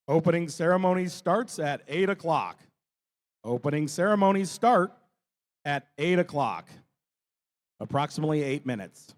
Opening ceremony starts at 8 o'clock. Opening ceremonies start at 8 o'clock, approximately 8 minutes.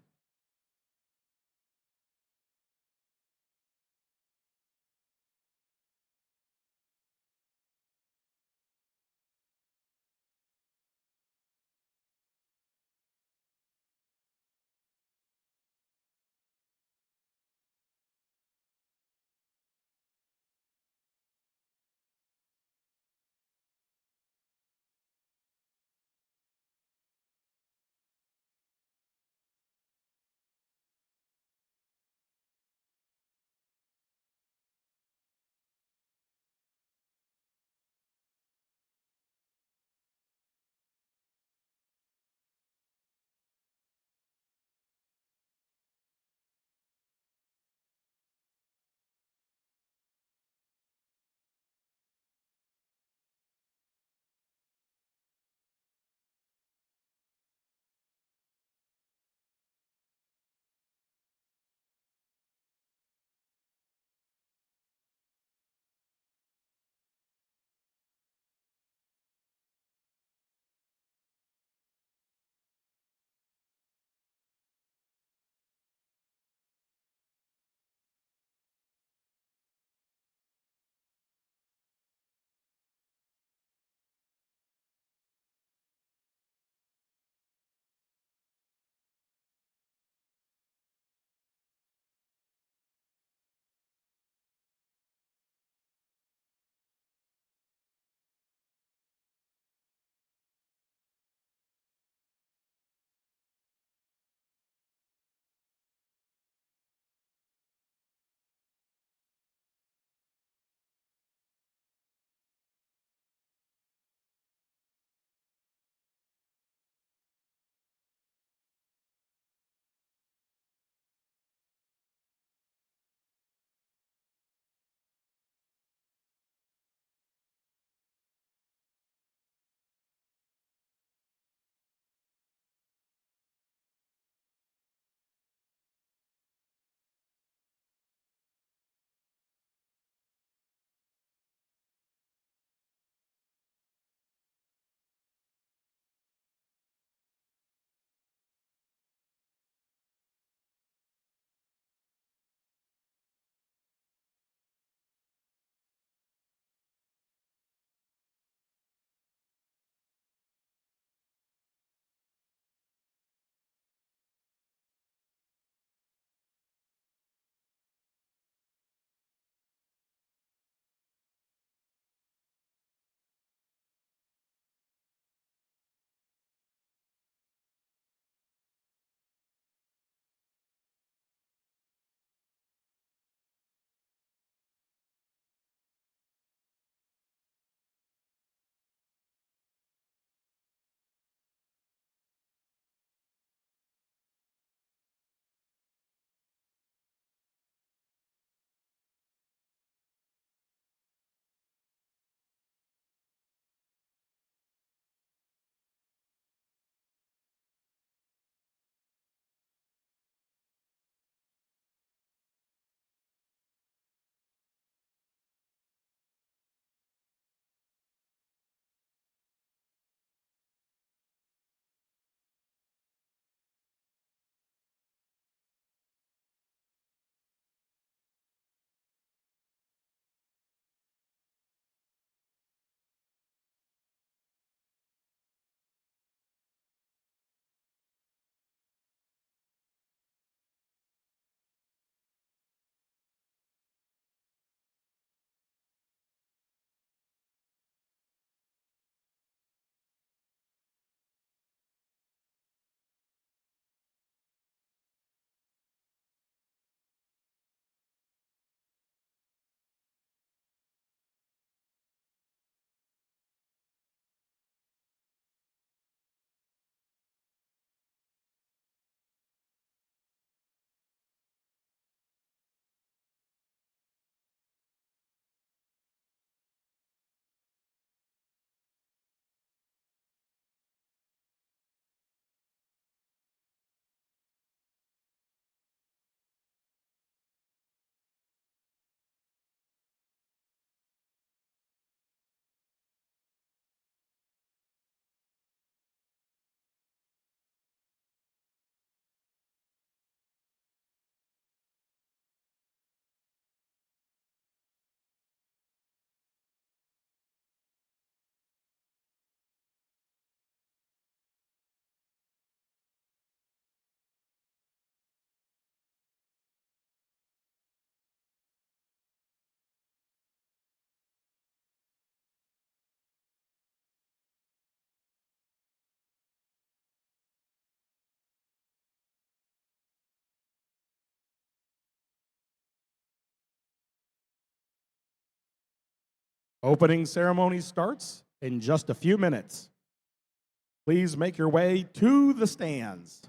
Opening ceremony starts in just a few minutes. Please make your way to the stands.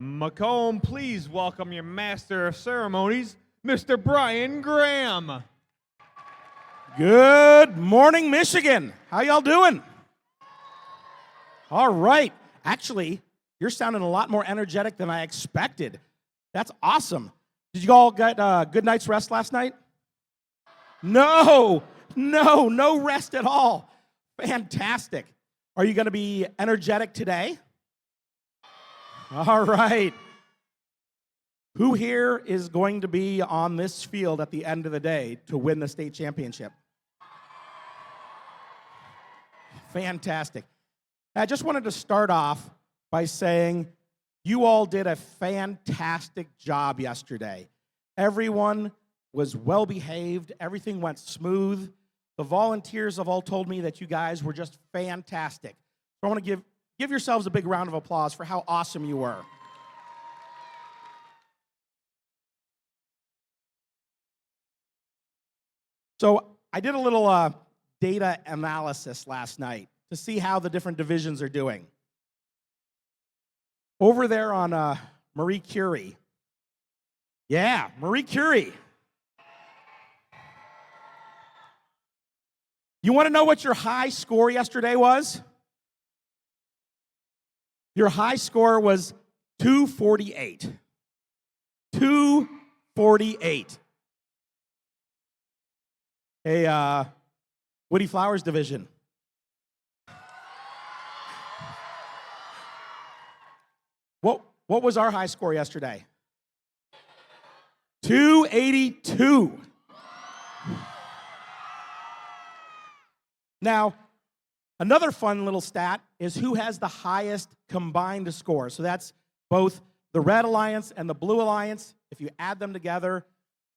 Macomb, please welcome your Master of Ceremonies, Mr. Brian Graham. Good morning, Michigan. How y'all doing? All right. Actually, you're sounding a lot more energetic than I expected. That's awesome. Did you all get a good night's rest last night? No rest at all. Fantastic. Are you going to be energetic today? All right. Who here is going to be on this field at the end of the day to win the state championship? Fantastic. I just wanted to start off by saying you all did a fantastic job yesterday. Everyone was well behaved. Everything went smooth. The volunteers have all told me that you guys were just fantastic. So I want to give yourselves a big round of applause for how awesome you were. So I did a little data analysis last night to see how the different divisions are doing. Over there on Marie Curie. Yeah, Marie Curie. You want to know what your high score yesterday was? Your high score was 248. 248. Hey, Woody Flowers division. What was our high score yesterday? 282. Now, another fun little stat is who has the highest combined score. So that's both the Red Alliance and the Blue Alliance. If you add them together,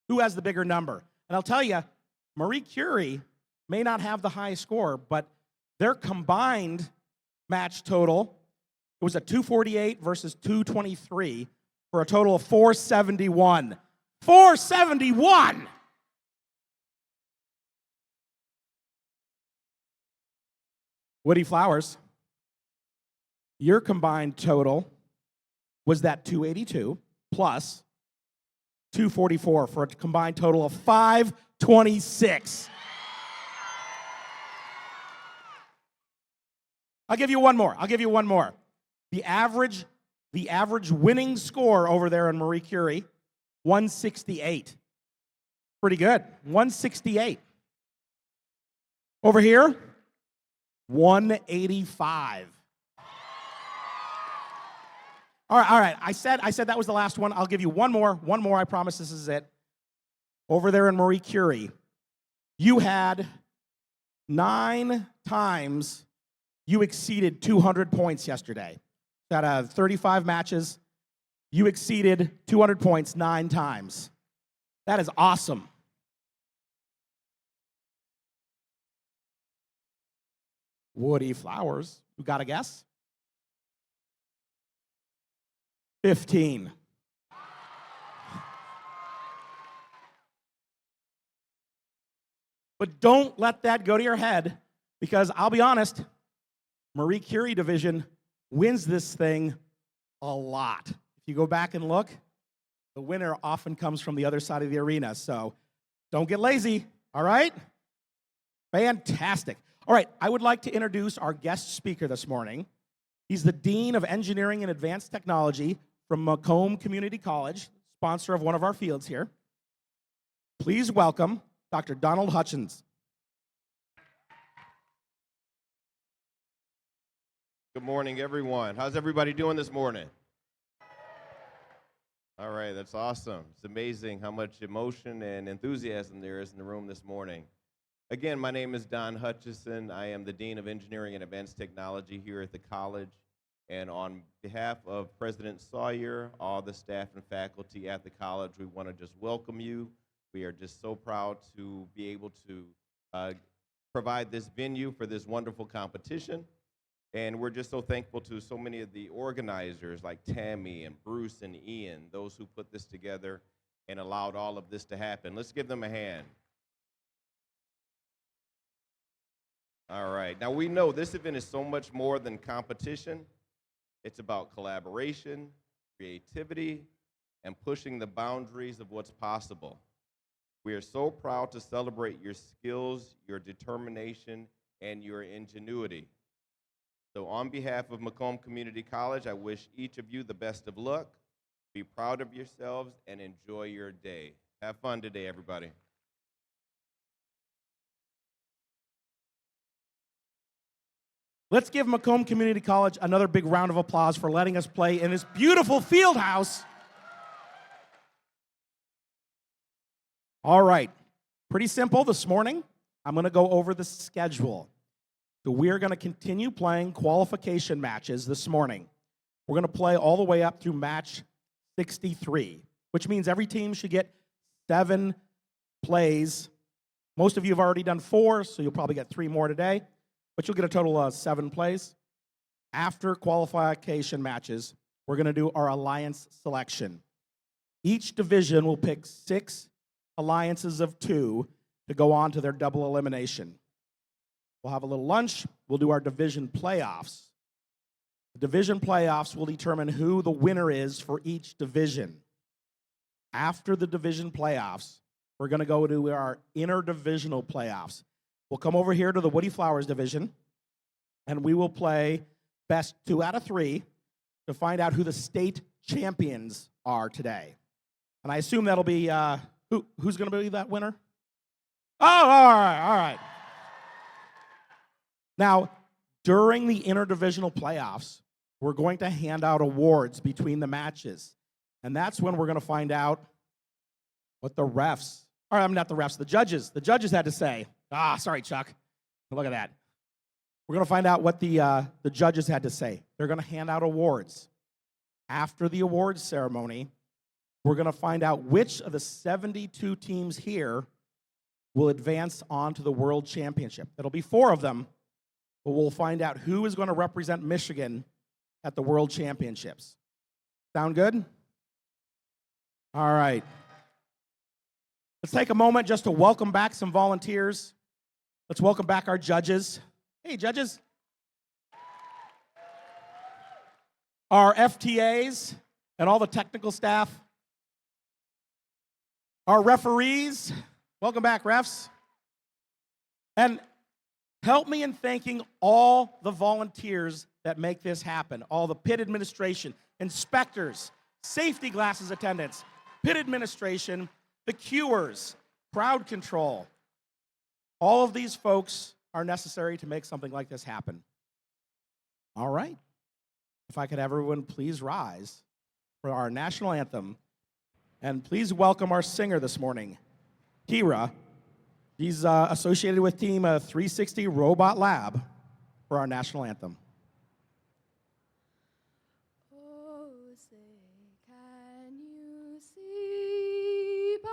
who has the bigger number? And I'll tell you, Marie Curie may not have the highest score, but their combined match total, it was a 248 versus 223 for a total of 471. 471! Woody Flowers, your combined total was that 282 plus 244 for a combined total of 526. I'll give you one more. The average winning score over there in Marie Curie, 168. Pretty good. 168. Over here, 185. All right. I said that was the last one. I'll give you one more. I promise this is it. Over there in Marie Curie, you had 9 times you exceeded 200 points yesterday. Out of 35 matches, you exceeded 200 points 9 times. That is awesome. Woody Flowers, you got a guess? 15. But don't let that go to your head, because I'll be honest, Marie Curie division wins this thing a lot. If you go back and look, the winner often comes from the other side of the arena. So don't get lazy, all right? Fantastic. All right, I would like to introduce our guest speaker this morning. He's the Dean of Engineering and Advanced Technology from Macomb Community College, sponsor of one of our fields here. Please welcome Dr. Donald Hutchins. Good morning, everyone. How's everybody doing this morning? All right, that's awesome. It's amazing how much emotion and enthusiasm there is in the room this morning. Again, my name is Don Hutchison. I am the Dean of Engineering and Advanced Technology here at the college. And on behalf of President Sawyer, all the staff and faculty at the college, we want to just welcome you. We are just so proud to be able to provide this venue for this wonderful competition. And we're just so thankful to so many of the organizers like Tammy and Bruce and Ian, those who put this together and allowed all of this to happen. Let's give them a hand. All right. Now, we know this event is so much more than competition. It's about collaboration, creativity, and pushing the boundaries of what's possible. We are so proud to celebrate your skills, your determination, and your ingenuity. So on behalf of Macomb Community College, I wish each of you the best of luck. Be proud of yourselves and enjoy your day. Have fun today, everybody. Let's give Macomb Community College another big round of applause for letting us play in this beautiful field house. All right, pretty simple this morning. I'm going to go over the schedule. So we're going to continue playing qualification matches this morning. We're going to play all the way up through match 63, which means every team should get 7 plays. Most of you have already done 4, so you'll probably get 3 more today, but you'll get a total of 7 plays. After qualification matches, we're going to do our alliance selection. Each division will pick 6 alliances of 2 to go on to their double elimination. We'll have a little lunch. We'll do our division playoffs. The division playoffs will determine who the winner is for each division. After the division playoffs, we're going to go to our interdivisional playoffs. We'll come over here to the Woody Flowers division, and we will play best 2 out of 3 to find out who the state champions are today. And I assume that'll be, who's going to be that winner? Oh, all right. Now, during the interdivisional playoffs, we're going to hand out awards between the matches. And that's when we're going to find out what the refs, or I'm not the refs, the judges had to say. Sorry, Chuck. Look at that. We're going to find out what the judges had to say. They're going to hand out awards. After the awards ceremony, we're going to find out which of the 72 teams here will advance on to the World Championship. It'll be 4 of them, but we'll find out who is going to represent Michigan at the World Championships. Sound good? All right. Let's take a moment just to welcome back some volunteers. Let's welcome back our judges. Hey, judges. Our FTAs and all the technical staff. Our referees. Welcome back, refs. And help me in thanking all the volunteers that make this happen. All the pit administration, inspectors, safety glasses attendants, pit administration, the cuers, crowd control. All of these folks are necessary to make something like this happen. All right. If I could have everyone please rise for our national anthem. And please welcome our singer this morning, Kira. She's associated with Team 360 Robot Lab for our national anthem. Oh, say, can you see by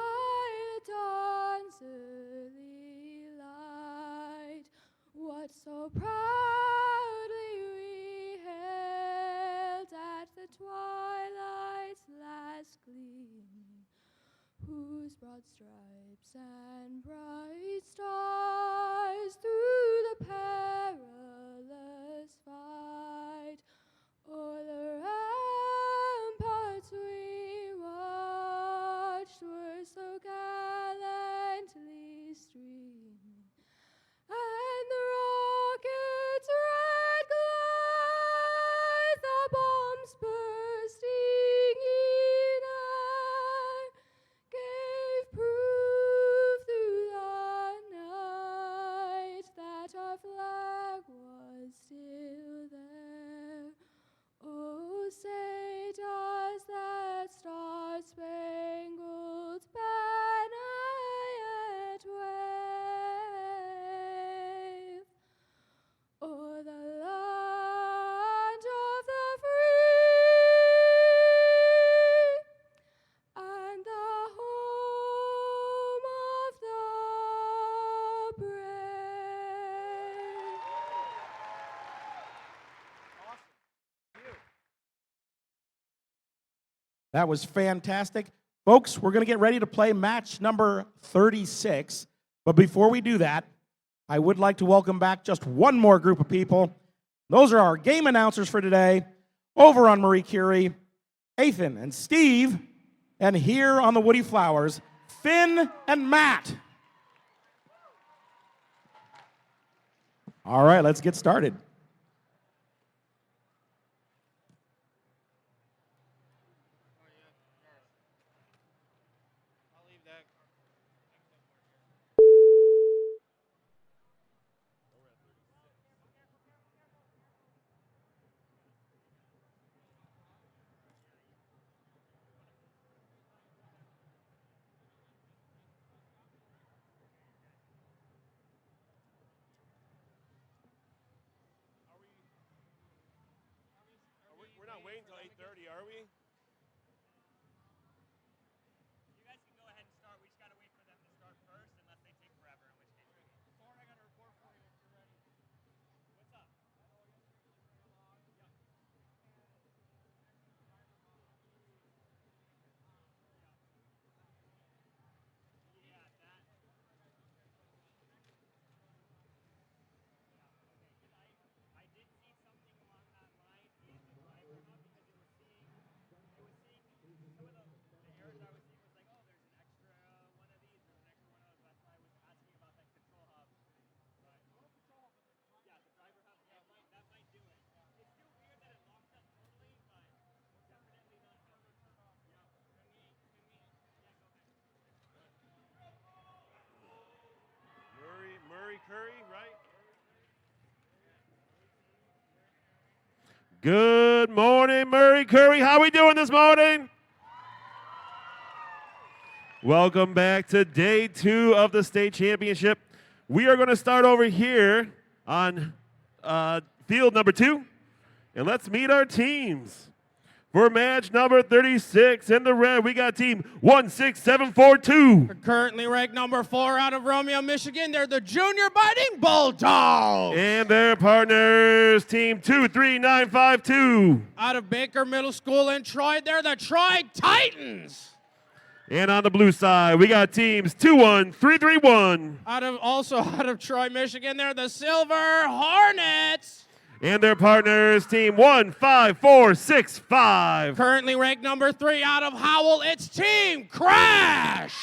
the dawn's early light what so proudly we hailed at the twilight's last gleam, whose broad stripes and bright stars through the perilous fight o'er the ramparts we watched were so gallantly streaming, and the rockets' red glare, the bombs bursting in air, gave proof through the night that our flag was still there. Oh, say does that star-spangled banner yet wave o'er the land of the free and the home of the brave? That was fantastic. Folks, we're going to get ready to play match number 36. But before we do that, I would like to welcome back just one more group of people. Those are our game announcers for today over on Marie Curie. Ethan and Steve, and here on the Woody Flowers, Finn and Matt. All right, let's get started. We're not waiting until 8:30, are we? You guys can go ahead and start. We just got to wait for them to start first, unless they take forever, in which case. Sorry, I got a report for you if you're ready. What's up? Yeah, that. I did see something along that line in the driver hub because it was seeing some of the errors I was seeing was like, oh, there's an extra one of these, there's an extra one of those. That's why I was asking about that control hub. But yeah, the driver hub, that might do it. It's still weird that it locks up totally, but definitely not covered. Yeah, yeah, go ahead. Murray, Curry, right? Good morning, Murray, Curie. How we doing this morning? Welcome back to day 2 of the state championship. We are going to start over here on field number 2, and let's meet our teams. For match number 36 in the red, we got team 16742. Currently ranked number 4 out of Romeo, Michigan. They're the Junior Biting Bulldogs. And their partners, team 23952. Out of Baker Middle School in Troy, they're the Troy Titans. And on the blue side, we got teams 21331. Also out of Troy, Michigan, they're the Silver Hornets. And their partners, team 15465. Currently ranked number 3 out of Howell, it's Team Crash.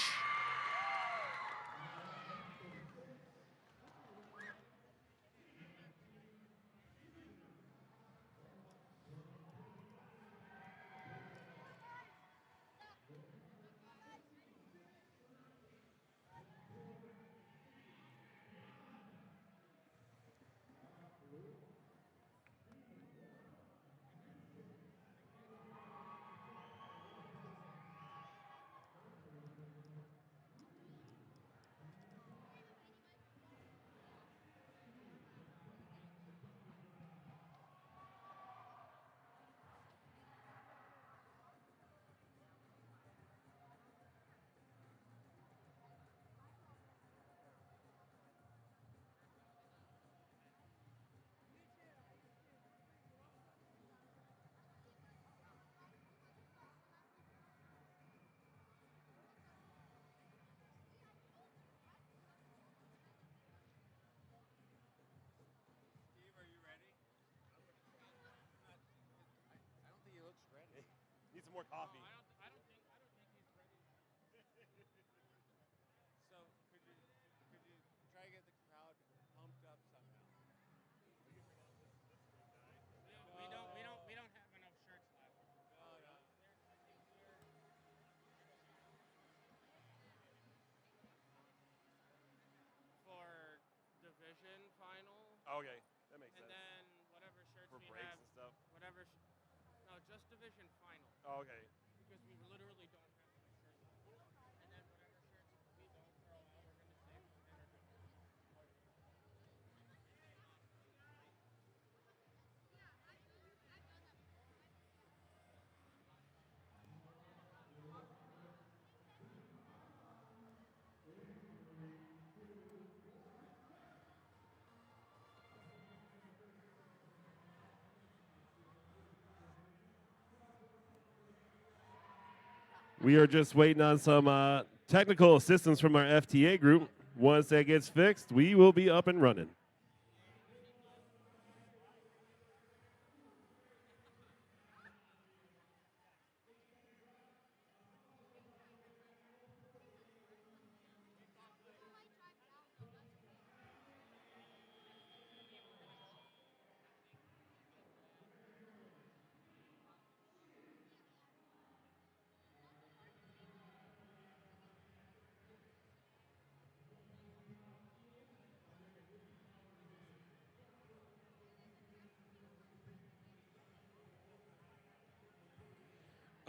Need some more coffee. I don't think he's ready. So could you try to get the crowd pumped up somehow? We don't have enough shirts left. No. For division final. Okay, that makes And sense. then whatever shirts For we breaks have. and stuff. No, just division final. Okay. Because we literally don't have enough shirts left. And then whatever shirts we don't throw out, we're going to save for interdivision. We are just waiting on some technical assistance from our FTA group. Once that gets fixed, we will be up and running.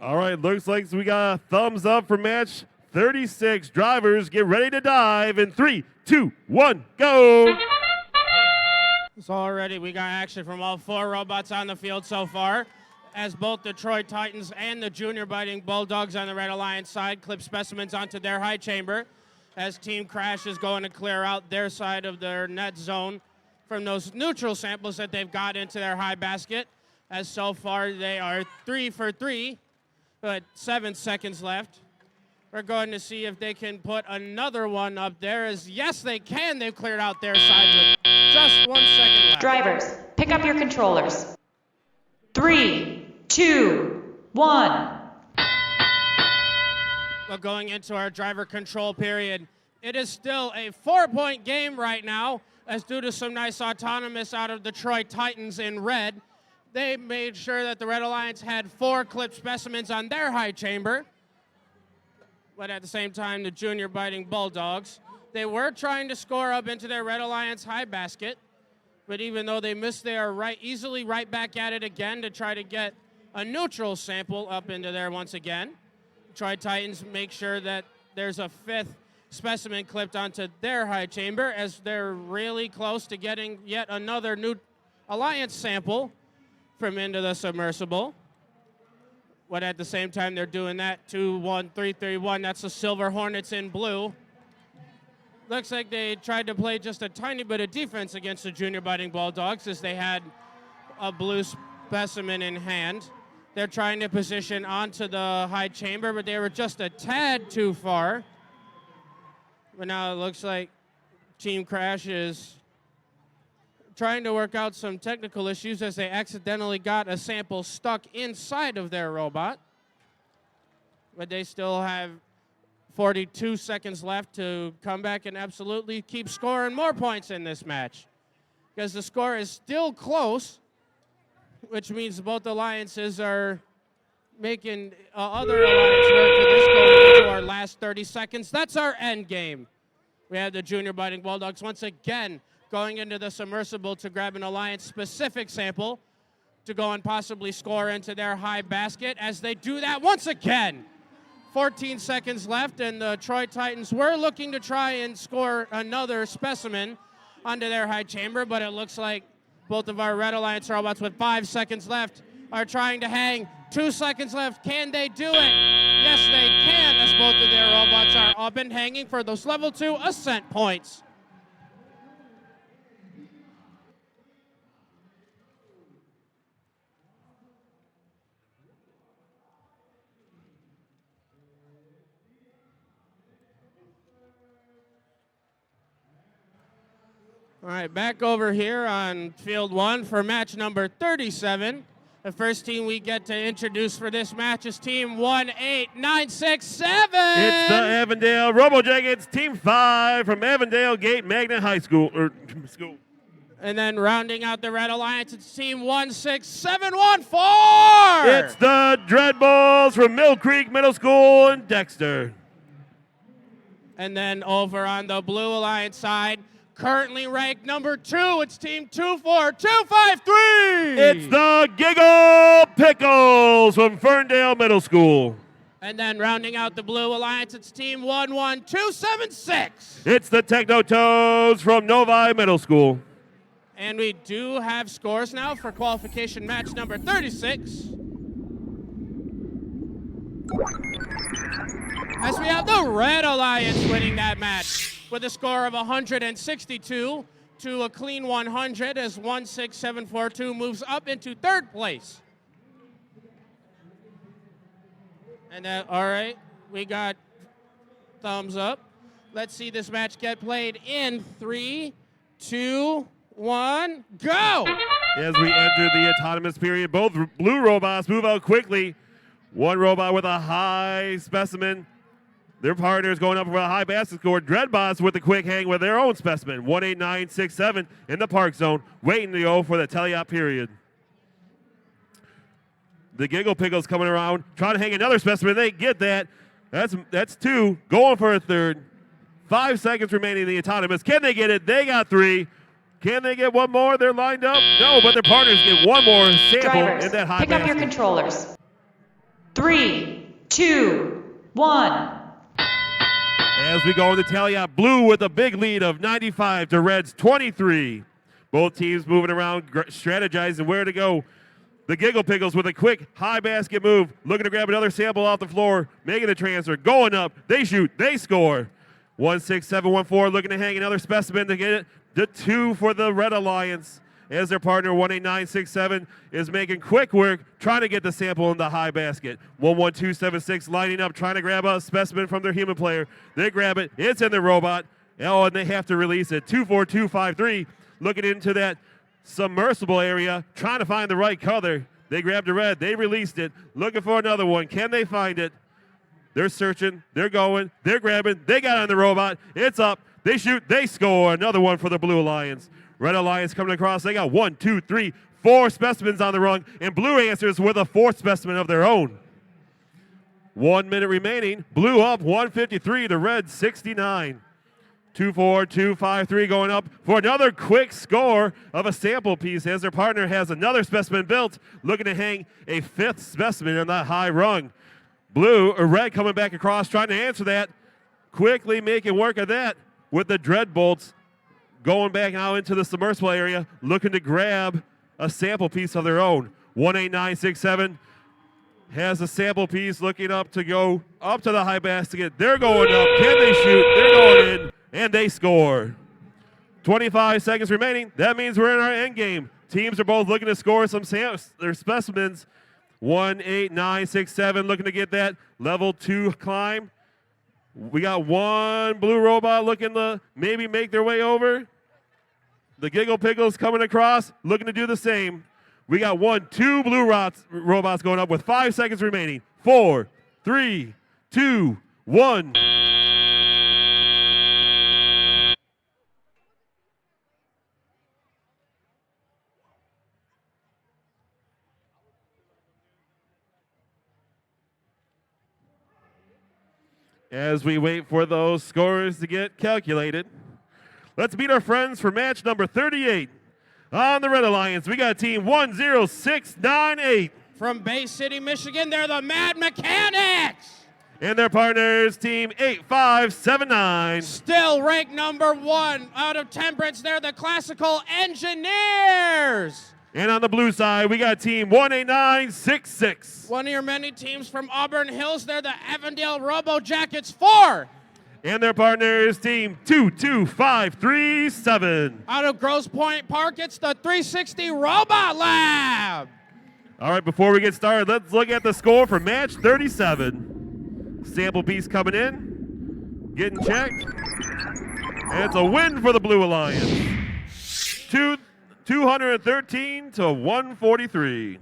All right, looks like we got a thumbs up for match 36. Drivers, get ready to dive in 3, 2, 1, go! So already we got action from all 4 robots on the field so far, as both Detroit Titans and the Junior Biting Bulldogs on the Red Alliance side clip specimens onto their high chamber, as Team Crash is going to clear out their side of their net zone from those neutral samples that they've got into their high basket, as so far they are 3 for 3, but 7 seconds left. We're going to see if they can put another one up there, as yes they can. They've cleared out their side with just 1 second left. Drivers, pick up your controllers. 3, 2, 1. Well, going into our driver control period, it is still a 4-point game right now, as due to some nice autonomous out of Detroit Titans in red, they made sure that the Red Alliance had 4 clip specimens on their high chamber. But at the same time, the Junior Biting Bulldogs, they were trying to score up into their Red Alliance high basket, but even though they missed, they are easily right back at it again to try to get a neutral sample up into there once again. Detroit Titans make sure that there's a 5th specimen clipped onto their high chamber, as they're really close to getting yet another new Alliance sample from into the submersible. But at the same time they're doing that, 2, 1, 3, 3, 1, that's the Silver Hornets in blue. Looks like they tried to play just a tiny bit of defense against the Junior Biting Bulldogs, as they had a blue specimen in hand. They're trying to position onto the high chamber, but they were just a tad too far. But now it looks like Team Crash is trying to work out some technical issues, as they accidentally got a sample stuck inside of their robot. But they still have 42 seconds left to come back and absolutely keep scoring more points in this match, because the score is still close, which means both alliances are making other alliance work for this going into our last 30 seconds. That's our end game. We have the Junior Biting Bulldogs once again going into the submersible to grab an alliance-specific sample to go and possibly score into their high basket, as they do that once again. 14 seconds left, and the Detroit Titans were looking to try and score another specimen onto their high chamber, but it looks like both of our Red Alliance robots with 5 seconds left are trying to hang. 2 seconds left. Can they do it? Yes, they can, as both of their robots are up and hanging for those level 2 ascent points. All right, back over here on field 1 for match number 37. The first team we get to introduce for this match is team 18967. It's the Avondale Robo Jackets, team 5 from Avondale Gate Magnet High School. School. And then rounding out the Red Alliance, it's team 16714. It's the Dread Bulls from Mill Creek Middle School in Dexter. And then over on the Blue Alliance side, currently ranked number 2, it's team 24253. It's the Giggle Pickles from Ferndale Middle School. And then rounding out the Blue Alliance, it's team 11276. It's the Techno Toads from Novi Middle School. And we do have scores now for qualification match number 36. As we have the Red Alliance winning that match with a score of 162 to a clean 100, as 16742 moves up into 3rd place. And all right, we got thumbs up. Let's see this match get played in 3, 2, 1, go! As we enter the autonomous period, both blue robots move out quickly. One robot with a high specimen. Their partners going up for a high basket score. Dreadbots with a quick hang with their own specimen. 18967 in the park zone, waiting to go for the teleop period. The Giggle Pickles coming around, trying to hang another specimen. They get that. That's 2, going for a 3rd. 5 seconds remaining in the autonomous. Can they get it? They got 3. Can they get one more? They're lined up. No, but their partners get one more sample Drivers, in that high pick basket. up your controllers. 3, 2, 1. As we go in the tally out, blue with a big lead of 95 to red's 23. Both teams moving around, strategizing where to go. The Giggle Pickles with a quick high basket move, looking to grab another sample off the floor, making the transfer, going up, they shoot, they score. 16714 looking to hang another specimen to get it to 2 for the Red Alliance. As their partner 18967 is making quick work, trying to get the sample in the high basket. 11276 lining up, trying to grab a specimen from their human player. They grab it, it's in the robot. Oh, and they have to release it. 24253 looking into that submersible area, trying to find the right color. They grabbed the red, they released it, looking for another one. Can they find it? They're searching, they're going, they're grabbing, they got on the robot, it's up, they shoot, they score. Another one for the Blue Alliance. Red Alliance coming across, they got 1, 2, 3, 4 specimens on the rung, and Blue answers with a 4th specimen of their own. 1 minute remaining, Blue up 153 to red 69. 24253 going up for another quick score of a sample piece as their partner has another specimen built, looking to hang a 5th specimen on that high rung. Blue or red coming back across, trying to answer that, quickly making work of that with the dread bolts going back now into the submersible area, looking to grab a sample piece of their own. 18967 has a sample piece looking up to go up to the high basket. They're going up. Can they shoot? They're going in, and they score. 25 seconds remaining. That means we're in our end game. Teams are both looking to score some their specimens. 18967 looking to get that level 2 climb. We got one blue robot looking to maybe make their way over. The Giggle Pickles coming across, looking to do the same. We got 2 blue robots going up with 5 seconds remaining. 4, 3, 2, 1. As we wait for those scores to get calculated, let's meet our friends for match number 38. On the Red Alliance, we got team 10698. From Bay City, Michigan, they're the Mad Mechanics. And their partners, team 8579. Still ranked number 1 out of Temperance, they're the Classical Engineers. And on the blue side, we got team 18966. One of your many teams from Auburn Hills, they're the Avondale Robo Jackets 4. And their partners, team 22537. Out of Grosse Pointe Park, it's the 360 Robot Lab. All right, before we get started, let's look at the score for match 37. Sample piece coming in, getting checked. And it's a win for the Blue Alliance. 213 to 143.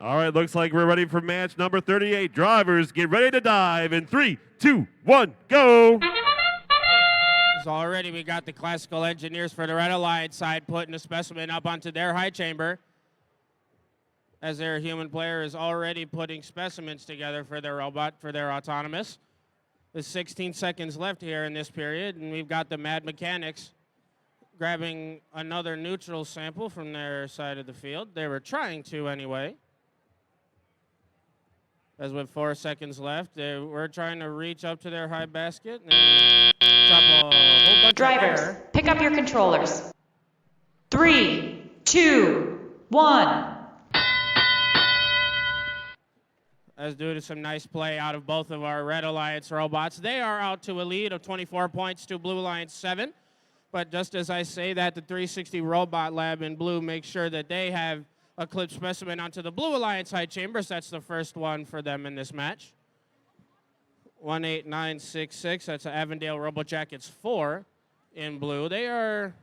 All right, looks like we're ready for match number 38. Drivers, get ready to dive in 3, 2, 1, go. So already we got the Classical Engineers for the Red Alliance side putting a specimen up onto their high chamber, as their human player is already putting specimens together for their robot, for their autonomous. There's 16 seconds left here in this period, and we've got the Mad Mechanics grabbing another neutral sample from their side of the field. They were trying to anyway. As with 4 seconds left, they were trying to reach up to their high basket and drop a whole bunch Drivers, of air. pick up your controllers. 3, 2, 1. As due to some nice play out of both of our Red Alliance robots, they are out to a lead of 24 points to Blue Alliance 7. But just as I say that, the 360 Robot Lab in blue makes sure that they have a clip specimen onto the Blue Alliance high chambers. That's the first one for them in this match. 18966, that's Avondale Robo Jackets 4 in blue. They are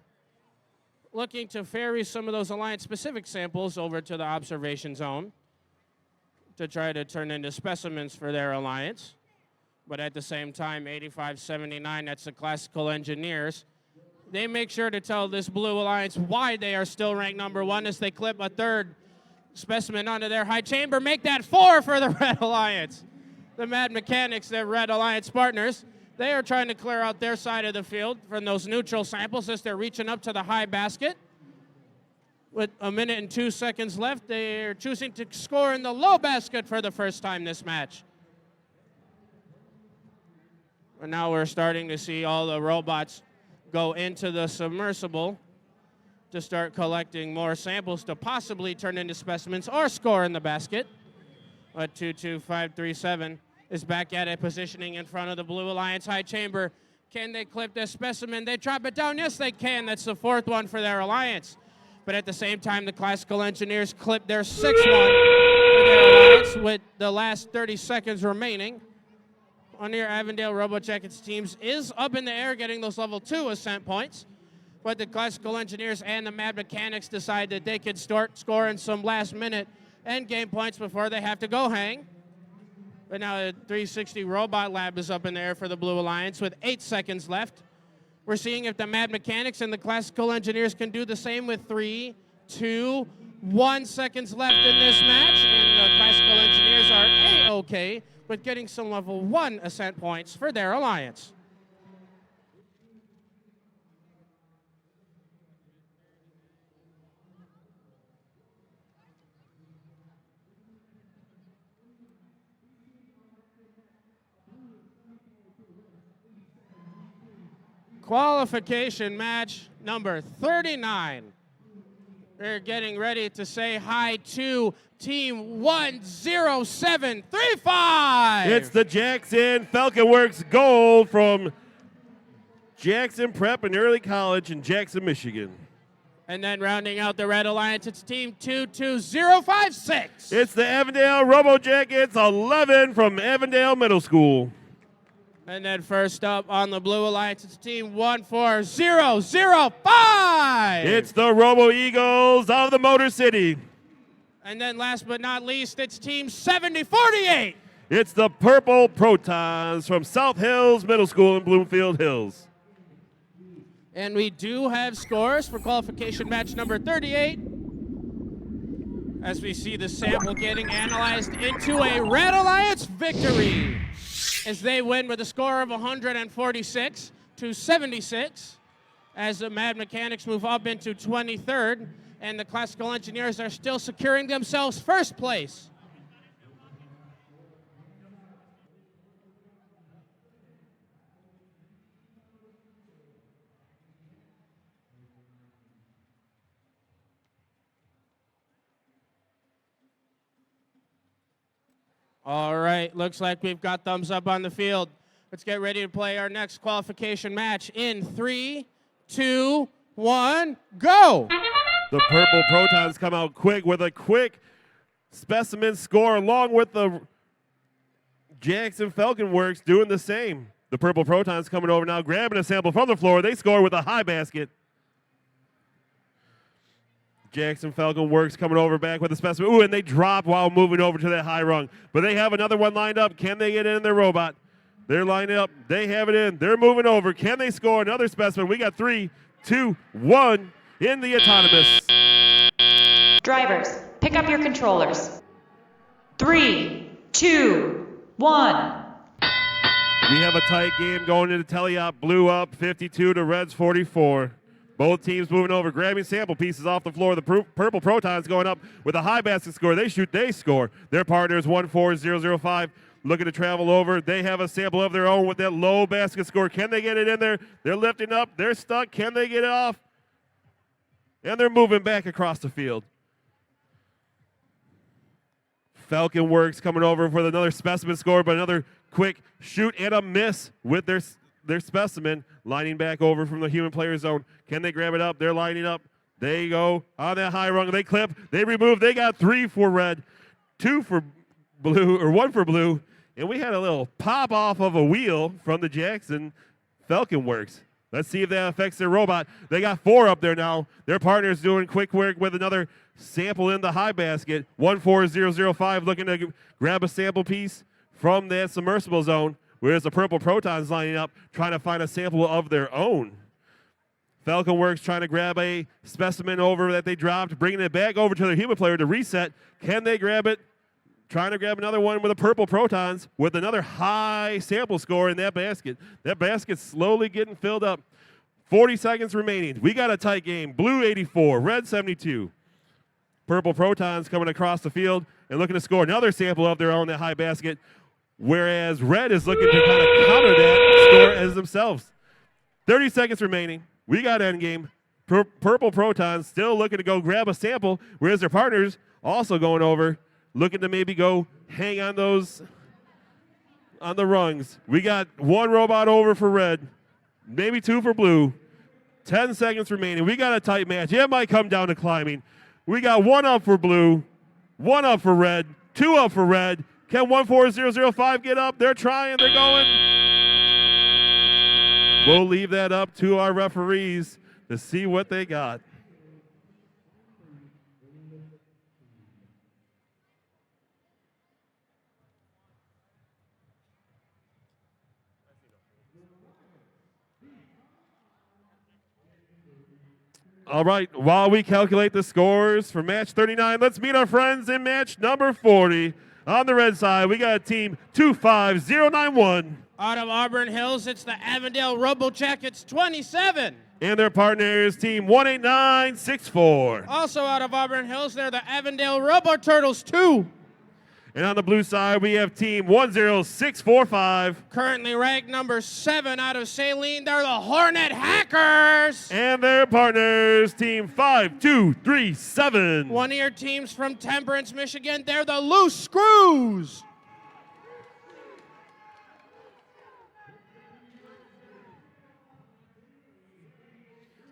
looking to ferry some of those Alliance-specific samples over to the observation zone to try to turn into specimens for their Alliance. But at the same time, 8579, that's the Classical Engineers. They make sure to tell this Blue Alliance why they are still ranked number 1 as they clip a 3rd specimen onto their high chamber. Make that 4 for the Red Alliance. The Mad Mechanics, their Red Alliance partners, They are trying to clear out their side of the field from those neutral samples as they're reaching up to the high basket. With a minute and 2 seconds left, they're choosing to score in the low basket for the first time this match. And now we're starting to see all the robots go into the submersible to start collecting more samples to possibly turn into specimens or score in the basket. But 22537 is back at it, positioning in front of the Blue Alliance high chamber. Can they clip this specimen? They drop it down. Yes, they can. That's the fourth one for their alliance. But at the same time, the classical engineers clip their sixth one for their alliance with the last 30 seconds remaining. On your Avondale Robo Jackets teams is up in the air getting those level 2 ascent points. But the classical engineers and the Mad Mechanics decide that they could start scoring some last minute end game points before they have to go hang. But now the 360 Robot Lab is up in the air for the Blue Alliance with 8 seconds left. We're seeing if the Mad Mechanics and the classical engineers can do the same with 3, 2, 1 seconds left in this match. And the classical engineers are A-OK with getting some level 1 ascent points for their alliance. Qualification match number 39. They're getting ready to say hi to Team 10735. It's the Jackson Falcon Works gold from Jackson Prep and Early College in Jackson, Michigan. And then rounding out the Red Alliance, it's Team 22056. It's the Avondale Robo Jackets 11 from Avondale Middle School. And then first up on the Blue Alliance, it's Team 14005. It's the Robo Eagles of the Motor City. And then last but not least, it's Team 7048. It's the Purple Protons from South Hills Middle School in Bloomfield Hills. And we do have scores for qualification match number 38. As we see the sample getting analyzed into a Red Alliance victory, as they win with a score of 146 to 76, as the Mad Mechanics move up into 23rd, and the classical engineers are still securing themselves first place. All right, looks like we've got thumbs up on the field. Let's get ready to play our next qualification match in 3, 2, 1, go! The Purple Protons come out quick with a quick specimen score, along with the Jackson Falcon Works doing the same. The Purple Protons coming over now, grabbing a sample from the floor. They score with a high basket. Jackson Falcon Works coming over back with a specimen. Ooh, and they drop while moving over to that high rung. But they have another one lined up. Can they get in their robot? They're lined up. They have it in. They're moving over. Can they score another specimen? We got 3, 2, 1 in the autonomous. Drivers, pick up your controllers. 3, 2, 1. We have a tight game going into Teleop. Blue up 52 to Reds 44. Both teams moving over, grabbing sample pieces off the floor. The Purple Protons going up with a high basket score. They shoot, they score. Their partner is 14005. Looking to travel over. They have a sample of their own with that low basket score. Can they get it in there? They're lifting up. They're stuck. Can they get it off? And they're moving back across the field. Falcon Works coming over for another specimen score, but another quick shoot and a miss with their specimen, lining back over from the human player zone. Can they grab it up? They're lining up. They go on that high rung. They clip. They remove. They got 3 for red, 2 for blue, or 1 for blue. And we had a little pop off of a wheel from the Jackson Falcon Works. Let's see if that affects their robot. They got 4 up there now. Their partner's doing quick work with another sample in the high basket. 14005 looking to grab a sample piece from that submersible zone. Whereas the Purple Protons lining up, trying to find a sample of their own. Falcon Works trying to grab a specimen over that they dropped, bringing it back over to the human player to reset. Can they grab it? trying to grab another one with the purple protons with another high sample score in that basket. That basket's slowly getting filled up. 40 seconds remaining. We got a tight game. Blue 84, red 72. Purple protons coming across the field and looking to score another sample of their own, that high basket, whereas red is looking to kind of counter that score as themselves. 30 seconds remaining. We got endgame. Purple protons still looking to go grab a sample, whereas their partners also going over, looking to maybe go hang on those, on the rungs. We got one robot over for red, maybe two for blue. 10 seconds remaining. We got a tight match. It might come down to climbing. We got one up for blue, one up for red, two up for red. Can 14005 get up? They're trying, they're going. We'll leave that up to our referees to see what they got. All right, while we calculate the scores for match 39, let's meet our friends in match number 40. On the red side, we got team 25091. Out of Auburn Hills, it's the Avondale Robo Jackets 27. And their partners, team 18964. Also out of Auburn Hills, they're the Avondale Robo Turtles 2. And on the blue side, we have team 10645. Currently ranked number 7 out of Saline, they're the Hornet Hackers. And their partners, team 5237. One of your teams from Temperance, Michigan, they're the Loose Screws.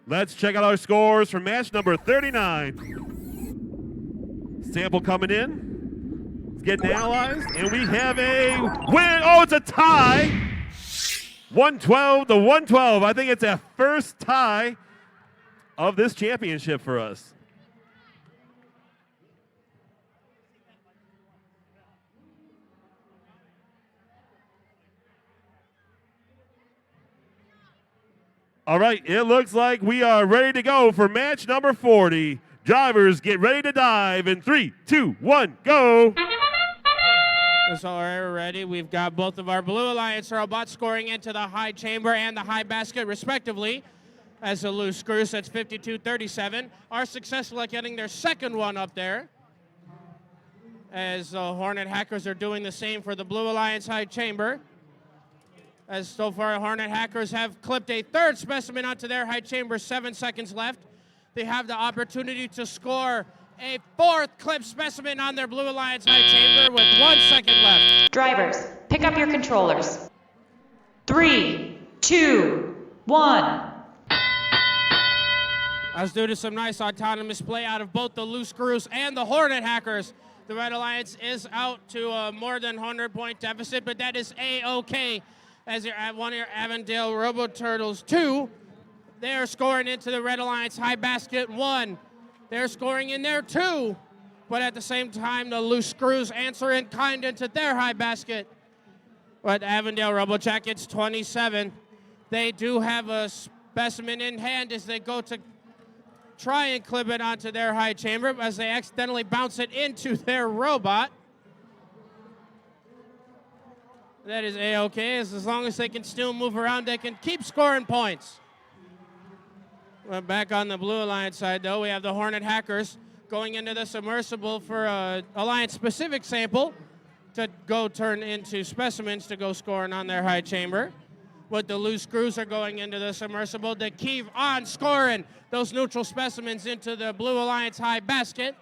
Let's check out our scores for match number 39. Sample coming in. It's getting analyzed, and we have a win. Oh, it's a tie. 112 to 112. I think it's a first tie of this championship for us. All right, it looks like we are ready to go for match number 40. Drivers, get ready to dive in 3, 2, 1, go. So we're ready. We've got both of our Blue Alliance robots scoring into the high chamber and the high basket, respectively. As the Loose Screws, that's 52-37, are successful at getting their second one up there. As the Hornet Hackers are doing the same for the Blue Alliance high chamber. As so far, Hornet Hackers have clipped a third specimen onto their high chamber, 7 seconds left. They have the opportunity to score a fourth clip specimen on their Blue Alliance high chamber with 1 second left. Drivers, pick up your controllers. 3, 2, 1. As due to some nice autonomous play out of both the Loose Screws and the Hornet Hackers, the Red Alliance is out to a more than 100-point deficit, but that is A-OK. As you're at one of your Avondale Robo Turtles 2, they're scoring into the Red Alliance high basket 1. They're scoring in there 2, but at the same time, the Loose Screws answer in kind into their high basket. But Avondale Robo Jackets 27, they do have a specimen in hand as they go to try and clip it onto their high chamber as they accidentally bounce it into their robot. That is A-OK. As long as they can still move around, they can keep scoring points. Well, back on the Blue Alliance side, though, we have the Hornet Hackers going into the submersible for a Alliance-specific sample to go turn into specimens to go scoring on their high chamber. But the Loose Screws are going into the submersible to keep on scoring those neutral specimens into the Blue Alliance high basket.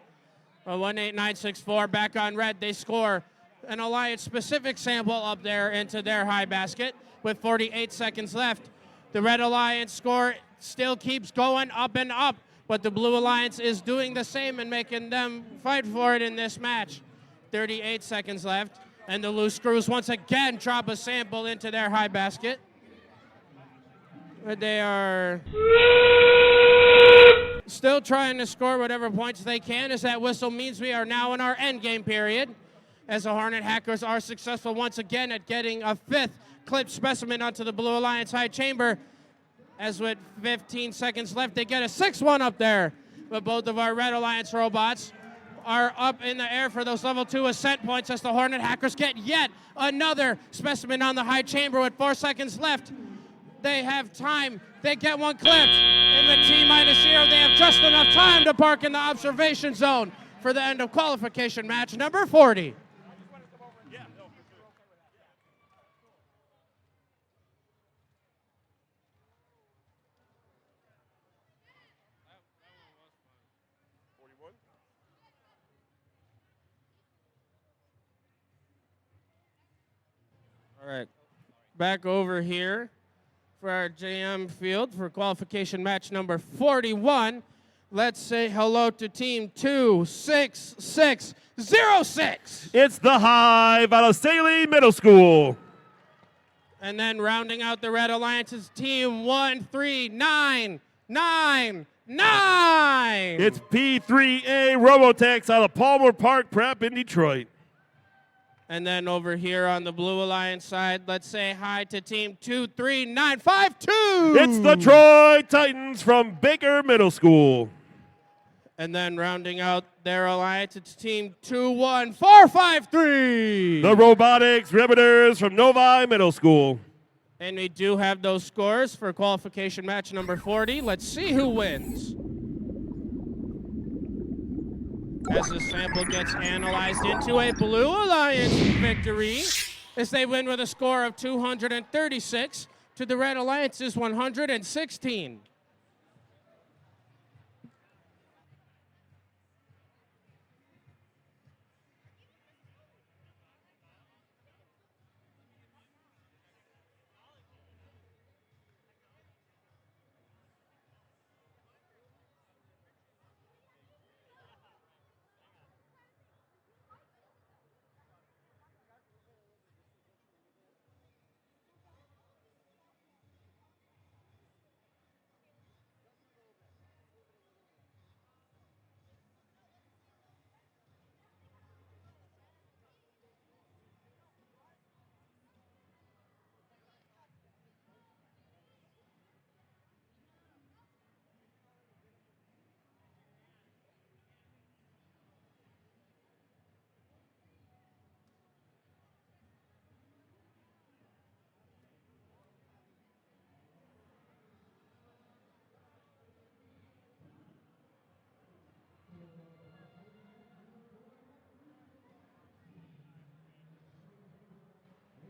18964 back on red. They score an Alliance-specific sample up there into their high basket with 48 seconds left. The Red Alliance score still keeps going up and up, but the Blue Alliance is doing the same and making them fight for it in this match. 38 seconds left, and the Loose Screws once again drop a sample into their high basket. But they are still trying to score whatever points they can, as that whistle means we are now in our end game period. As the Hornet Hackers are successful once again at getting a fifth clip specimen onto the Blue Alliance high chamber. As with 15 seconds left, they get a 6th one up there. But both of our Red Alliance robots are up in the air for those level 2 ascent points as the Hornet Hackers get yet another specimen on the high chamber with 4 seconds left. They have time. They get one clipped. In the T-0, they have just enough time to park in the observation zone for the end of qualification match number 40. All right, back over here for our JM field for qualification match number 41. Let's say hello to team 26606. It's the Hive out of Saline Middle School. And then rounding out the Red Alliance is team 13999. It's P3A Robotex out of Palmer Park Prep in Detroit. And then over here on the Blue Alliance side, let's say hi to team 23952. It's the Troy Titans from Baker Middle School. And then rounding out their alliance, it's team 21453. The Robotics Riveters from Novi Middle School. And we do have those scores for qualification match number 40. Let's see who wins. As the sample gets analyzed into a Blue Alliance victory, as they win with a score of 236 to the Red Alliance's 116.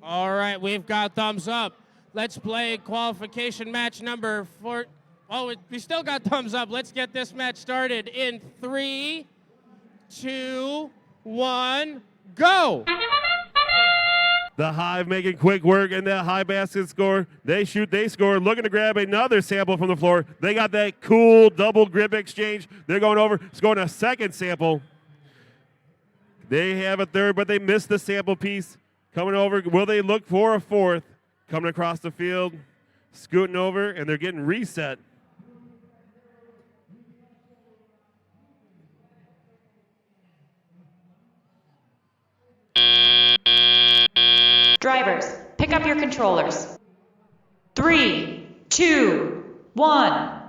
All right, we've got thumbs up. Let's play qualification match number 4. Oh, we still got thumbs up. Let's get this match started in 3, 2, 1, go. The Hive making quick work in that high basket score. They shoot, they score, looking to grab another sample from the floor. They got that cool double grip exchange. They're going over, scoring a second sample. They have a third, but they missed the sample piece. Coming over, will they look for a fourth? Coming across the field, scooting over, and they're getting reset. Drivers, pick up your controllers. 3, 2, 1.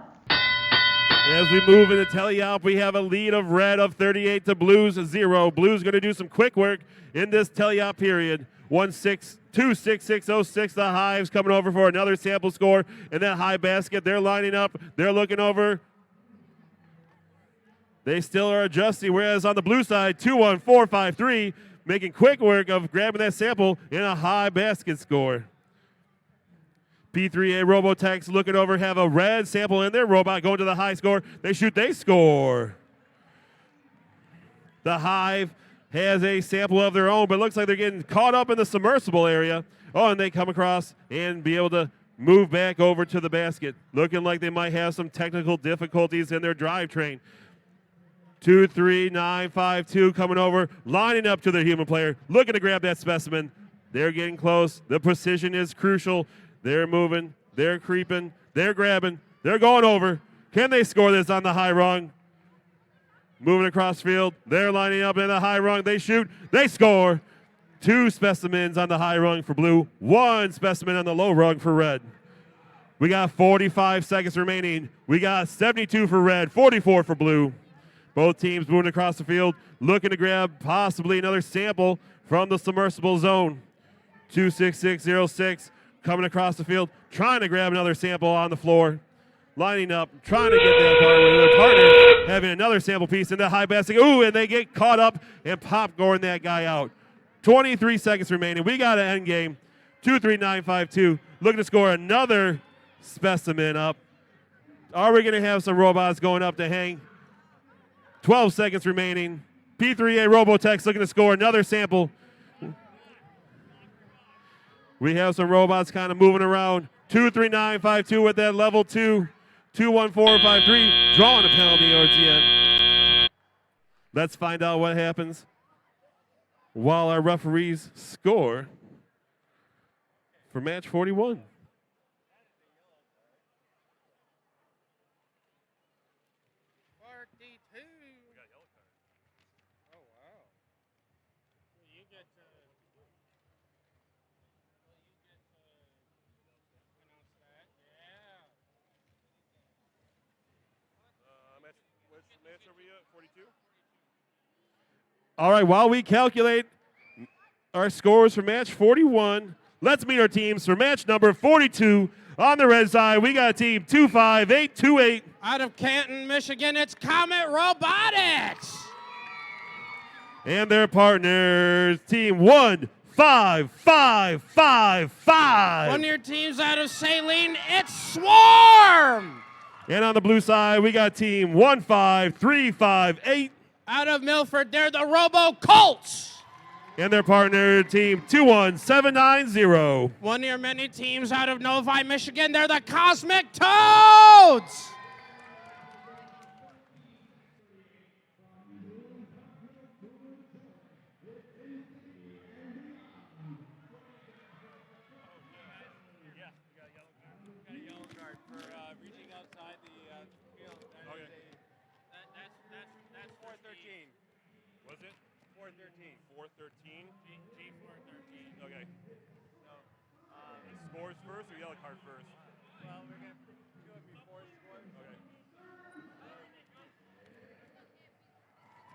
As we move into teleop, we have a lead of red of 38 to blue's 0. Blue's going to do some quick work in this teleop period. 26606, the Hives coming over for another sample score in that high basket. They're lining up. They're looking over. They still are adjusting, whereas on the blue side, 21453 making quick work of grabbing that sample in a high basket score. P3A Robotex looking over, have a red sample in their robot going to the high score. They shoot, they score. The Hive has a sample of their own, but it looks like they're getting caught up in the submersible area. Oh, and they come across and be able to move back over to the basket, looking like they might have some technical difficulties in their drivetrain. 23952 coming over, lining up to their human player, looking to grab that specimen. They're getting close. The precision is crucial. They're moving. They're creeping. They're grabbing. They're going over. Can they score this on the high rung? Moving across field. They're lining up in the high rung. They shoot. They score. 2 specimens on the high rung for blue. 1 specimen on the low rung for red. We got 45 seconds remaining. We got 72 for red, 44 for blue. Both teams moving across the field, looking to grab possibly another sample from the submersible zone. 26606 coming across the field, trying to grab another sample on the floor. Lining up, trying to get that part with their partner, having another sample piece into high basket. Ooh, and they get caught up and popcorn that guy out. 23 seconds remaining. We got an end game. 23952. Looking to score another specimen up. Are we going to have some robots going up to hang? 12 seconds remaining. P3A Robotech looking to score another sample. We have some robots kind of moving around. 23952 with that level 2. 21453 drawing a penalty towards the end. Let's find out what happens while our referees score for match 41. Match over here, 42. All right, while we calculate our scores for match 41, let's meet our teams for match number 42. On the red side, we got team 25828. Out of Canton, Michigan, it's Comet Robotics. And their partners, team 15555. One of your teams out of Saline, it's Swarm. And on the blue side, we got team 15358. Out of Milford, they're the Robo Colts. And their partner, team 21790. One of your many teams out of Novi, Michigan, they're the Cosmic Toads. That's 413. Was it? 413. 413? G413. Okay. So, scores first or yellow card first? Well, we're going to do it before scores. Okay.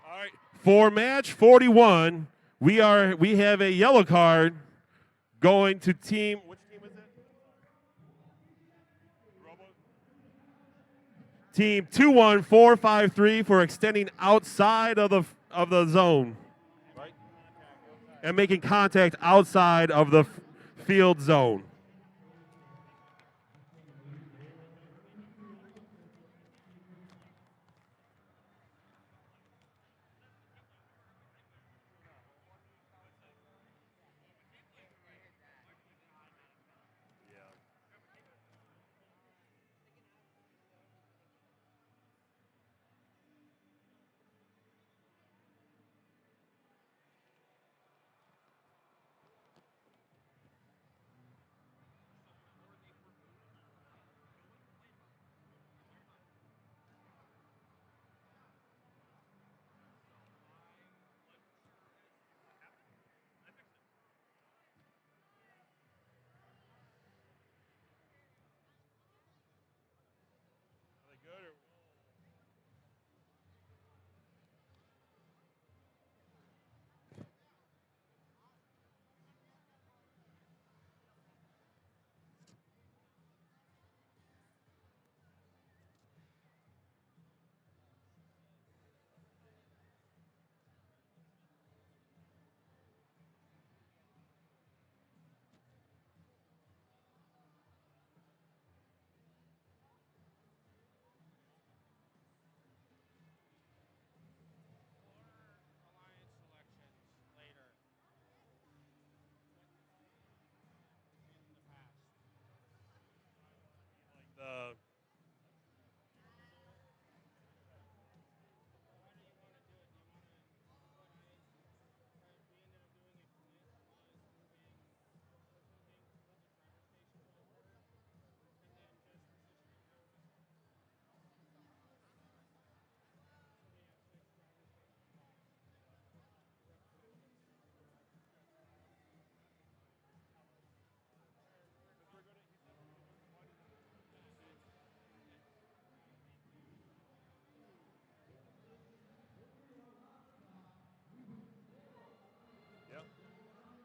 All right. For match 41, we have a yellow card going to team. Which team is it? Robo? Team 21453 for extending outside of the zone. Right? And making contact outside of the field zone.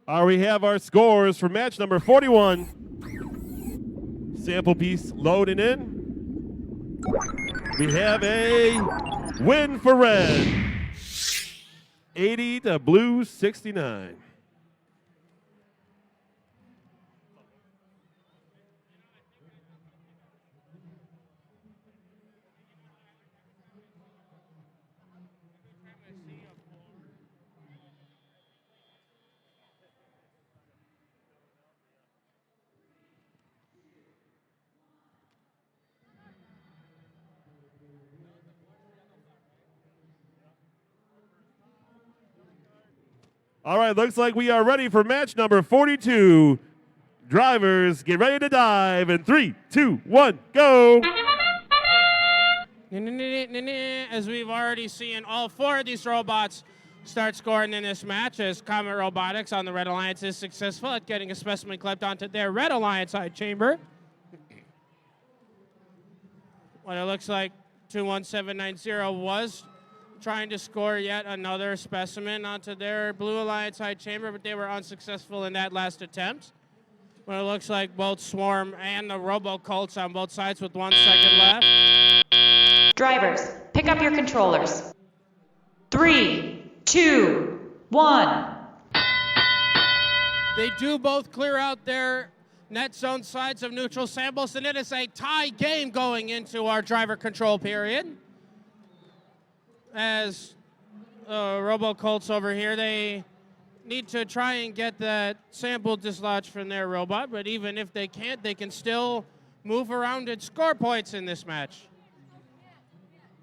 We have our scores for match number 41. Sample piece loading in. We have a win for red. 80 to blue 69. All right, looks like we are ready for match number 42. Drivers, get ready to dive in 3, 2, 1, go. As we've already seen, all 4 of these robots start scoring in this match as Comet Robotics on the Red Alliance is successful at getting a specimen clipped onto their Red Alliance side chamber. What it looks like 21790 was trying to score yet another specimen onto their Blue Alliance side chamber, but they were unsuccessful in that last attempt. But it looks like both Swarm and the Robo Colts on both sides with 1 second left. Drivers, pick up your controllers. 3, 2, 1. They do both clear out their net zone sides of neutral samples, and it is a tie game going into our driver control period. As Robo Colts over here, they need to try and get that sample dislodged from their robot, but even if they can't, they can still move around and score points in this match.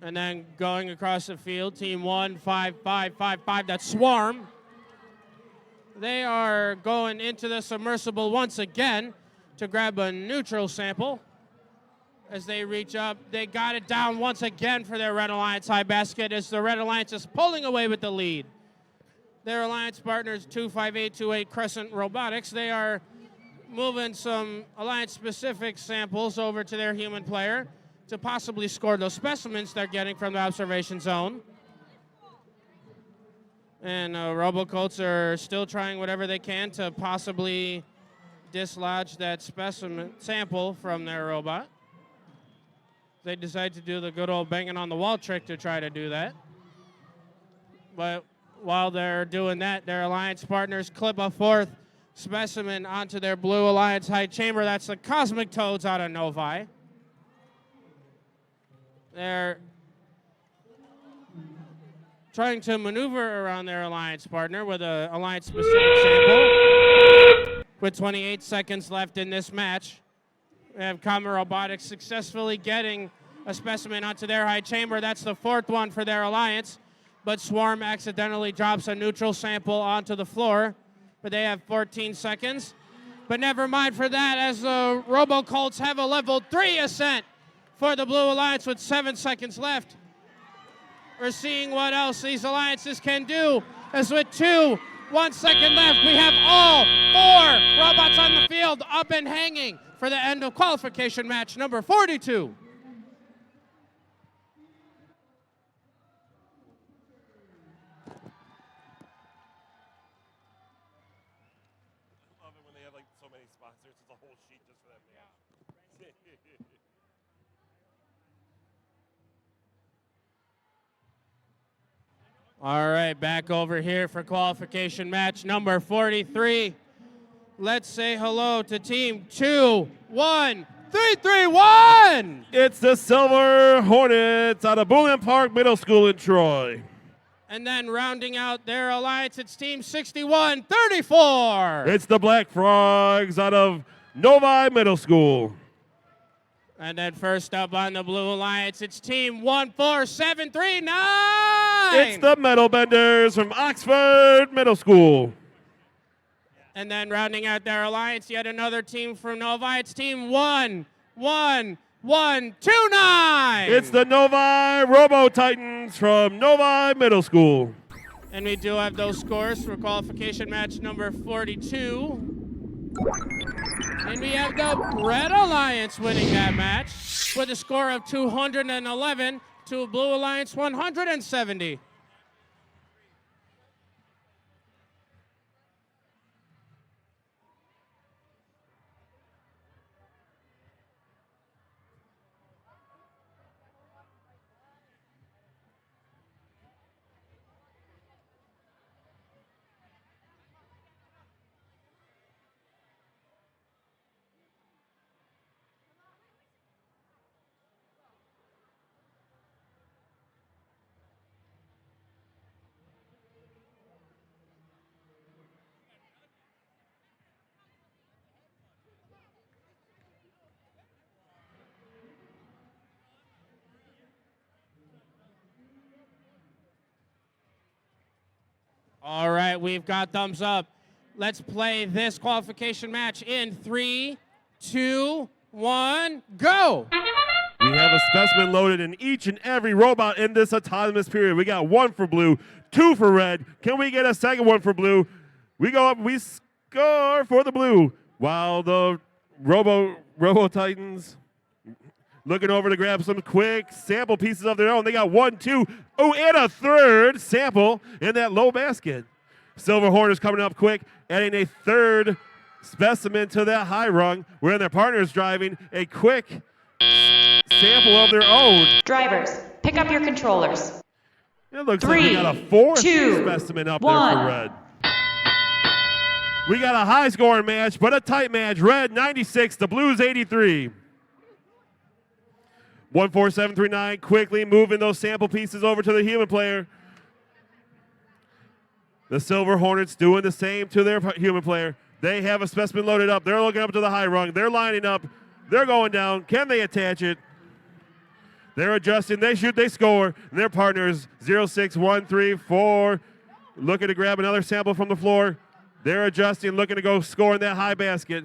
And then going across the field, team 1, 5, 5, 5, 5, that's Swarm. They are going into the submersible once again to grab a neutral sample. As they reach up, they got it down once again for their Red Alliance high basket as the Red Alliance is pulling away with the lead. Their alliance partners, 25828 Crescent Robotics, they are moving some alliance-specific samples over to their human player to possibly score those specimens they're getting from the observation zone. And Robocolts are still trying whatever they can to possibly dislodge that specimen sample from their robot. They decide to do the good old banging on the wall trick to try to do that. But while they're doing that, their alliance partners clip a 4th specimen onto their Blue Alliance high chamber. That's the Cosmic Toads out of Novi. They're trying to maneuver around their alliance partner with an alliance-specific sample. With 28 seconds left in this match, we have Comet Robotics successfully getting a specimen onto their high chamber. That's the 4th one for their alliance, but Swarm accidentally drops a neutral sample onto the floor, but they have 14 seconds. But never mind for that, as the Robocolts have a level 3 ascent for the Blue Alliance with 7 seconds left. We're seeing what else these alliances can do, as with 1 second left, we have all 4 robots on the field up and hanging for the end of qualification match number 42. I love it when they have like so many sponsors. It's a whole sheet just for that match. All right, back over here for qualification match number 43. Let's say hello to team 21331. It's the Silver Hornets out of Bullen Park Middle School in Troy. And then rounding out their alliance, it's team 6134. It's the Black Frogs out of Novi Middle School. And then first up on the Blue Alliance, it's team 14739. It's the Metal Benders from Oxford Middle School. And then rounding out their alliance, yet another team from Novi. It's team 11129. It's the Novi Robo Titans from Novi Middle School. And we do have those scores for qualification match number 42. And we have the Red Alliance winning that match with a score of 211 to Blue Alliance 170. All right, we've got thumbs up. Let's play this qualification match in 3, 2, 1, go! We have a specimen loaded in each and every robot in this autonomous period. We got 1 for blue, 2 for red. Can we get a second one for blue? We go up, we score for the blue. While the Robo Titans looking over to grab some quick sample pieces of their own. They got 1, 2, oh, and a third sample in that low basket. Silver Hornets coming up quick, adding a third specimen to that high rung, where their partner's driving a quick sample of their own. Drivers, pick up your controllers. It looks like we got a 4th specimen up there for red. We got a high scoring match, but a tight match. Red 96, the Blues 83. 14739 quickly moving those sample pieces over to the human player. The Silver Hornets doing the same to their human player. They have a specimen loaded up. They're looking up to the high rung. They're lining up. They're going down. Can they attach it? They're adjusting. They shoot. They score. And their partners 06134 looking to grab another sample from the floor. They're adjusting, looking to go score in that high basket.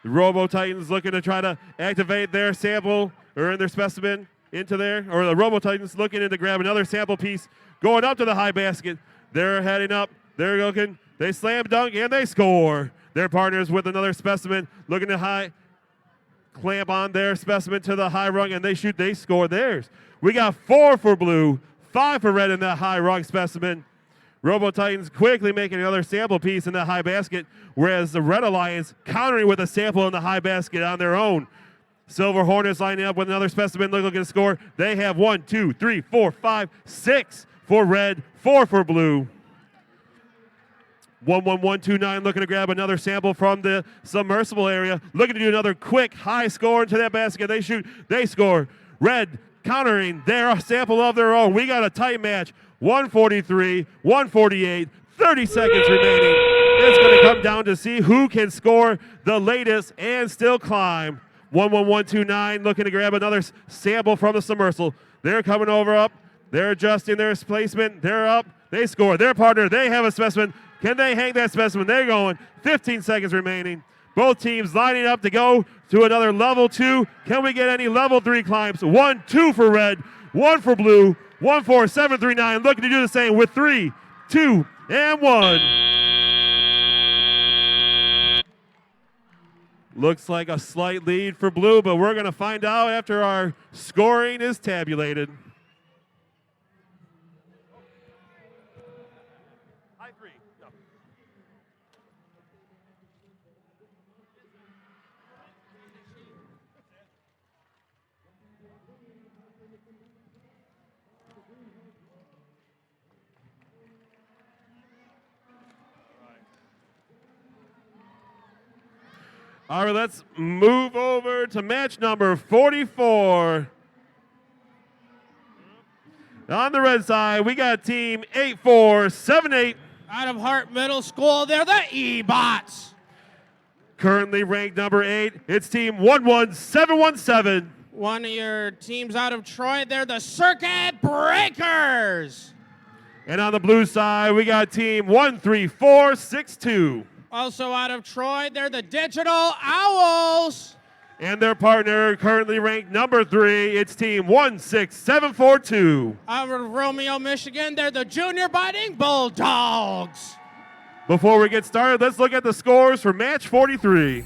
The Robo Titans looking to try to activate their sample or in their specimen into there. Or the Robo Titans looking in to grab another sample piece, going up to the high basket. They're heading up. They're looking. They slam dunk and they score. Their partners with another specimen looking to high clamp on their specimen to the high rung and they shoot. They score theirs. We got 4 for blue, 5 for red in that high rung specimen. Robo Titans quickly making another sample piece in the high basket, whereas the Red Alliance countering with a sample in the high basket on their own. Silver Hornets lining up with another specimen looking to score. They have 1, 2, 3, 4, 5, 6 for red, 4 for blue. 11129 looking to grab another sample from the submersible area, looking to do another quick high score into that basket. They shoot, they score. Red countering their sample of their own. We got a tight match. 143, 148, 30 seconds remaining. It's going to come down to see who can score the latest and still climb. 11129 looking to grab another sample from the submersible. They're coming over up. They're adjusting their placement. They're up. They score. Their partner, they have a specimen. Can they hang that specimen? They're going. 15 seconds remaining. Both teams lining up to go to another level 2. Can we get any level 3 climbs? 1, 2 for red, 1 for blue. 14739 looking to do the same with 3, 2, and 1. Looks like a slight lead for blue, but we're going to find out after our scoring is tabulated. High 3. Go. All right, let's move over to match number 44. On the red side, we got team 8478. Out of Hart Middle School, they're the E-Bots. Currently ranked number 8. It's team 11717. One of your teams out of Troy, they're the Circuit Breakers. And on the blue side, we got team 13462. Also out of Troy, they're the Digital Owls. And their partner, currently ranked number 3, it's team 16742. Out of Romeo, Michigan, they're the Junior Biting Bulldogs. Before we get started, let's look at the scores for match 43.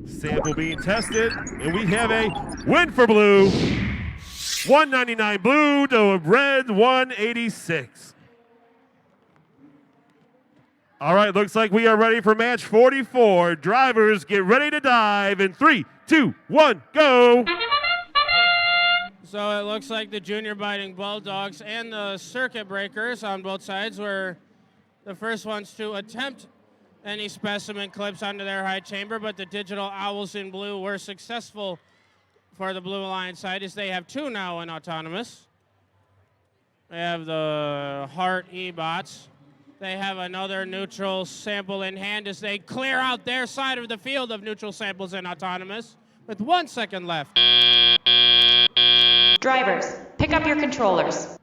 Sample being tested, and we have a win for blue. 199 blue to red 186. All right, looks like we are ready for match 44. Drivers, get ready to dive in 3, 2, 1, go. So it looks like the Junior Biting Bulldogs and the Circuit Breakers on both sides were the first ones to attempt any specimen clips onto their high chamber, but the Digital Owls in blue were successful for the Blue Alliance side, as they have 2 now in autonomous. They have the Hart E-Bots. They have another neutral sample in hand as they clear out their side of the field of neutral samples in autonomous with 1 second left. Drivers, pick up your controllers.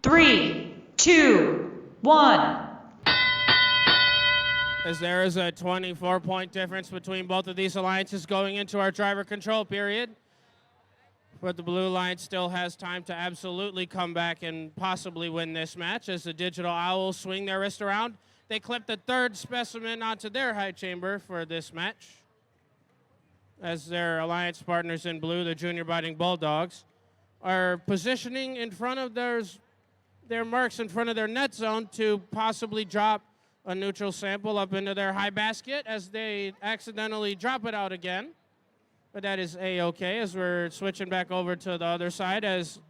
3, 2, 1. As there is a 24-point difference between both of these alliances going into our driver control period. But the Blue Alliance still has time to absolutely come back and possibly win this match as the Digital Owls swing their wrist around. They clip the third specimen onto their high chamber for this match. As their alliance partners in blue, the Junior Biting Bulldogs, are positioning in front of their marks in front of their net zone to possibly drop a neutral sample up into their high basket as they accidentally drop it out again. But that is A-okay as we're switching back over to the other side as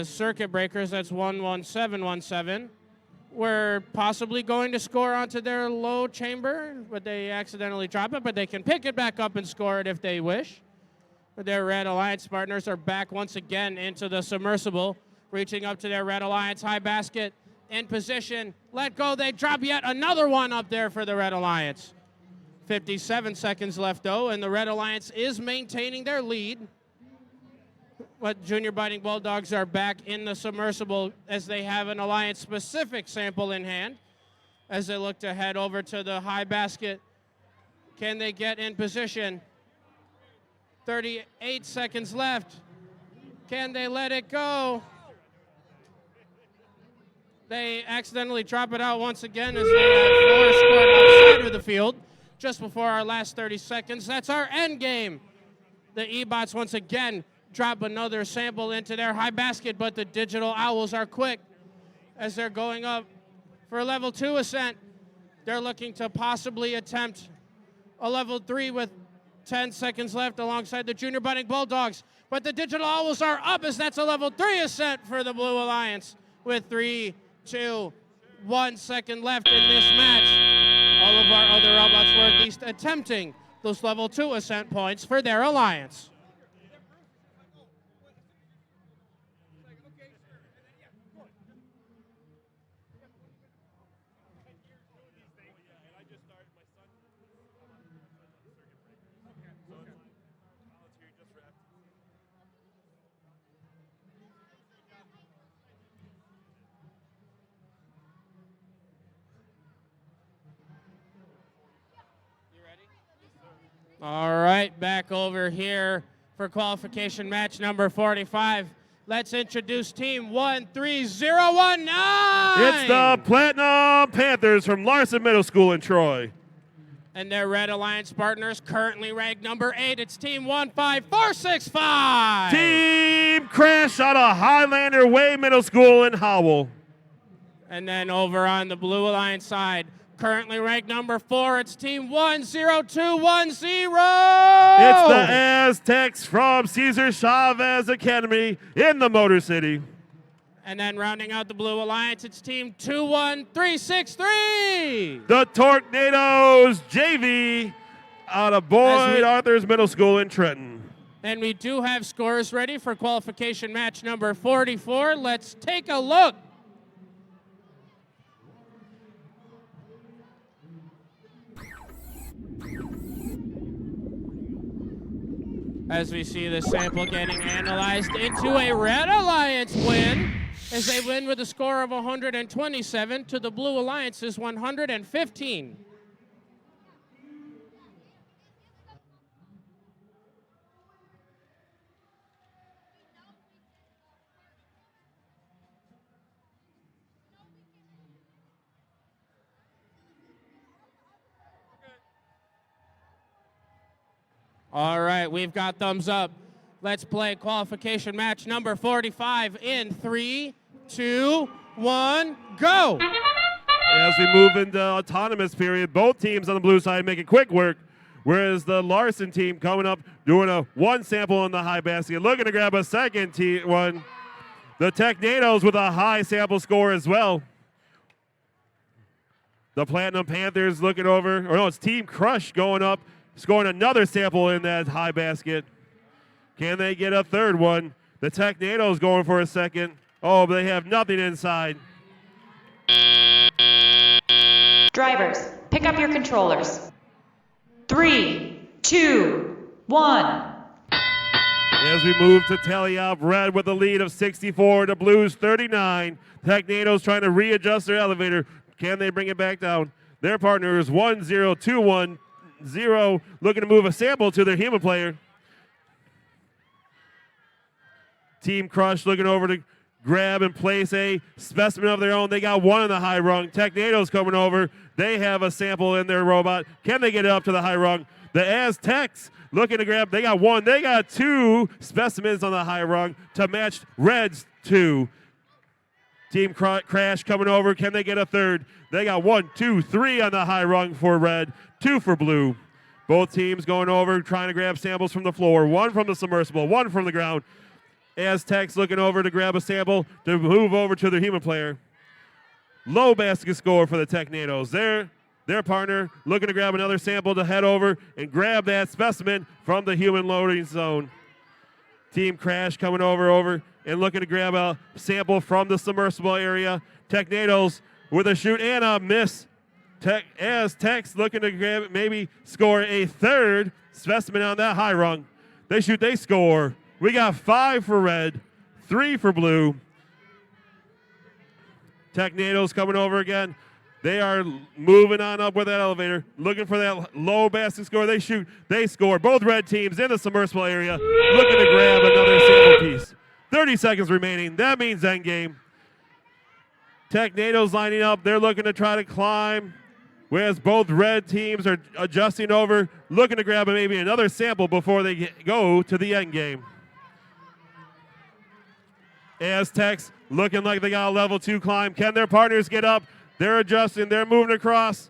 Circuit Breakers, that's 11717, were possibly going to score onto their low chamber, but they accidentally drop it, but they can pick it back up and score it if they wish. But their Red Alliance partners are back once again into the submersible, reaching up to their Red Alliance high basket, in position, let go, they drop yet another one up there for the Red Alliance. 57 seconds left, though, and the Red Alliance is maintaining their lead. But Junior Biting Bulldogs are back in the submersible as they have an Alliance-specific sample in hand as they look to head over to the high basket. Can they get in position? 38 seconds left. Can they let it go? They accidentally drop it out once again as they have 4 scored outside of the field. Just before our last 30 seconds. That's our end game. The E-Bots once again drop another sample into their high basket, but the Digital Owls are quick as they're going up for a level 2 ascent. They're looking to possibly attempt a level 3 with 10 seconds left alongside the Junior Biting Bulldogs. But the Digital Owls are up as that's a level 3 ascent for the Blue Alliance with 3, 2, 1 second left in this match. All of our other robots were at least attempting those level 2 ascent points for their alliance. All right, back over here for qualification match number 45. Let's introduce team 13019. It's the Platinum Panthers from Larson Middle School in Troy. And their Red Alliance partners currently ranked number 8. It's team 15465. Team Crash out of Highlander Way Middle School in Howell. And then over on the Blue Alliance side, currently ranked number 4, it's team 10210. It's the Aztecs from Cesar Chavez Academy in the Motor City. And then rounding out the Blue Alliance, it's team 21363. The Tornadoes JV out of Boyd Arthur's Middle School in Trenton. And we do have scores ready for qualification match number 44. Let's take a look. As we see the sample getting analyzed into a Red Alliance win, as they win with a score of 127 to the Blue Alliance's 115. All right, we've got thumbs up. Let's play qualification match number 45 in 3, 2, 1, go. As we move into autonomous period, both teams on the blue side making quick work, whereas the Larson team coming up doing a 1 sample in the high basket, looking to grab a second one. The Tornadoes with a high sample score as well. The Platinum Panthers looking over, or no, it's Team Crush going up, scoring another sample in that high basket. Can they get a third one? The Tornadoes going for a second. Oh, but they have nothing inside. Drivers, pick up your controllers. 3, 2, 1. As we move to tally up, Red with a lead of 64 to Blues 39. Technados trying to readjust their elevator. Can they bring it back down? Their partner is 1-0-2-1-0, looking to move a sample to their human player. Team Crush looking over to grab and place a specimen of their own. They got one on the high rung. Technados coming over. They have a sample in their robot. Can they get it up to the high rung? The Aztecs looking to grab. They got one. They got two specimens on the high rung to match Red's two. Team Crash coming over. Can they get a third? They got 1, 2, 3 on the high rung for Red, 2 for Blue. Both teams going over, trying to grab samples from the floor. One from the submersible, one from the ground. Aztecs looking over to grab a sample to move over to their human player. Low basket score for the Technados. Their partner looking to grab another sample to head over and grab that specimen from the human loading zone. Team Crash coming over and looking to grab a sample from the submersible area. Technados with a shoot and a miss. Aztecs looking to grab, maybe score a third specimen on that high rung. They shoot, they score. We got 5 for Red, 3 for Blue. Technados coming over again. They are moving on up with that elevator, looking for that low basket score. They shoot, they score. Both red teams in the submersible area, looking to grab another sample piece. 30 seconds remaining. That means end game. Technados lining up. They're looking to try to climb, whereas both red teams are adjusting over, looking to grab maybe another sample before they go to the end game. Aztecs looking like they got a level 2 climb. Can their partners get up? They're adjusting. They're moving across.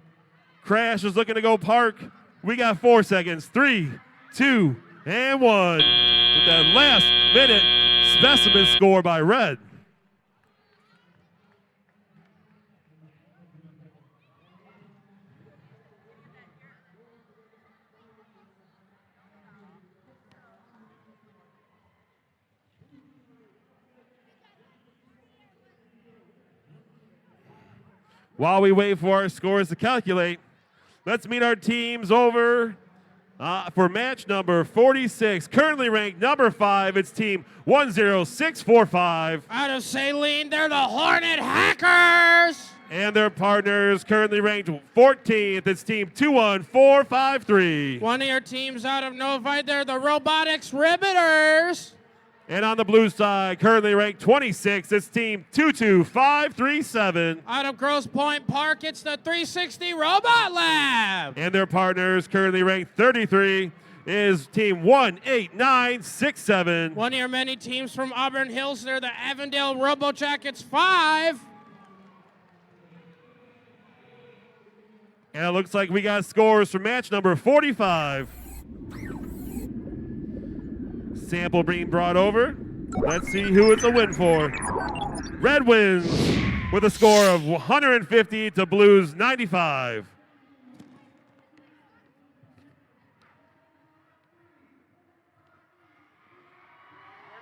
Crash is looking to go park. We got 4 seconds. 3, 2, and 1. With that last minute specimen score by Red. While we wait for our scores to calculate, let's meet our teams over for match number 46. Currently ranked number 5, it's team 10645. Out of Saline, they're the Hornet Hackers. And their partners currently ranked 14th, it's team 21453. One of your teams out of Novi, they're the Robotics Ribbiters. And on the blue side, currently ranked 26th, it's team 22537. Out of Grosse Pointe Park, it's the 360 Robot Lab. And their partners currently ranked 33 is team 18967. One of your many teams from Auburn Hills, they're the Avondale Robo Jackets 5. And it looks like we got scores for match number 45. Sample being brought over. Let's see who it's a win for. Red wins with a score of 150 to Blues 95. Word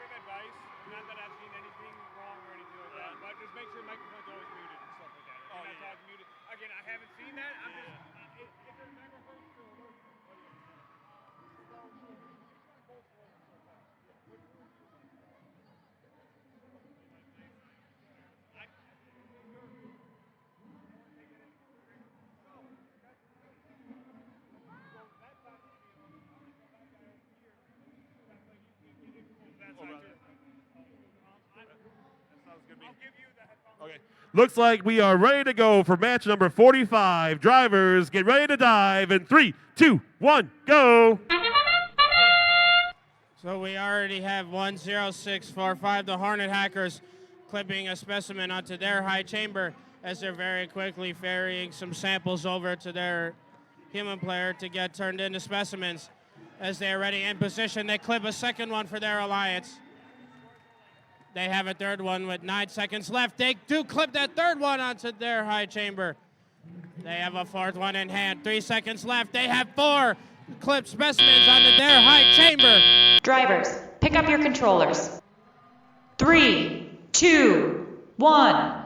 of advice, not that I've seen anything wrong or anything like that, but just make sure the microphone's always muted and stuff like that. Oh, yeah. Talking muted. Again, I haven't seen that. I'm just, if there's microphones still, Okay. Looks like we are ready to go for match number 45. Drivers, get ready to dive in 3, 2, 1, go. So we already have 10645, the Hornet Hackers, clipping a specimen onto their high chamber as they're very quickly ferrying some samples over to their human player to get turned into specimens. As they're ready in position, they clip a second one for their alliance. They have a third one with 9 seconds left. They do clip that third one onto their high chamber. They have a fourth one in hand. 3 seconds left. They have 4 clipped specimens onto their high chamber. Drivers, pick up your controllers. 3, 2, 1.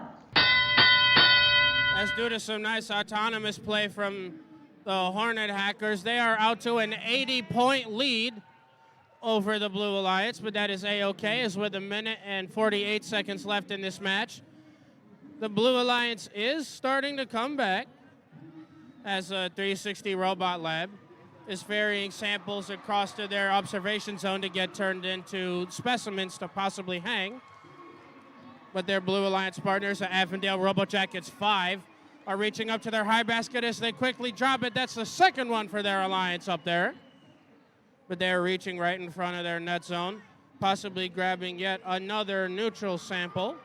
As due to some nice autonomous play from the Hornet Hackers, they are out to an 80-point lead over the Blue Alliance, but that is A-okay, as with 1:48 seconds left in this match. The Blue Alliance is starting to come back as a 360 Robot Lab is ferrying samples across to their observation zone to get turned into specimens to possibly hang. But their Blue Alliance partners, the Avondale Robojackets 5, are reaching up to their high basket as they quickly drop it. That's the second one for their alliance up there. But they're reaching right in front of their net zone, possibly grabbing yet another neutral sample,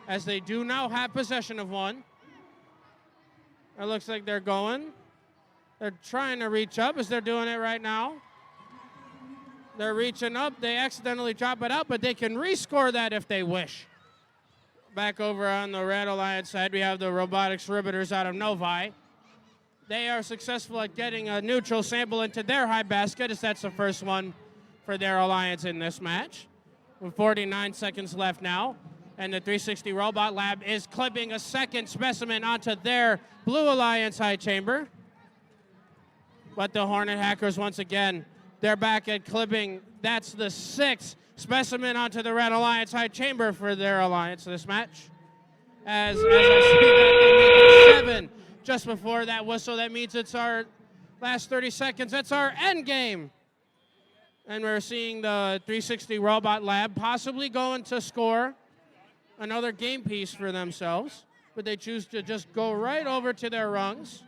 as they do now have possession of one. It looks like they're going. They're trying to reach up as they're doing it right now. They're reaching up. They accidentally drop it out, but they can rescore that if they wish. Back over on the Red Alliance side, we have the Robotics Riveters out of Novi. They are successful at getting a neutral sample into their high basket, as that's the first one for their alliance in this match. With 49 seconds left now, and the 360 Robot Lab is clipping a second specimen onto their Blue Alliance high chamber. But the Hornet Hackers, once again, they're back at clipping. That's the sixth specimen onto the Red Alliance high chamber for their alliance this match. As I see that, they make it 7 just before that whistle. That means it's our last 30 seconds. That's our end game. And we're seeing the 360 Robot Lab possibly going to score another game piece for themselves. But they choose to just go right over to their rungs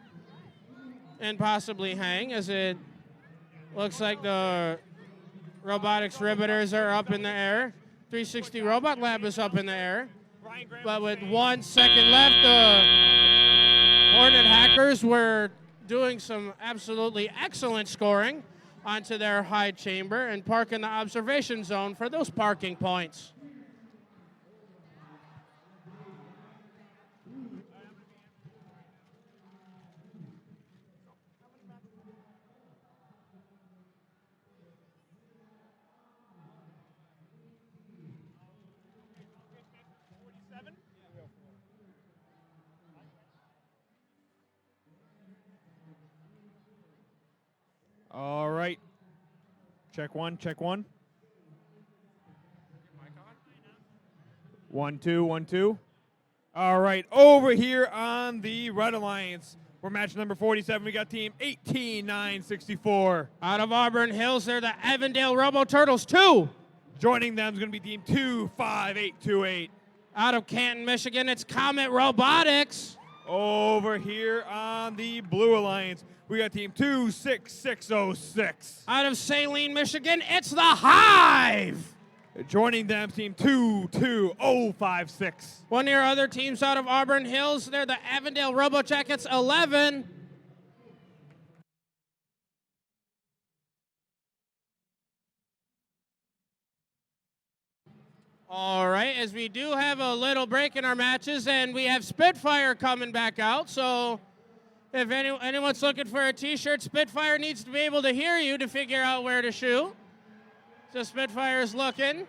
and possibly hang, as it looks like the Robotics Riveters are up in the air. 360 Robot Lab is up in the air. But with 1 second left, the Hornet Hackers were doing some absolutely excellent scoring onto their high chamber and parking the observation zone for those parking points. All right. Check one, check one. 1, 2, 1, 2. All right, over here on the Red Alliance, for match number 47, we got team 18964. Out of Auburn Hills, they're the Avondale Robo Turtles 2. Joining them is going to be team 25828. Out of Canton, Michigan, it's Comet Robotics. Over here on the Blue Alliance, we got team 26606. Out of Saline, Michigan, it's the Hive. Joining them, team 22056. One of your other teams out of Auburn Hills, they're the Avondale Robojackets 11. All right, as we do have a little break in our matches, and we have Spitfire coming back out, so if anyone's looking for a t-shirt, Spitfire needs to be able to hear you to figure out where to shoot. So Spitfire's looking.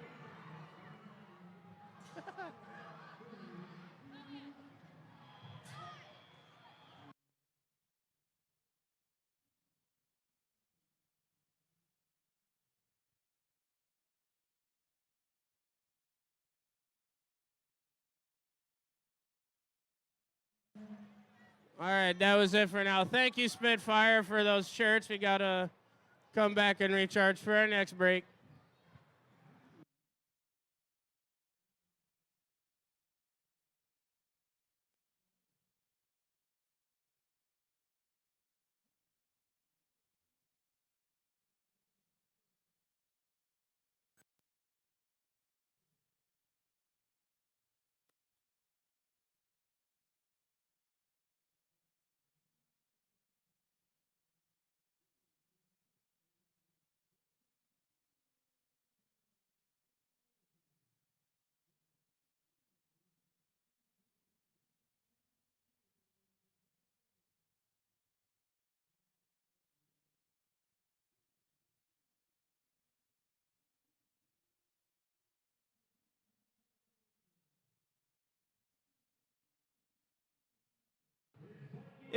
All right, that was it for now. Thank you, Spitfire, for those shirts. We got to come back and recharge for our next break.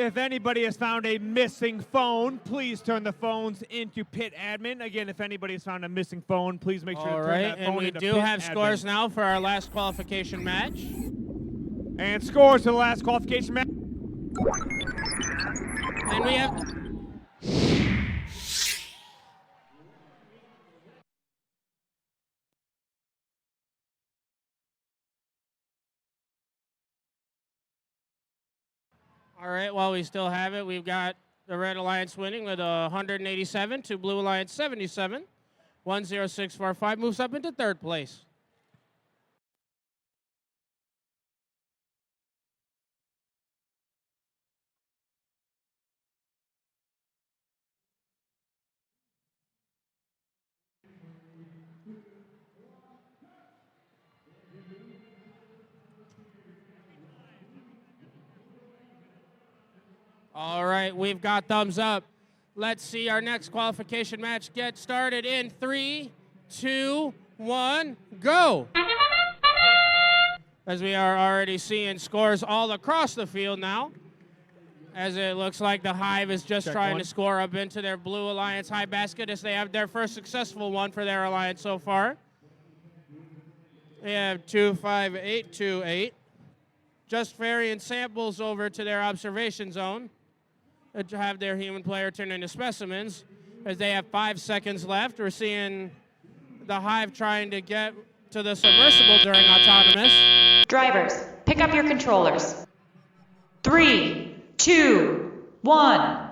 If anybody has found a missing phone, please turn the phones into pit admin. Again, if anybody has found a missing phone, please make sure All to turn right, that and phone we into do pit have admin. scores now for our last qualification match. And scores for the last qualification match. And we have... All right, while we still have it, we've got the Red Alliance winning with 187 to Blue Alliance 77. 10645 moves up into third place. All right, we've got thumbs up. Let's see our next qualification match get started in 3, 2, 1, go. As we are already seeing scores all across the field now, as it looks like the Hive is just trying to score up into their Blue Alliance high basket as they have their first successful one for their alliance so far. They have 25828. Just ferrying samples over to their observation zone to have their human player turn into specimens. As they have 5 seconds left, we're seeing the Hive trying to get to the submersible during autonomous. Drivers, pick up your controllers. 3, 2, 1.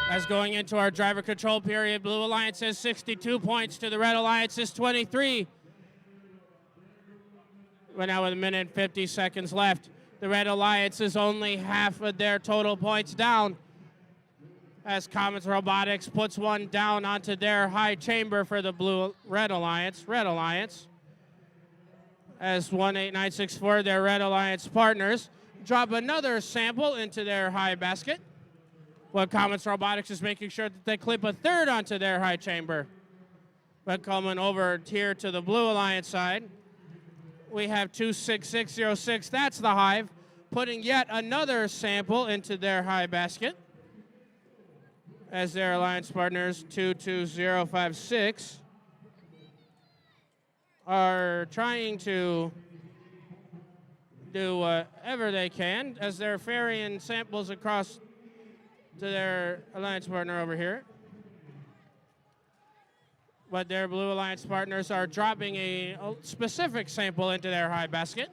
As going into our driver control period, Blue Alliance has 62 points to the Red Alliance's 23. But now with 1 minute and 50 seconds left, the Red Alliance is only half of their total points down. As Comets Robotics puts one down onto their high chamber for the Red Alliance. As 18964, their Red Alliance partners, drop another sample into their high basket. While Comets Robotics is making sure that they clip a third onto their high chamber. But coming over here to the Blue Alliance side, we have 26606, that's the Hive, putting yet another sample into their high basket. As their alliance partners, 22056, are trying to do whatever they can as they're ferrying samples across to their alliance partner over here. But their Blue Alliance partners are dropping a specific sample into their high basket.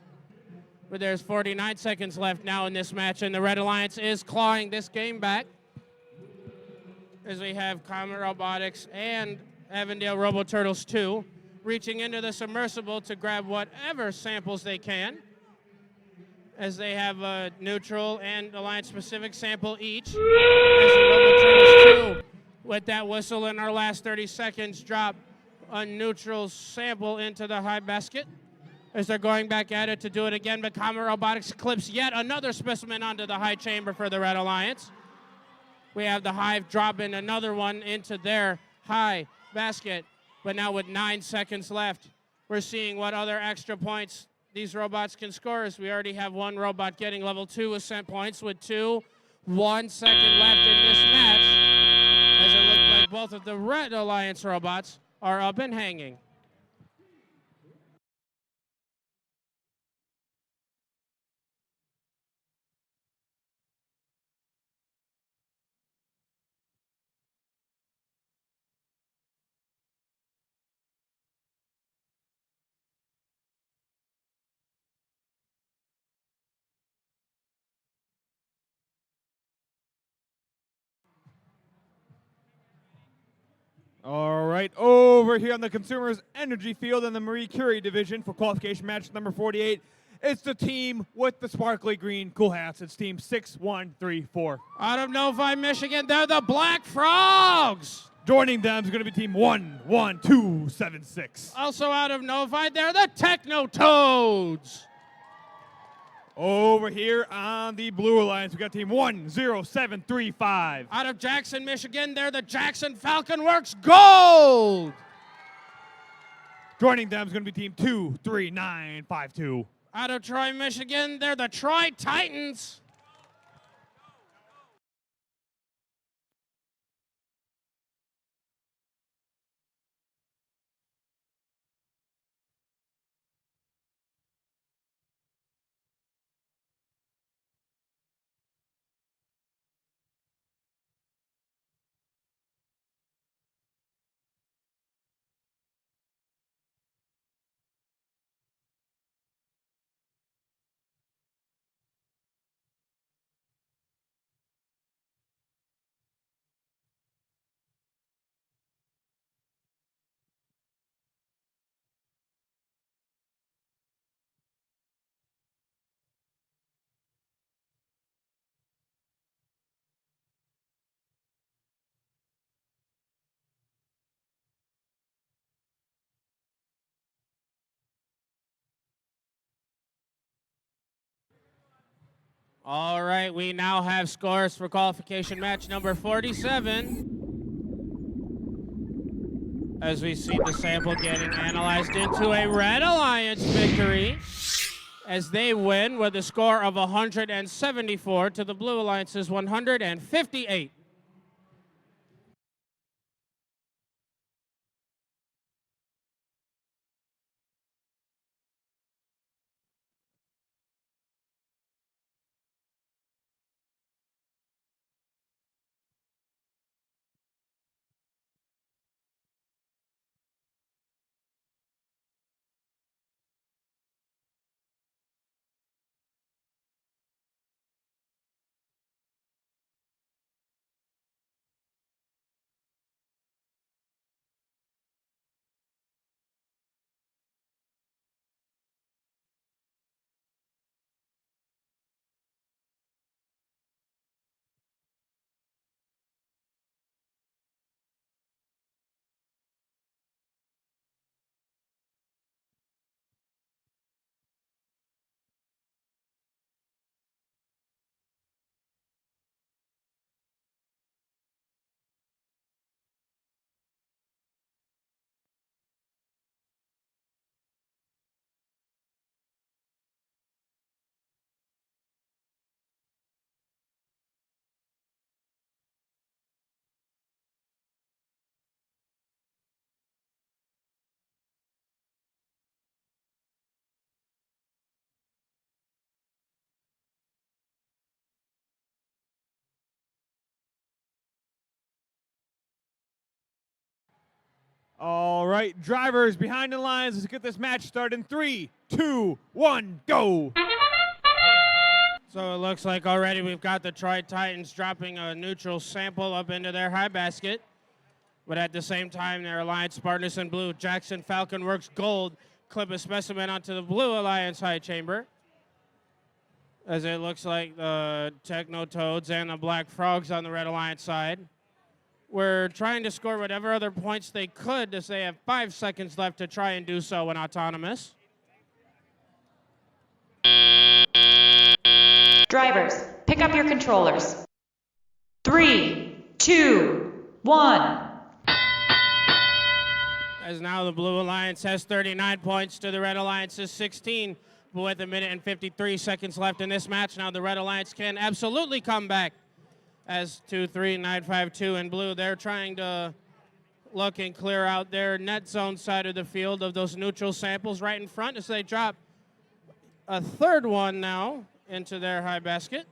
But there's 49 seconds left now in this match, and the Red Alliance is clawing this game back. As we have Comet Robotics and Avondale Robo Turtles 2 reaching into the submersible to grab whatever samples they can. As they have a neutral and Alliance-specific sample each. As the Robo Turtles 2, with that whistle in our last 30 seconds, drop a neutral sample into the high basket. As they're going back at it to do it again, but Comet Robotics clips yet another specimen onto the high chamber for the Red Alliance. We have the Hive dropping another one into their high basket, but now with 9 seconds left, we're seeing what other extra points these robots can score, as we already have one robot getting level 2 ascent points with 1 second left in this match, as it looks like both of the Red Alliance robots are up and hanging. All right, over here on the Consumers Energy Field in the Marie Curie division for qualification match number 48, it's the team with the sparkly green cool hats. It's team 6134. Out of Novi, Michigan, they're the Black Frogs. Joining them is going to be team 11276. Also out of Novi, they're the Techno Toads. Over here on the Blue Alliance, we got team 10735. Out of Jackson, Michigan, they're the Jackson Falcon Works Gold. Joining them is going to be team 23952. Out of Troy, Michigan, they're the Troy Titans. All right, we now have scores for qualification match number 47. As we see the sample getting analyzed into a Red Alliance victory as they win with a score of 174 to the Blue Alliance's 158. All right, drivers behind the lines. Let's get this match started in 3, 2, 1, go. So it looks like already we've got the Troy Titans dropping a neutral sample up into their high basket. But at the same time, their Alliance partners in blue, Jackson Falcon Works Gold, clip a specimen onto the Blue Alliance high chamber. As it looks like the Techno Toads and the Black Frogs on the Red Alliance side were trying to score whatever other points they could as they have 5 seconds left to try and do so in autonomous. Drivers, pick up your controllers. 3, 2, 1. As now the Blue Alliance has 39 points to the Red Alliance's 16. But with a minute and 53 seconds left in this match, now the Red Alliance can absolutely come back. As 2-3-9-5-2 in blue, they're trying to look and clear out their net zone side of the field of those neutral samples right in front as they drop a third one now into their high basket.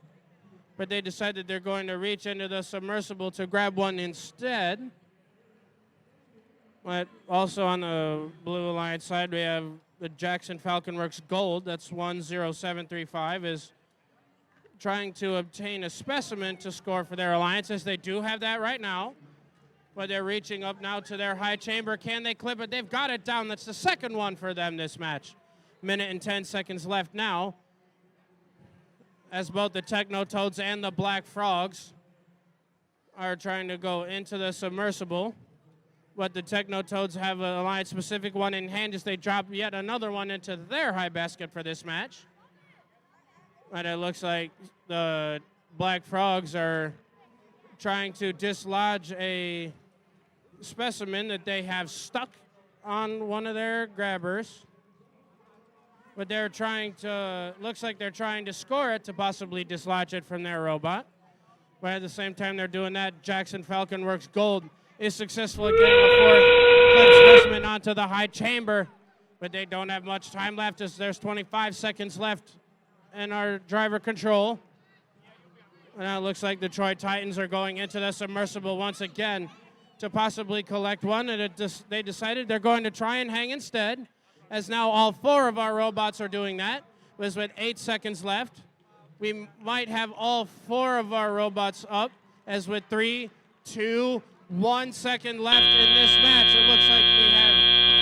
But they decided they're going to reach into the submersible to grab one instead. But also on the Blue Alliance side, we have the Jackson Falcon Works Gold. That's 10735 is trying to obtain a specimen to score for their alliances. They do have that right now, but they're reaching up now to their high chamber. Can they clip it? They've got it down. That's the second one for them this match. Minute and 10 seconds left now as both the Techno Toads and the Black Frogs are trying to go into the submersible. But the Techno Toads have an alliance-specific one in hand as they drop yet another one into their high basket for this match. And it looks like the Black Frogs are trying to dislodge a specimen that they have stuck on one of their grabbers. But they're trying to, looks like they're trying to score it to possibly dislodge it from their robot. But at the same time they're doing that, Jackson Falcon Works Gold is successful at getting a fourth clip specimen onto the high chamber. But they don't have much time left as there's 25 seconds left in our driver control. And now it looks like the Troy Titans are going into the submersible once again to possibly collect one. And they decided they're going to try and hang instead, as now all 4 of our robots are doing that. With 8 seconds left, we might have all 4 of our robots up, as with 3, 2, 1 second left in this match. It looks like we have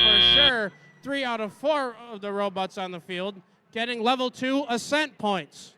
for sure 3 out of 4 of the robots on the field getting level 2 ascent points.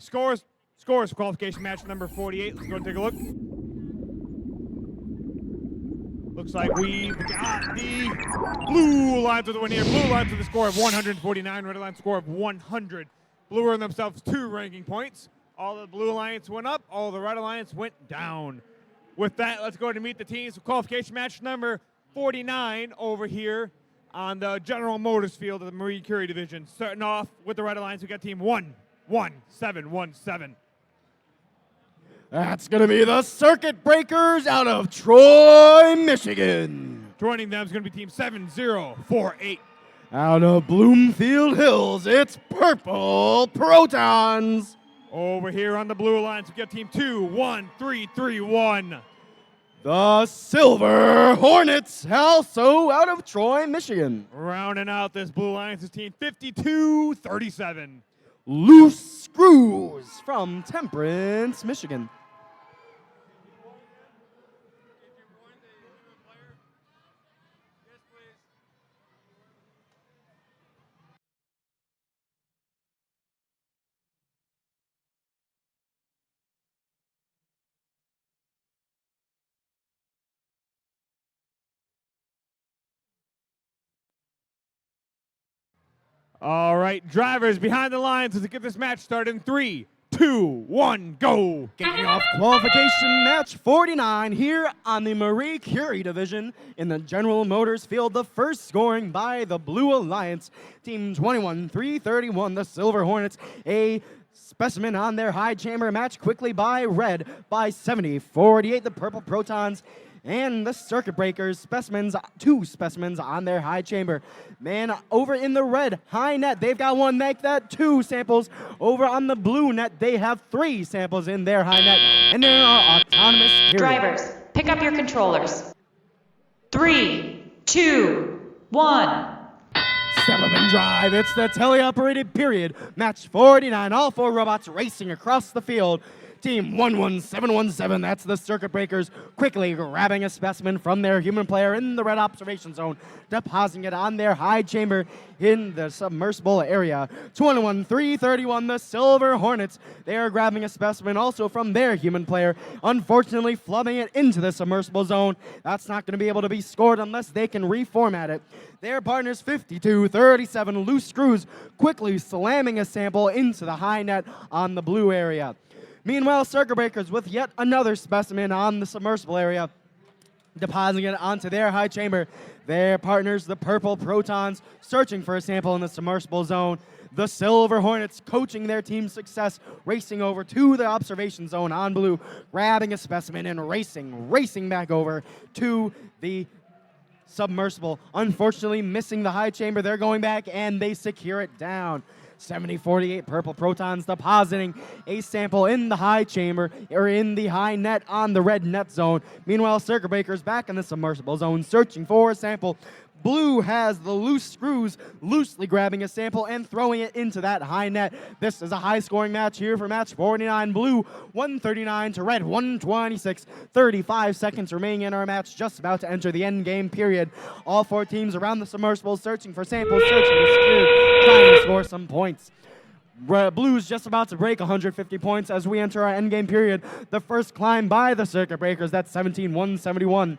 Scores for qualification match number 48. Let's go and take a look. Looks like we've got the Blue Alliance with the win here. Blue Alliance with a score of 149, Red Alliance score of 100. Blue earned themselves 2 ranking points. All the Blue Alliance went up, all the Red Alliance went down. With that, let's go ahead and meet the teams for qualification match number 49 over here on the General Motors field of the Marie Curie division. Starting off with the Red Alliance, we got team 11717. That's going to be the Circuit Breakers out of Troy, Michigan. Joining them is going to be team 7048. Out of Bloomfield Hills, it's Purple Protons. Over here on the Blue Alliance, we got team 21331. The Silver Hornets, also out of Troy, Michigan. Rounding out this Blue Alliance is team 5237. Loose Screws from Temperance, Michigan. All right, drivers behind the lines as we get this match started in 3, 2, 1, go. Kicking off qualification match 49 here on the Marie Curie division in the General Motors field. The first scoring by the Blue Alliance, team 21-331, the Silver Hornets. A specimen on their high chamber match quickly by Red by 70-48, the Purple Protons. And the Circuit Breakers, two specimens on their high chamber. Man, over in the red high net, they've got one, make that 2 samples. Over on the blue net, they have 3 samples in their high net. And there are autonomous periods. Drivers, pick up your controllers. 3, 2, 1. 7-man drive, it's the teleoperated period. Match 49, all 4 robots racing across the field. Team 11717, that's the Circuit Breakers, quickly grabbing a specimen from their human player in the red observation zone, depositing it on their high chamber in the submersible area. 21-331, the Silver Hornets, they are grabbing a specimen also from their human player, unfortunately flubbing it into the submersible zone. That's not going to be able to be scored unless they can reformat it. Their partners 52-37, Loose Screws, quickly slamming a sample into the high net on the blue area. Meanwhile, Circuit Breakers with yet another specimen on the submersible area, depositing it onto their high chamber. Their partners, the Purple Protons, searching for a sample in the submersible zone. The Silver Hornets coaching their team's success, racing over to the observation zone on blue, grabbing a specimen and racing back over to the submersible. Unfortunately, missing the high chamber. They're going back and they secure it down. 70-48, Purple Protons depositing a sample in the high chamber, or in the high net on the red net zone. Meanwhile, Circuit Breakers back in the submersible zone, searching for a sample. Blue has the Loose Screws loosely grabbing a sample and throwing it into that high net. This is a high-scoring match here for match 49. Blue 139 to Red 126. 35 seconds remaining in our match, just about to enter the end game period. All 4 teams around the submersible searching for samples, searching for secure, trying to score some points. Blue's just about to break 150 points as we enter our endgame period. The first climb by the Circuit Breakers, that's 17-171.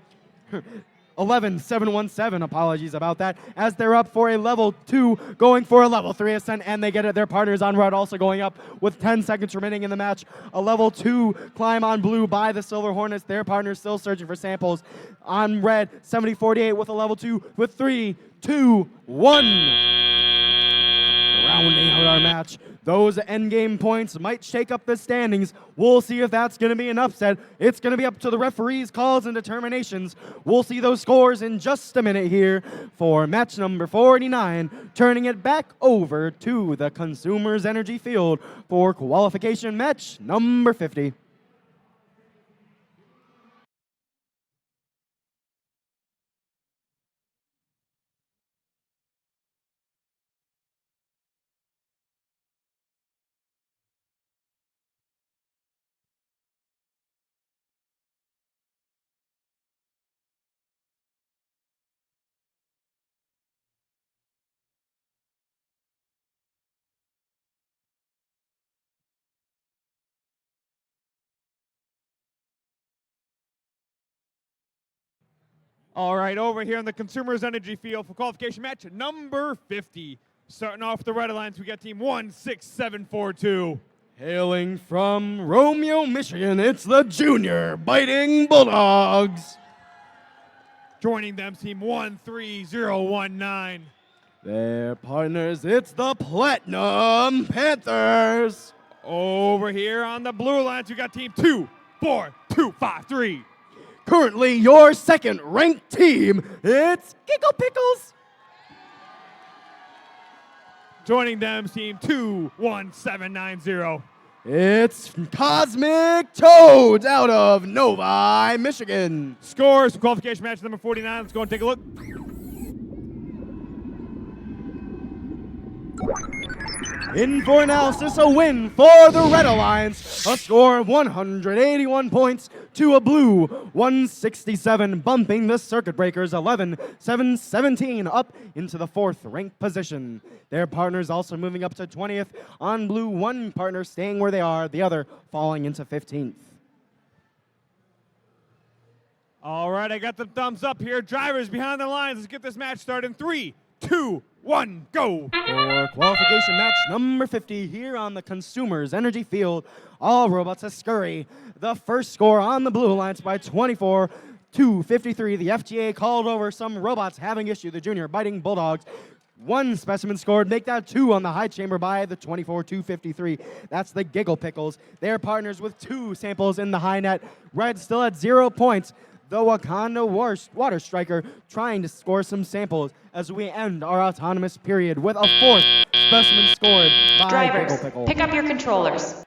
11-717, apologies about that, as they're up for a level 2, going for a level 3 ascent, and they get it. Their partners on red also going up with 10 seconds remaining in the match. A level 2 climb on blue by the Silver Hornets. Their partners still searching for samples on red. 70-48 with a level 2 with 3, 2, 1. Rounding out our match. Those endgame points might shake up the standings. We'll see if that's going to be an upset. It's going to be up to the referees' calls and determinations. We'll see those scores in just a minute here for match number 49, turning it back over to the Consumers Energy Field for qualification match number 50. All right, over here on the Consumers Energy Field for qualification match number 50. Starting off the Red Alliance, we got team 16742. Hailing from Romeo, Michigan, it's the Junior Biting Bulldogs. Joining them, team 13019. Their partners, it's the Platinum Panthers. Over here on the Blue Alliance, we got team 24253. Currently your second ranked team, it's Giggle Pickles. Joining them, team 21790. It's Cosmic Toads out of Novi, Michigan. Scores for qualification match number 49. Let's go and take a look. In for analysis, a win for the Red Alliance. A score of 181 points to a blue 167, bumping the Circuit Breakers 11-7-17 up into the 4th ranked position. Their partners also moving up to 20th on blue, one partner staying where they are, the other falling into 15th. All right, I got the thumbs up here. Drivers behind the lines. Let's get this match started in 3, 2, 1, go. For qualification match number 50 here on the Consumers Energy Field, all robots have scurry. The first score on the Blue Alliance by 24-53. The FTA called over some robots having issue, the Junior Biting Bulldogs. One specimen scored, make that 2 on the high chamber by the 24-53. That's the Giggle Pickles. They're partners with 2 samples in the high net. Red still at 0 points. The Wakanda Water Striker trying to score some samples as we end our autonomous period with a 4th specimen scored by Drivers, Giggle Pickle. pick up your controllers.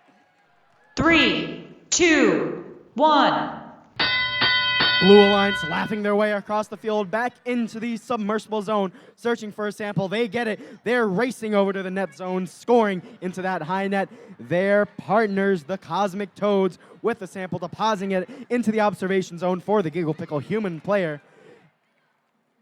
3, 2, 1. Blue Alliance laughing their way across the field back into the submersible zone, searching for a sample. They get it. They're racing over to the net zone, scoring into that high net. Their partners, the Cosmic Toads, with the sample, depositing it into the observation zone for the Giggle Pickle human player.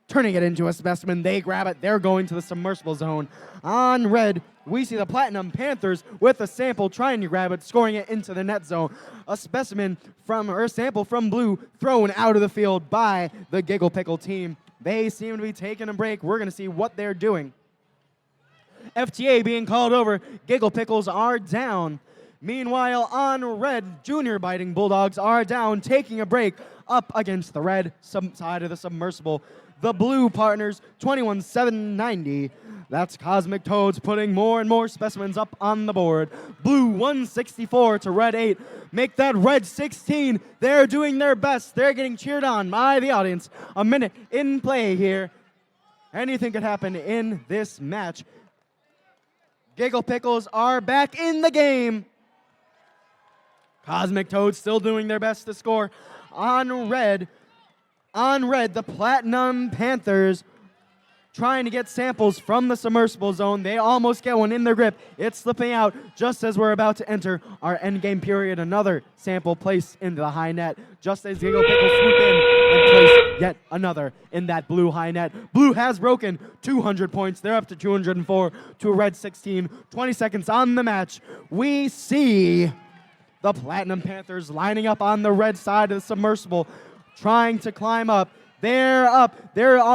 Turning it into a specimen, they grab it. They're going to the submersible zone. On red, we see the Platinum Panthers with a sample trying to grab it, scoring it into the net zone. A specimen from, or a sample from blue, thrown out of the field by the Giggle Pickle team. They seem to be taking a break. We're going to see what they're doing. FTA being called over. Giggle Pickles are down. Meanwhile, on red, Junior Biting Bulldogs are down, taking a break up against the red side of the submersible. The blue partners, 21-7-90. That's Cosmic Toads putting more and more specimens up on the board. Blue 164 to red 8. Make that red 16. They're doing their best. They're getting cheered on by the audience. A minute in play here. Anything could happen in this match. Giggle Pickles are back in the game. Cosmic Toads still doing their best to score. On red, the Platinum Panthers trying to get samples from the submersible zone. They almost get one in their grip. It's slipping out just as we're about to enter our endgame period. Another sample placed into the high net just as Giggle Pickle swoop in and place yet another in that blue high net. Blue has broken 200 points. They're up to 204 to a red 16. 20 seconds on the match. We see the Platinum Panthers lining up on the red side of the submersible, trying to climb up. They're up.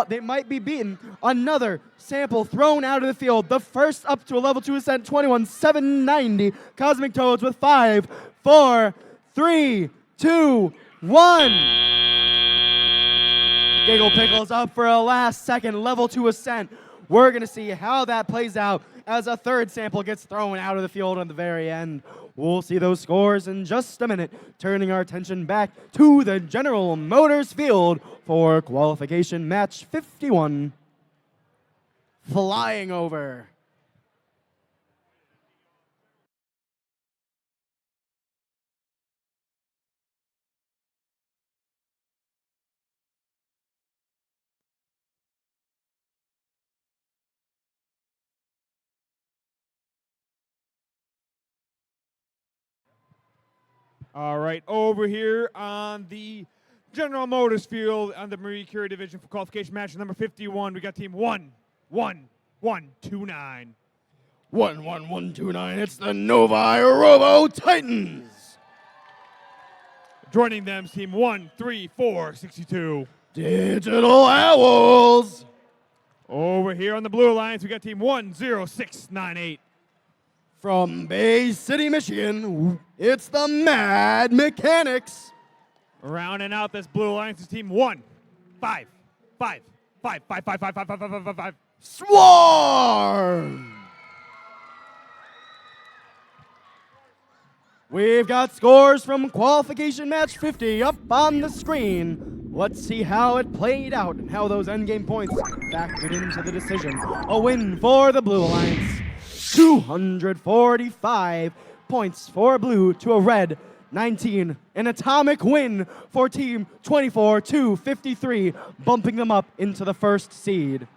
They might be beaten. Another sample thrown out of the field. The first up to a level 2 ascent, 21-7-90. Cosmic Toads with 5, 4, 3, 2, 1. Giggle Pickles up for a last second level 2 ascent. We're going to see how that plays out as a third sample gets thrown out of the field at the very end. We'll see those scores in just a minute, turning our attention back to the General Motors field for qualification match 51. Flying over. All right, over here on the General Motors field on the Marie Curie division for qualification match number 51, we got team 1-1-1-2-9. 1-1-1-2-9. It's the Novi Robo Titans. Joining them is team 1-3-4-62. Digital Owls. Over here on the Blue Alliance, we got team 10698. From Bay City, Michigan, it's the Mad Mechanics. Rounding out this Blue Alliance is team 15555555555. Swarm. We've got scores from qualification match 50 up on the screen. Let's see how it played out and how those endgame points factored into the decision. A win for the Blue Alliance. 245 points for blue to a red 19. An atomic win for team 24-53, bumping them up into the first seed.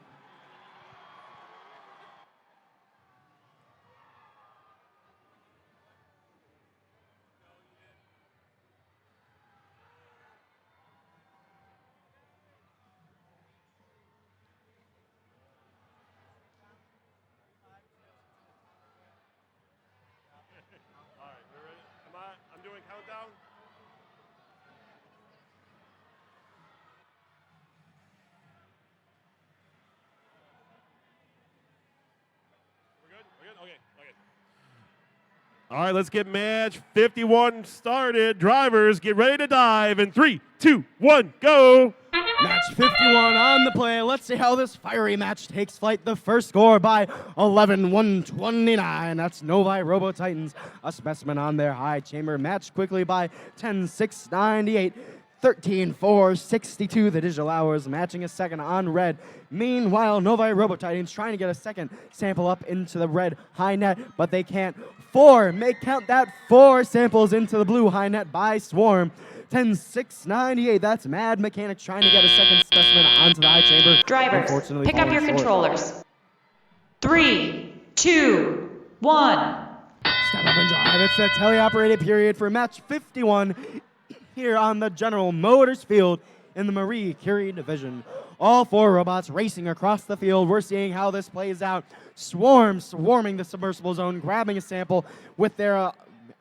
I'm doing countdown. We're good? We're good? Okay. All right, let's get match 51 started. Drivers, get ready to dive in 3, 2, 1, go. Match 51 on the play. Let's see how this fiery match takes flight. The first score by 11-129. That's Novi Robo Titans, a specimen on their high chamber. Matched quickly by 10-6-98. 13-4-62, the digital hours matching a second on red. Meanwhile, Novi Robo Titans trying to get a second sample up into the red high net, but they can't. Count that, 4 samples into the blue high net by Swarm. 10-6-98, that's Mad Mechanics trying to get a second specimen onto the high chamber. Drivers, Unfortunately, pick up falling your short. controllers. 3, 2, 1. Step up and drive. It's the teleoperated period for match 51 here on the General Motors field in the Marie Curie division. All 4 robots racing across the field. We're seeing how this plays out. Swarming the submersible zone, grabbing a sample with their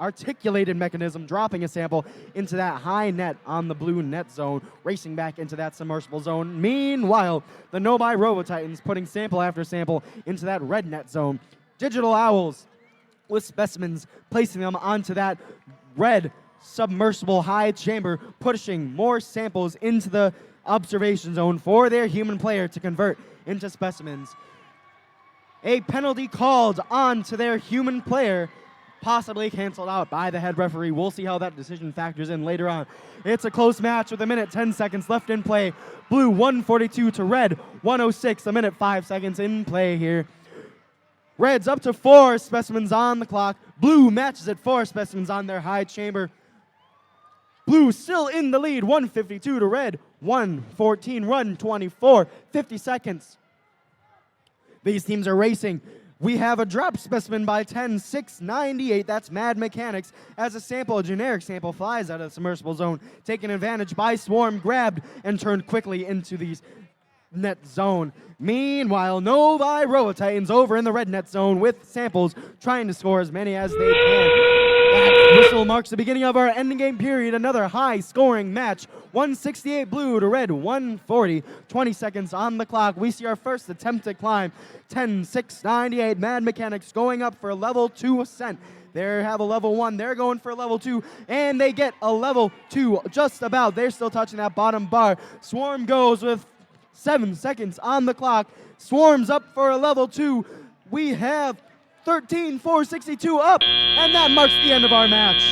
articulated mechanism, dropping a sample into that high net on the blue net zone, racing back into that submersible zone. Meanwhile, the Novi Robo Titans putting sample after sample into that red net zone. Digital Owls with specimens, placing them onto that red submersible high chamber, pushing more samples into the observation zone for their human player to convert into specimens. A penalty called on to their human player, possibly canceled out by the head referee. We'll see how that decision factors in later on. It's a close match with 1:10 seconds left in play. Blue 142 to red 106, 1:05 seconds in play here. Red's up to 4 specimens on the clock. Blue matches at 4 specimens on their high chamber. Blue still in the lead, 152 to red, 114, run 24, 50 seconds. These teams are racing. We have a drop specimen by 10-6-98. That's Mad Mechanics. As a sample, a generic sample flies out of the submersible zone, taken advantage by Swarm, grabbed and turned quickly into these net zone. Meanwhile, Novi Robo Titans over in the red net zone with samples, trying to score as many as they can. That whistle marks the beginning of our ending game period. Another high-scoring match. 168 blue to red, 140. 20 seconds on the clock. We see our first attempt to climb. 10-6-98. Mad Mechanics going up for a level 2 ascent. They have a level 1. They're going for a level 2, and they get a level 2 just about. They're still touching that bottom bar. Swarm goes with 7 seconds on the clock. Swarm's up for a level 2. We have 13-4-62 up, and that marks the end of our match.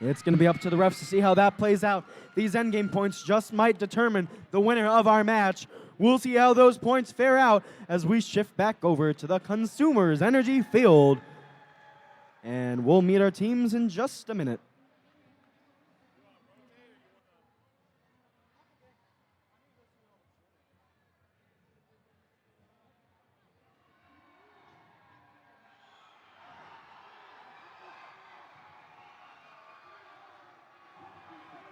It's going to be up to the refs to see how that plays out. These endgame points just might determine the winner of our match. We'll see how those points fare out as we shift back over to the Consumers Energy field. And we'll meet our teams in just a minute.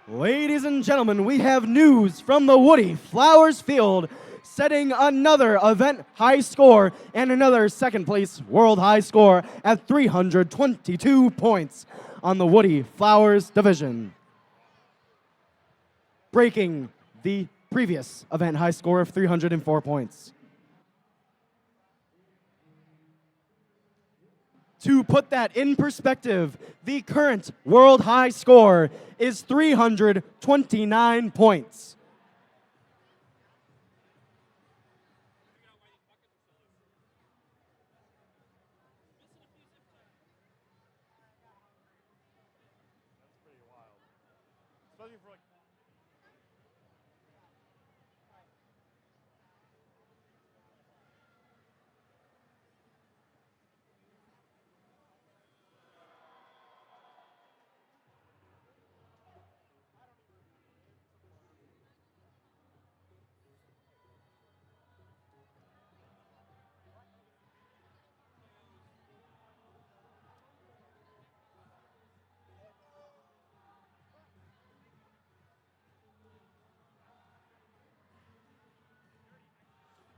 Ladies and gentlemen, we have news from the Woody Flowers Field, setting another event high score and another second place world high score at 322 points on the Woody Flowers division. Breaking the previous event high score of 304 points. To put that in perspective, the current world high score is 329 points.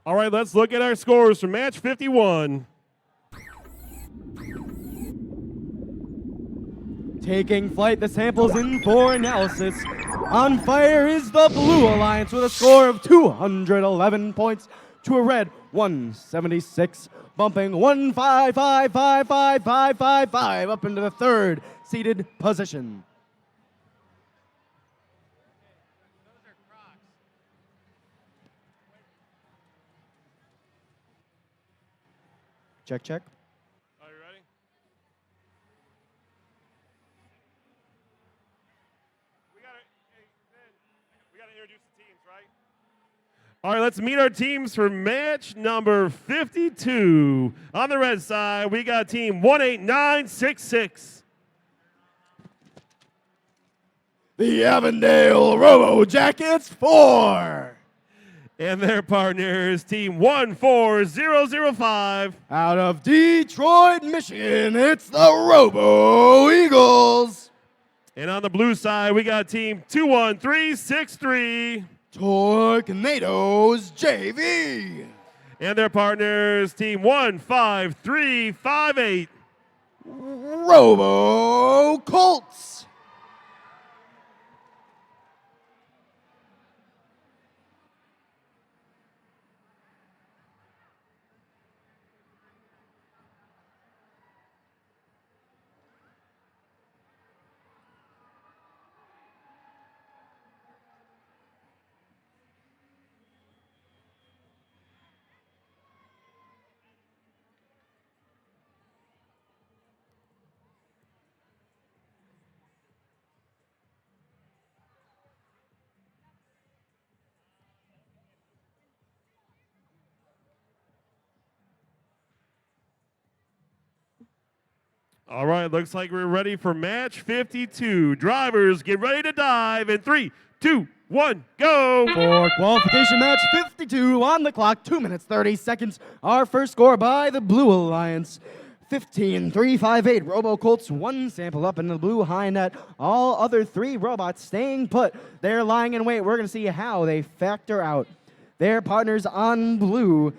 All right, let's look at our scores for match 51. Taking flight, the samples in for analysis. On fire is the Blue Alliance with a score of 211 points to a red 176, bumping 1555555 up into the third seeded position. Check, check. Are you ready? We gotta introduce the teams, right? All right, let's meet our teams for match number 52. On the red side, we got team 18966. The Avondale Robo Jackets 4. And their partners, team 14005. Out of Detroit, Michigan, it's the Robo Eagles. And on the blue side, we got team 21363. Tornadoes JV. And their partners, team 15358. Robo Colts. All right, looks like we're ready for match 52. Drivers, get ready to dive in 3, 2, 1, go. For qualification match 52 on the clock, 2 minutes 30 seconds. Our first score by the Blue Alliance. 15-358 Robo Colts, one sample up in the blue high net. All other three robots staying put. They're lying in wait. We're going to see how they factor out. Their partners on blue,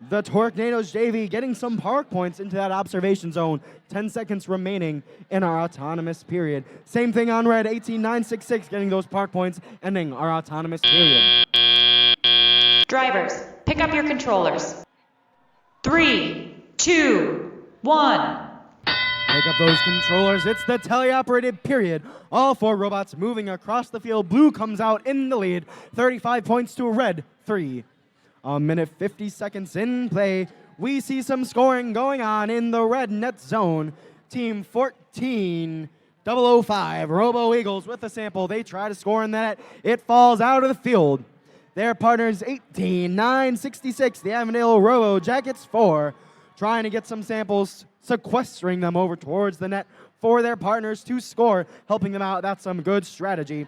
the Tornadoes JV, getting some park points into that observation zone. 10 seconds remaining in our autonomous period. Same thing on red, 18966, getting those park points, ending our autonomous period. Drivers, pick up your controllers. 3, 2, 1. Pick up those controllers. It's the teleoperated period. All four robots moving across the field. Blue comes out in the lead. 35 points to a red 3. A minute 50 seconds in play. We see some scoring going on in the red net zone. Team 14005 Robo Eagles with a sample. They try to score in that. It falls out of the field. Their partners 18966, the Avondale Robo Jackets 4, trying to get some samples, sequestering them over towards the net for their partners to score, helping them out. That's some good strategy.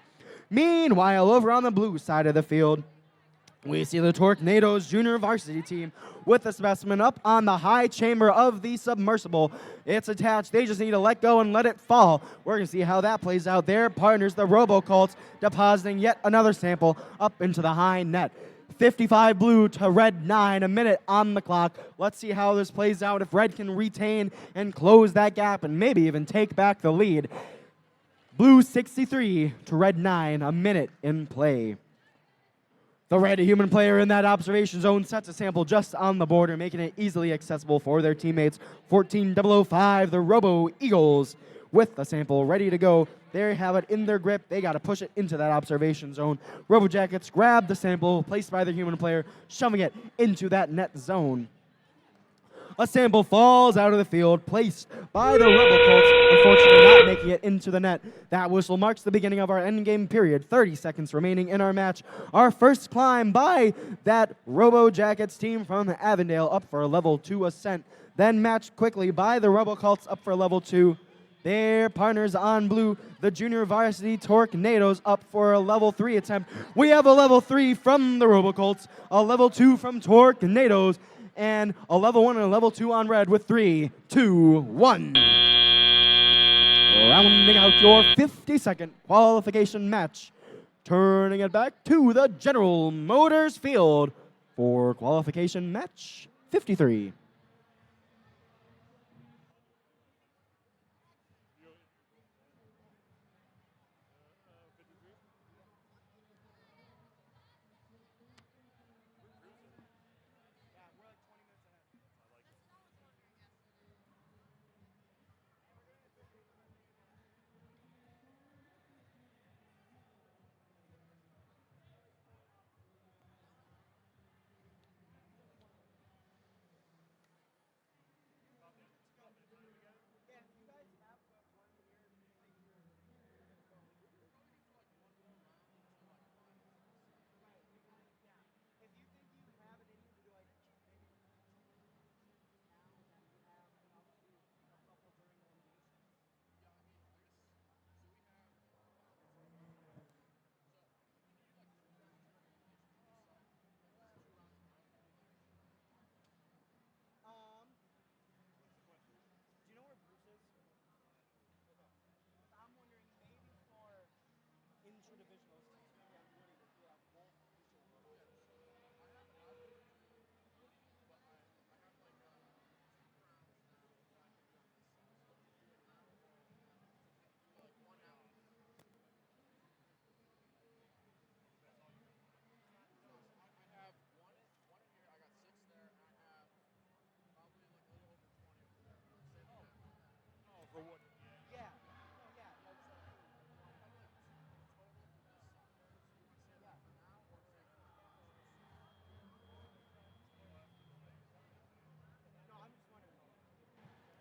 Meanwhile, over on the blue side of the field, we see the Tornadoes junior varsity team with the specimen up on the high chamber of the submersible. It's attached. They just need to let go and let it fall. We're going to see how that plays out. Their partners, the Robo Colts, depositing yet another sample up into the high net. 55 blue to red 9, a minute on the clock. Let's see how this plays out, if red can retain and close that gap and maybe even take back the lead. Blue 63 to red 9, a minute in play. The red human player in that observation zone sets a sample just on the border, making it easily accessible for their teammates. 14005, the Robo Eagles, with the sample ready to go. They have it in their grip. They got to push it into that observation zone. Robo Jackets grab the sample placed by the human player, shoving it into that net zone. A sample falls out of the field, placed by the Rebel Colts, unfortunately not making it into the net. That whistle marks the beginning of our endgame period. 30 seconds remaining in our match. Our first climb by that Robo Jackets team from Avondale up for a level 2 ascent. Then matched quickly by the Rebel Colts up for level 2. Their partners on blue, the Junior Varsity Tornadoes, up for a level 3 attempt. We have a level 3 from the Robo Colts, a level 2 from Tornadoes, and a level 1 and a level 2 on red with 3, 2, 1. Rounding out your 50-second qualification match. Turning it back to the General Motors field for qualification match 53.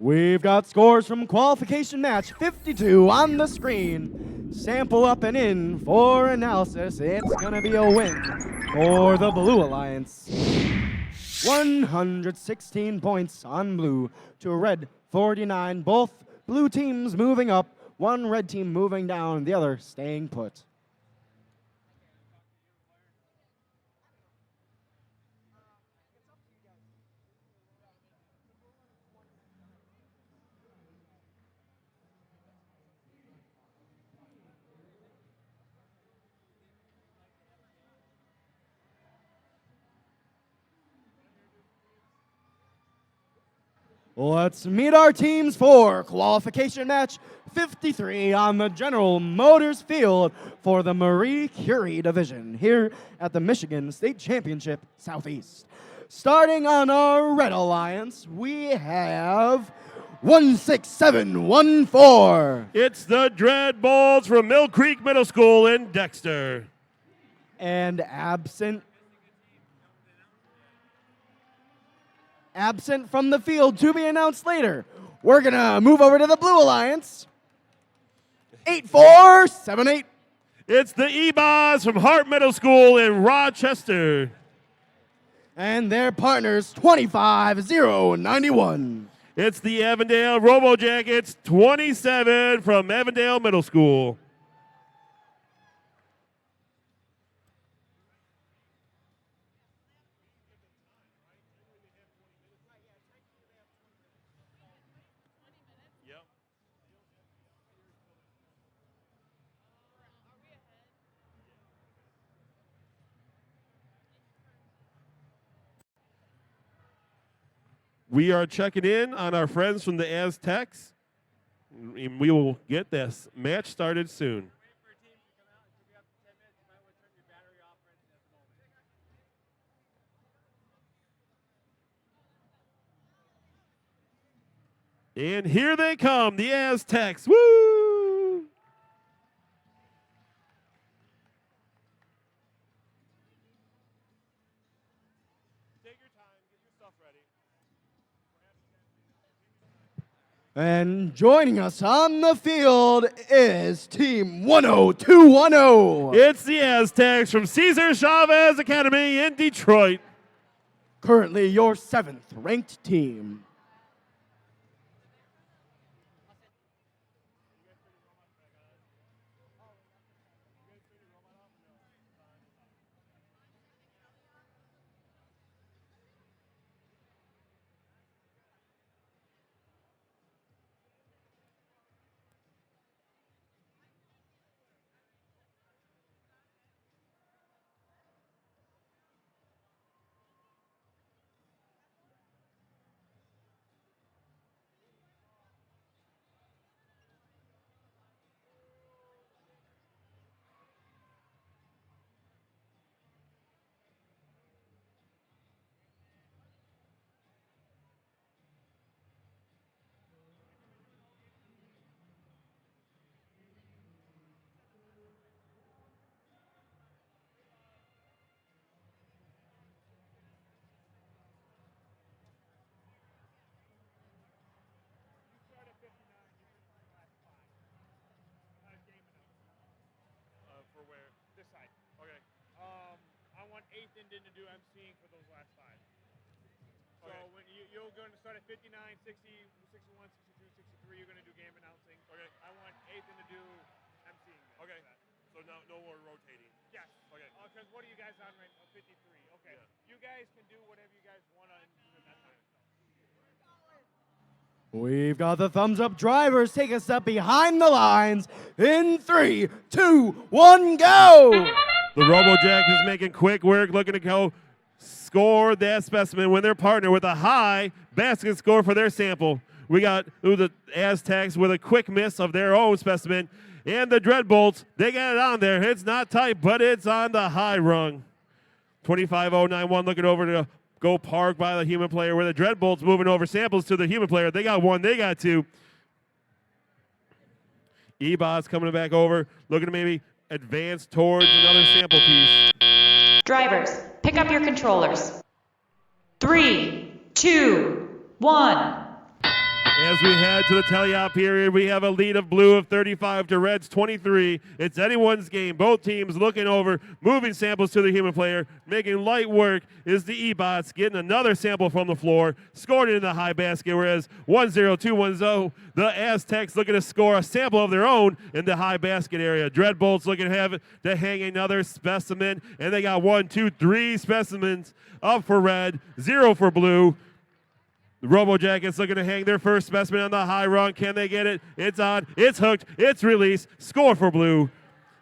We've got scores from qualification match 52 on the screen. Sample up and in for analysis. It's going to be a win for the Blue Alliance. 116 points on blue to red 49. Both blue teams moving up, one red team moving down, the other staying put. Let's meet our teams for qualification match 53 on the General Motors field for the Marie Curie division here at the Michigan State Championship Southeast. Starting on our Red Alliance, we have 16714. It's the Dread Bulls from Mill Creek Middle School in Dexter. And absent from the field to be announced later. We're going to move over to the Blue Alliance. 8478. It's the E-Boss from Hart Middle School in Rochester. And their partners, 25091. It's the Avondale Robo Jackets, 27 from Avondale Middle School. We are checking in on our friends from the Aztecs, and we will get this match started soon. And here they come, the Aztecs. Woo! Take your time, get your stuff ready. And joining us on the field is Team 10210. It's the Aztecs from Cesar Chavez Academy in Detroit. Currently your 7th ranked team. For where? This side. Okay. I want 8th Indian to do emceeing for those last 5. So when you're going to start at 59, 60, 61, 62, 63, you're going to do game announcing. Okay. I want 8th to do emceeing. Okay. So now no more rotating. Yes. Okay. Because what are you guys on right now? 53. Okay. Yeah. You guys can do whatever you guys want to do at that time. We've got the thumbs up drivers take a step behind the lines in 3, 2, 1, go! The RoboJack is making quick work, looking to go score that specimen when they're partnered with a high basket score for their sample. We got the Aztecs with a quick miss of their own specimen, and the Dreadbolts, they got it on there. It's not tight, but it's on the high rung. 25091 looking over to go park by the human player, where the Dreadbolts moving over samples to the human player. They got 1, they got 2. E-Bots coming back over, looking to maybe advance towards another sample piece. Drivers, pick up your controllers. 3, 2, 1. As we head to the teleop period, we have a lead of blue of 35 to Reds 23. It's anyone's game. Both teams looking over, moving samples to the human player, making light work is the E-Bots, getting another sample from the floor, scoring it in the high basket, whereas 10210, the Aztecs looking to score a sample of their own in the high basket area. Dreadbolts looking to have to hang another specimen, and they got 1, 2, 3 specimens up for red, 0 for blue. The RoboJackets looking to hang their first specimen on the high rung. Can they get it? It's on. It's hooked. It's released. Score for blue.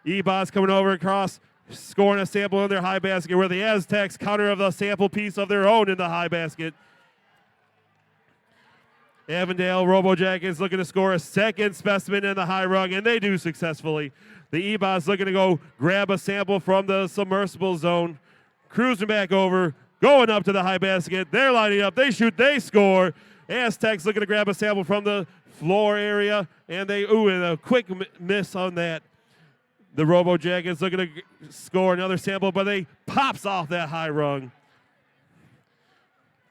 E-Bots coming over across, scoring a sample in their high basket, where the Aztecs counter of the sample piece of their own in the high basket. Avondale RoboJackets looking to score a second specimen in the high rung, and they do successfully. The E-Bots looking to go grab a sample from the submersible zone. Cruising back over. Going up to the high basket. They're lining up. They shoot. They score. Aztecs looking to grab a sample from the floor area. And and a quick miss on that. The RoboJackets looking to score another sample, but they pops off that high rung.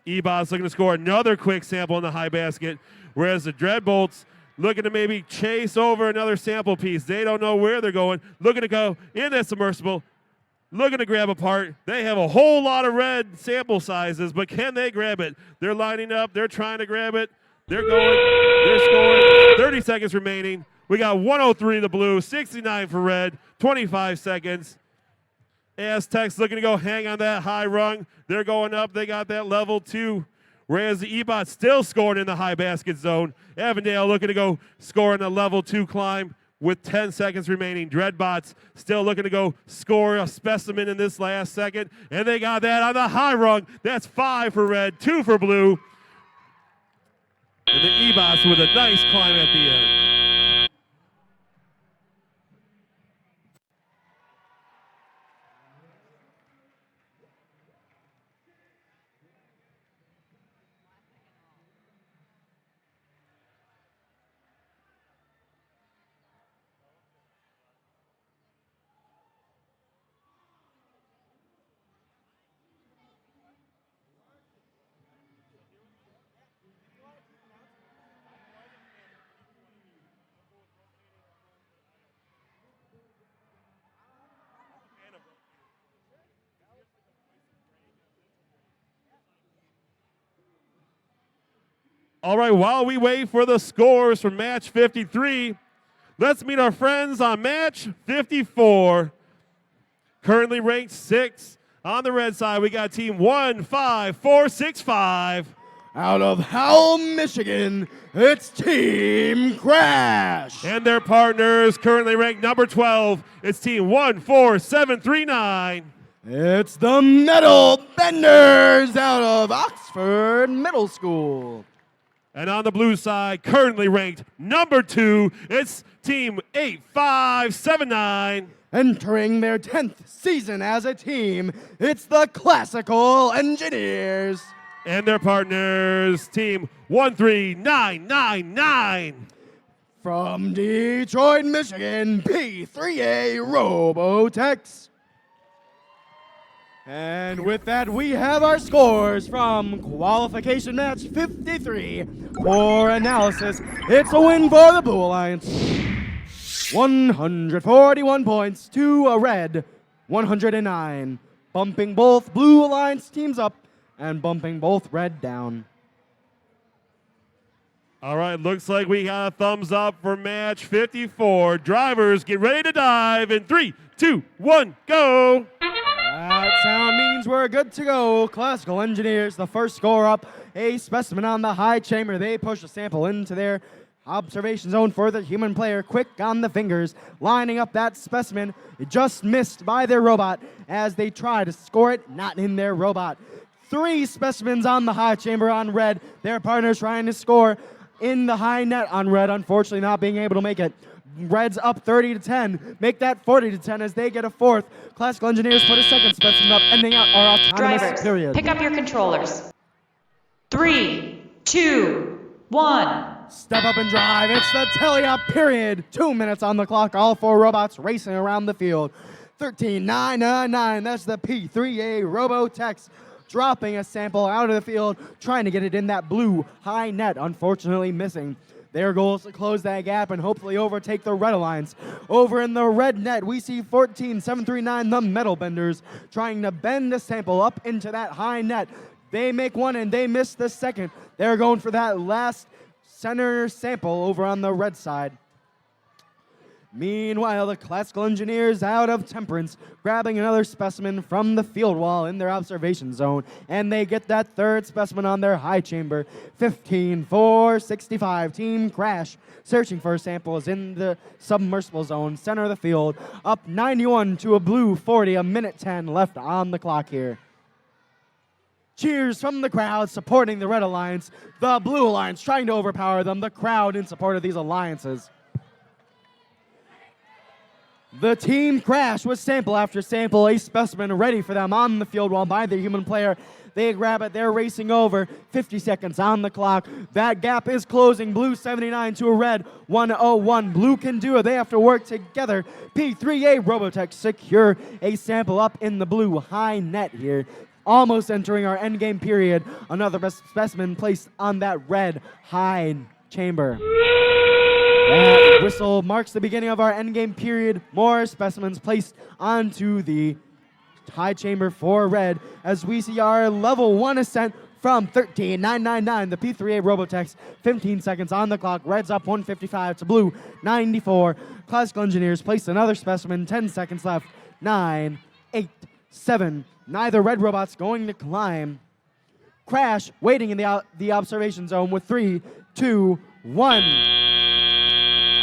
E-Bots looking to score another quick sample in the high basket. Whereas the Dreadbolts looking to maybe chase over another sample piece. They don't know where they're going. Looking to go in that submersible. Looking to grab a part. They have a whole lot of red sample sizes, but can they grab it? They're lining up. They're trying to grab it. They're going. They're scoring. 30 seconds remaining. We got 103 the blue, 69 for red, 25 seconds. Aztecs looking to go hang on that high rung. They're going up. They got that level 2. Whereas the E-Bots still scoring in the high basket zone. Avondale looking to go score in the level 2 climb. With 10 seconds remaining, Dreadbots still looking to go score a specimen in this last second, and they got that on the high rung. That's 5 for red, 2 for blue. And the E-Bots with a nice climb at the end. All right, while we wait for the scores for match 53, let's meet our friends on match 54. Currently ranked 6th. On the red side, we got team 15465. Out of Howell, Michigan, it's Team Crash. And their partners currently ranked number 12. It's team 14739. It's the Metal Benders out of Oxford Middle School. And on the blue side, currently ranked number 2, it's team 8579. Entering their 10th season as a team, it's the Classical Engineers. And their partners, team 13999. From Detroit, Michigan, P3A Robotex. And with that, we have our scores from qualification match 53. For analysis, it's a win for the Blue Alliance. 141 points to a red 109, bumping both Blue Alliance teams up and bumping both red down. All right, looks like we got a thumbs up for match 54. Drivers, get ready to dive in 3, 2, 1, go. That sound means we're good to go. Classical Engineers, the first score up, a specimen on the high chamber. They push a sample into their observation zone for the human player, quick on the fingers, lining up that specimen. It just missed by their robot as they try to score it, not in their robot. 3 specimens on the high chamber on red. Their partners trying to score in the high net on red, unfortunately not being able to make it. Red's up 30-10, make that 40-10 as they get a 4th. Classical Engineers put a 2nd specimen up, ending out our autonomous Drivers, period. pick up your controllers. 3, 2, 1. Step up and drive. It's the tele-up period. 2 minutes on the clock. All 4 robots racing around the field. 13,999. That's the P3A Robotex dropping a sample out of the field, trying to get it in that blue high net. Unfortunately missing. Their goal is to close that gap and hopefully overtake the Red Alliance. Over in the red net, we see 14,739, the Metal Benders, trying to bend the sample up into that high net. They make one and they miss the second. They're going for that last center sample over on the red side. Meanwhile, the Classical Engineers out of Temperance, grabbing another specimen from the field wall in their observation zone, and they get that 3rd specimen on their high chamber. 15-4-65, Team Crash, searching for samples in the submersible zone, center of the field, up 91 to a blue 40, a minute 10 left on the clock here. Cheers from the crowd supporting the Red Alliance, the Blue Alliance trying to overpower them, the crowd in support of these alliances. The Team Crash with sample after sample, a specimen ready for them on the field wall by the human player. They grab it, they're racing over, 50 seconds on the clock. That gap is closing, blue 79 to a red 101. Blue can do it, they have to work together. P3A Robotech secure a sample up in the blue high net here. Almost entering our endgame period. Another best specimen placed on that red high chamber. That whistle marks the beginning of our endgame period. More specimens placed onto the high chamber for red as we see our level 1 ascent from 13,999, the P3A Robotex. 15 seconds on the clock. Red's up 155 to blue 94. Classical Engineers placed another specimen. 10 seconds left. 9, 8, 7. Neither red robot's going to climb. Crash waiting in the observation zone with 3, 2, 1.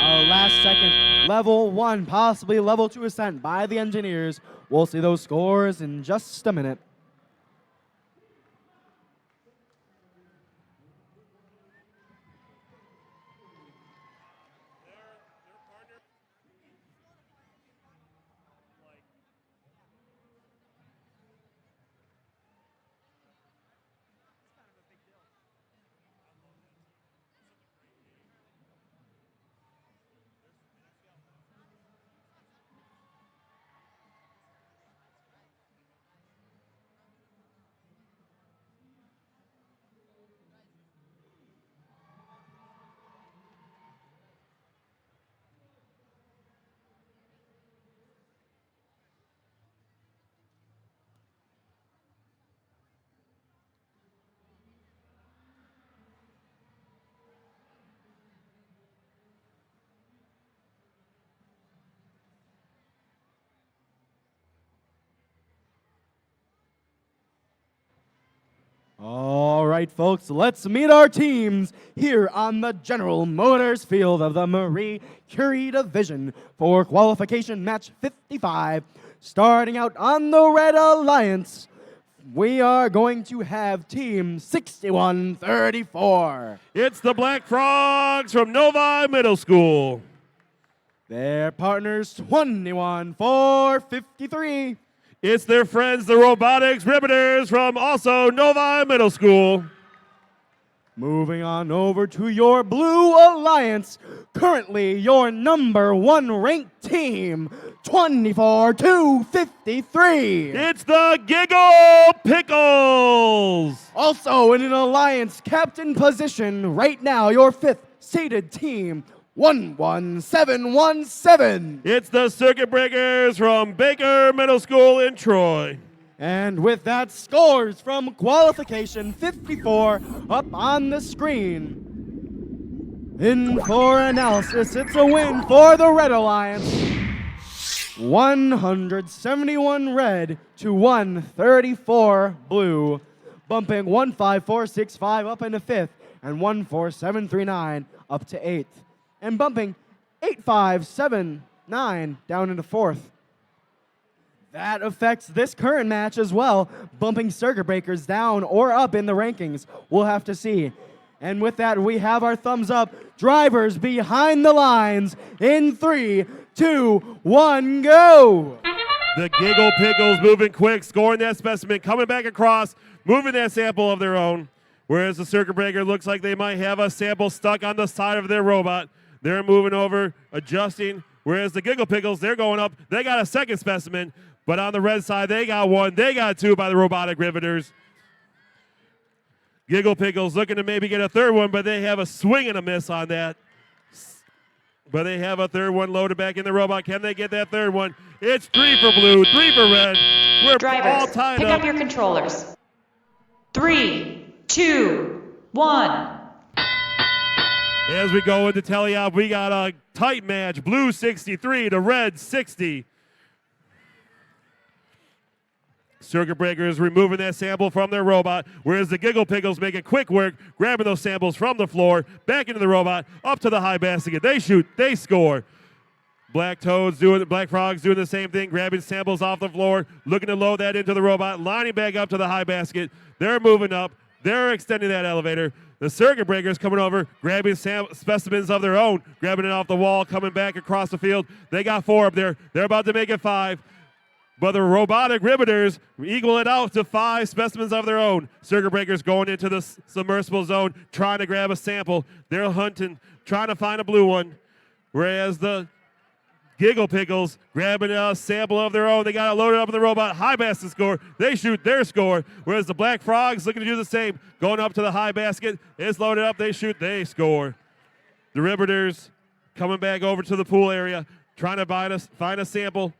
Our last second, level 1, possibly level 2 ascent by the Engineers. We'll see those scores in just a minute. right, folks, let's meet our teams here on the General Motors field of the Marie Curie Division for qualification match 55. Starting out on the Red Alliance, we are going to have Team 6134. It's the Black Frogs from Novi Middle School. Their partners 21453. It's their friends, the Robotics Riveters from also Novi Middle School. Moving on over to your Blue Alliance, currently your number 1 ranked team, 24253. It's the Giggle Pickles. Also in an alliance captain position right now, your 5th seeded team, 11717. It's the Circuit Breakers from Baker Middle School in Troy. And with that, scores from qualification 54 up on the screen. In for analysis, it's a win for the Red Alliance. 171 red to 134 blue, bumping 15465 up into 5th and 14739 up to 8th, and bumping 8579 down into 4th. That affects this current match as well, bumping Circuit Breakers down or up in the rankings. We'll have to see. And with that, we have our thumbs up. Drivers behind the lines in 3, 2, 1, go! The Giggle Pickles moving quick, scoring that specimen, coming back across, moving that sample of their own. Whereas the Circuit Breaker looks like they might have a sample stuck on the side of their robot. They're moving over, adjusting. Whereas the Giggle Pickles, they're going up. They got a second specimen. But on the red side, they got 1. They got 2 by the Robotic Riveters. Giggle Pickles looking to maybe get a third one, but they have a swing and a miss on that. But they have a third one loaded back in the robot. Can they get that third one? It's 3 for blue, 3 for red. We're all Drivers, tied pick up. up your controllers. 3, 2, 1. As we go into teleop, we got a tight match. Blue 63 to red 60. Circuit Breakers removing that sample from their robot, whereas the Giggle Pickles making quick work, grabbing those samples from the floor, back into the robot, up to the high basket. They shoot, they score. Black Frogs doing the same thing, grabbing samples off the floor, looking to load that into the robot, lining back up to the high basket. They're moving up. They're extending that elevator. The Circuit Breakers coming over, grabbing specimens of their own, grabbing it off the wall, coming back across the field. They got 4 up there. They're about to make it 5. But the Robotic Riveters equal it out to 5 specimens of their own. Circuit Breakers going into the submersible zone, trying to grab a sample. They're hunting, trying to find a blue one. Whereas the Giggle Pickles grabbing a sample of their own. They got it loaded up in the robot. High basket score. They shoot their score. Whereas the Black Frogs looking to do the same. Going up to the high basket. It's loaded up. They shoot. They score. The Riveters coming back over to the pool area, trying to find a sample.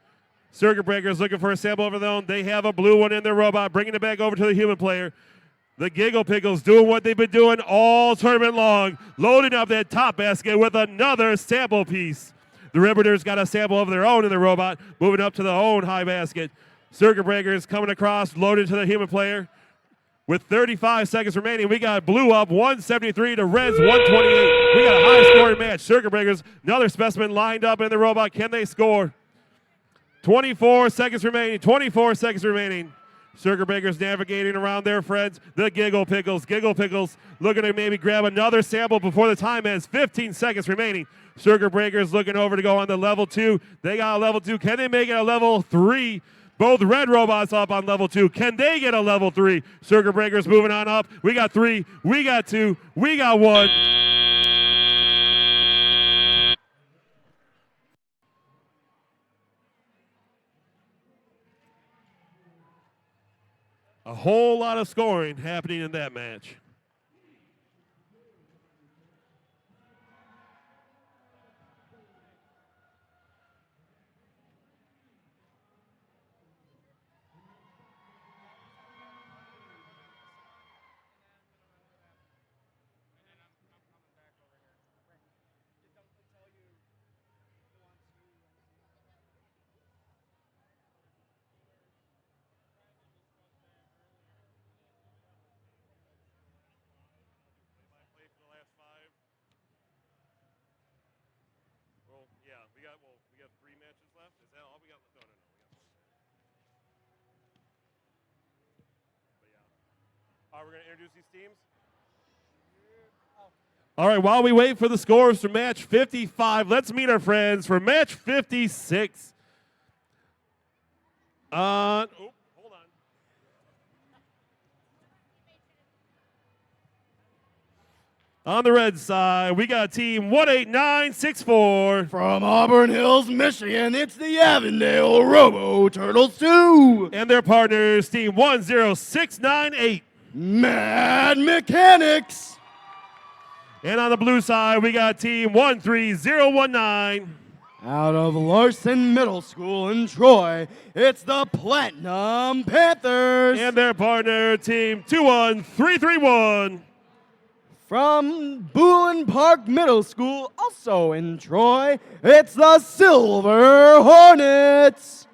Circuit Breakers looking for a sample of their own. They have a blue one in their robot, bringing it back over to the human player. The Giggle Pickles doing what they've been doing all tournament long, loading up that top basket with another sample piece. The Riveters got a sample of their own in the robot, moving up to the own high basket. Circuit Breakers coming across, loaded to the human player. With 35 seconds remaining, we got blue up 173 to reds 128. We got a high-scoring match. Circuit Breakers, another specimen lined up in the robot. Can they score? 24 seconds remaining. 24 seconds remaining. Circuit Breakers navigating around their friends, the Giggle Pickles. Giggle Pickles looking to maybe grab another sample before the time ends. 15 seconds remaining. Circuit Breakers looking over to go on the level 2. They got a level 2. Can they make it a level 3? Both red robots up on level 2. Can they get a level 3? Circuit Breakers moving on up. We got 3. We got 2. We got 1. A whole lot of scoring happening in that match. We're going to introduce these teams. All right, while we wait for the scores for match 55, let's meet our friends for match 56. Hold on. On the red side, we got team 18964. From Auburn Hills, Michigan, it's the Avondale Robo Turtles 2. And their partners, team 10698. Mad Mechanics. And on the blue side, we got team 13019. Out of Larson Middle School in Troy, it's the Platinum Panthers. And their partner, team 21331. From Boone Park Middle School, also in Troy, it's the Silver Hornets.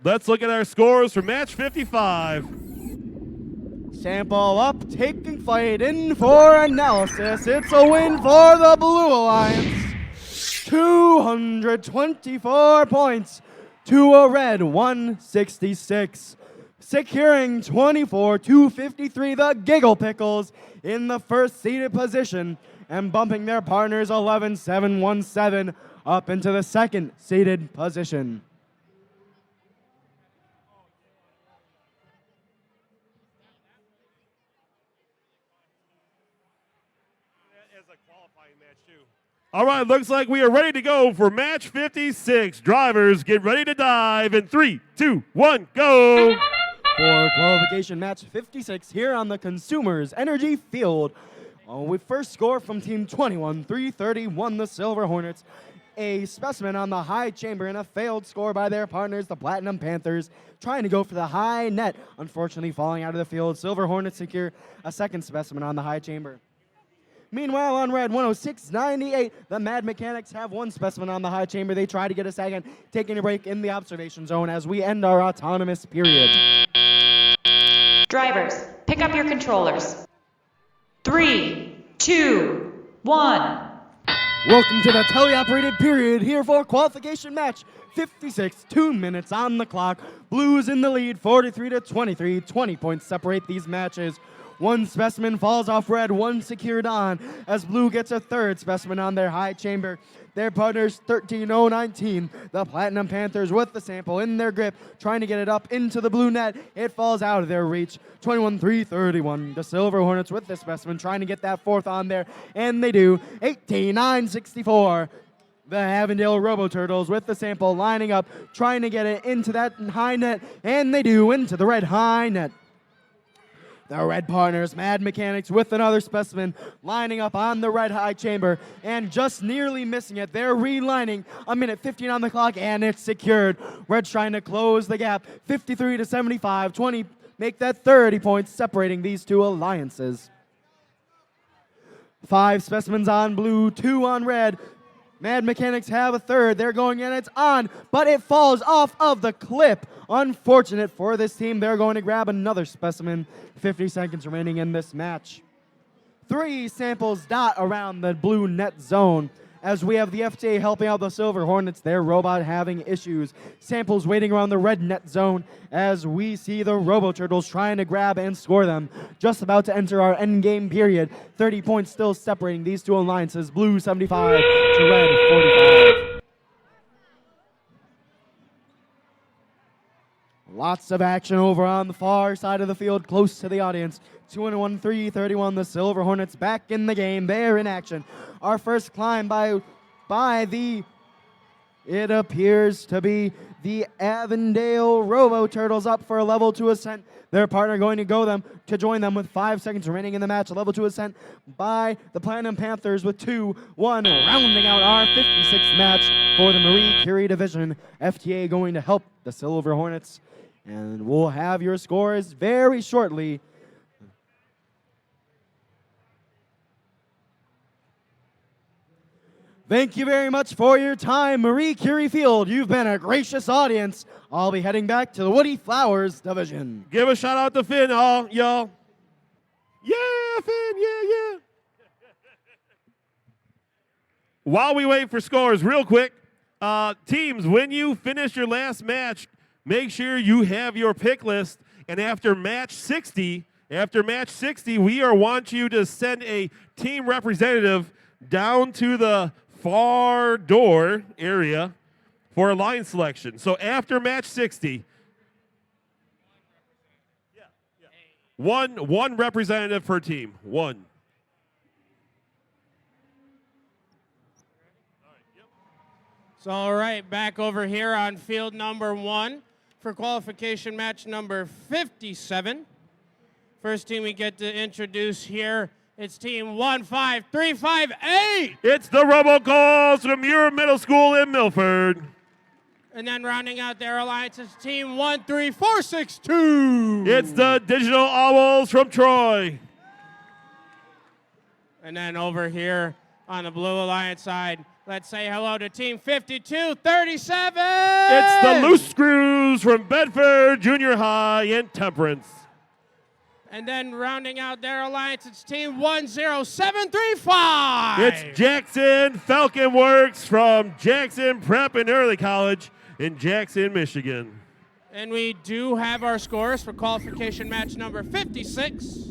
Let's look at our scores for match 55. Sample up, taking flight in for analysis. It's a win for the Blue Alliance. 224 points to a red 166. Securing 24-53, the Giggle Pickles in the first seeded position and bumping their partners 11-7-1-7 up into the second seeded position. That is a qualifying match, too. All right, looks like we are ready to go for match 56. Drivers, get ready to dive in 3, 2, 1, go. For qualification match 56 here on the Consumers Energy Field. We first score from team 21-331, the Silver Hornets. A specimen on the high chamber and a failed score by their partners, the Platinum Panthers, trying to go for the high net. Unfortunately, falling out of the field. Silver Hornets secure a second specimen on the high chamber. Meanwhile, on red 106.98, the Mad Mechanics have one specimen on the high chamber. They try to get a second, taking a break in the observation zone as we end our autonomous period. Drivers, pick up your controllers. 3, 2, 1. Welcome to the teleoperated period here for qualification match 56, 2 minutes on the clock. Blues in the lead, 43-23. 20 points separate these matches. One specimen falls off red, one secured on, as blue gets a third specimen on their high chamber. Their partners 13-0-19. The Platinum Panthers with the sample in their grip, trying to get it up into the blue net. It falls out of their reach. 21-3-31. The Silver Hornets with the specimen, trying to get that fourth on there, and they do. 18-9-64. The Avondale Robo Turtles with the sample lining up, trying to get it into that high net, and they do, into the red high net. The red partners, Mad Mechanics, with another specimen, lining up on the red high chamber and just nearly missing it. They're relining, a minute 15 on the clock, and it's secured. Red's trying to close the gap, 53-75, 20, make that 30 points separating these two alliances. 5 specimens on blue, 2 on red. Mad Mechanics have a third. They're going in, it's on, but it falls off of the clip. Unfortunate for this team. They're going to grab another specimen. 50 seconds remaining in this match. 3 samples dot around the blue net zone. As we have the FTA helping out the Silver Hornets, their robot having issues. Samples waiting around the red net zone as we see the Robo Turtles trying to grab and score them. Just about to enter our end game period. 30 points still separating these two alliances. Blue 75 to red 45. Lots of action over on the far side of the field, close to the audience. 2-1-3-31, the Silver Hornets back in the game. They're in action. Our first climb by the, it appears to be the Avondale Robo Turtles up for a level 2 ascent. Their partner going to join them with 5 seconds remaining in the match. A level 2 ascent by the Platinum Panthers with 2-1, rounding out our 56th match for the Marie Curie division. FTA going to help the Silver Hornets. And we'll have your scores very shortly. Thank you very much for your time, Marie Curie Field. You've been a gracious audience. I'll be heading back to the Woody Flowers division. Give a shout out to Finn, y'all. Yeah, Finn, yeah. While we wait for scores, real quick, teams, when you finish your last match, make sure you have your pick list And after match 60, we are want you to send a team representative down to the far door area for a line selection. So after match 60, one representative per team. One. So, all right, back over here on field number 1 for qualification match number 57. First team we get to introduce here, it's team 15358. It's the Robocalls from Muir Middle School in Milford. And then rounding out their alliance is team 13462. It's the Digital Owls from Troy. And then over here on the Blue Alliance side, let's say hello to team 5237. It's the Loose Screws from Bedford Junior High in Temperance. And then rounding out their alliance, it's team 10735. It's Jackson Falcon Works from Jackson Prep and Early College in Jackson, Michigan. And we do have our scores for qualification match number 56.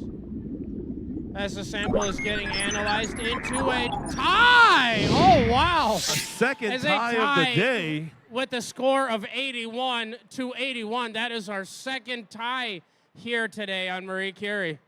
As the sample is getting analyzed into a tie. Oh, wow. Second As a tie of the day. With a score of 81 to 81. That is our second tie here today on Marie Curie.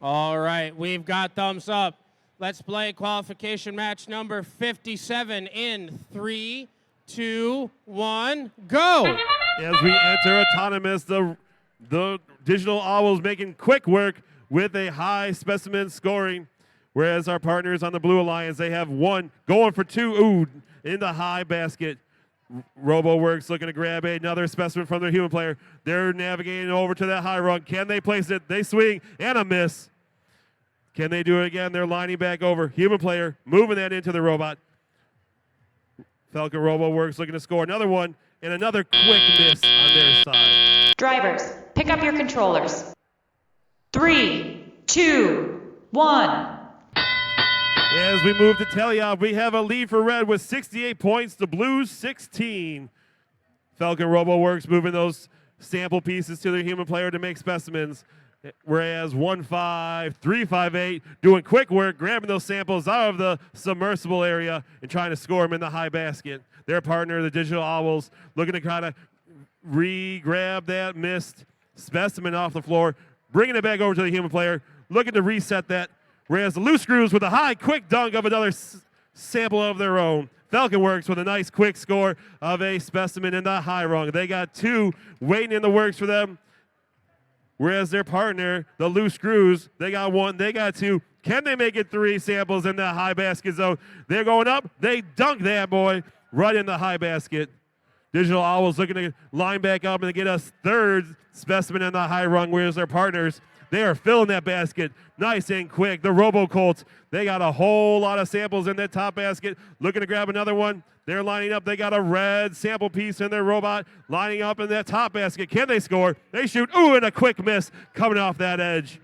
All right, we've got thumbs up. Let's play qualification match number 57 in 3, 2, 1, go. As we enter autonomous, the Digital Owls making quick work with a high specimen scoring, whereas our partners on the Blue Alliance, they have 1 going for 2. Ooh, in the high basket. RoboWorks looking to grab another specimen from their human player. They're navigating over to that high rung. Can they place it? They swing and a miss. Can they do it again? They're lining back over. Human player moving that into the robot. Falcon RoboWorks looking to score another one and another quick miss on their side. Drivers, pick up your controllers. 3, 2, 1. As we move to Teleop, we have a lead for Red with 68 points. The Blues 16. Falcon RoboWorks moving those sample pieces to their human player to make specimens. Whereas 15358 doing quick work, grabbing those samples out of the submersible area and trying to score them in the high basket. Their partner, the Digital Owls, looking to kind of re-grab that missed specimen off the floor, bringing it back over to the human player, looking to reset that. Whereas the Loose Screws with a high quick dunk of another sample of their own. Falcon Works with a nice quick score of a specimen in the high rung. They got 2 waiting in the works for them. Whereas their partner, the Loose Screws, they got 1, they got 2. Can they make it 3 samples in the high basket zone? They're going up. They dunk that boy right in the high basket. Digital Owls looking to line back up and get us 3rd specimen in the high rung, whereas their partners, they are filling that basket nice and quick. The Robo-Colts, they got a whole lot of samples in that top basket. Looking to grab another one. They're lining up. They got a red sample piece in their robot lining up in that top basket. Can they score? They shoot. Ooh, and a quick miss coming off that edge.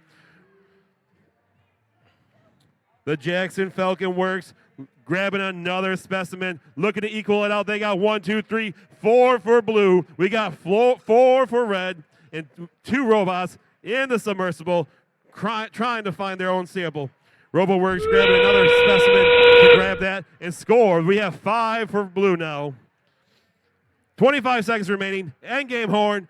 The Jackson Falcon Works grabbing another specimen, looking to equal it out. They got 1, 2, 3, 4 for blue. We got 4 for red and 2 robots in the submersible trying to find their own sample. RoboWorks grabbing another specimen to grab that and score. We have 5 for blue now. 25 seconds remaining. Endgame horn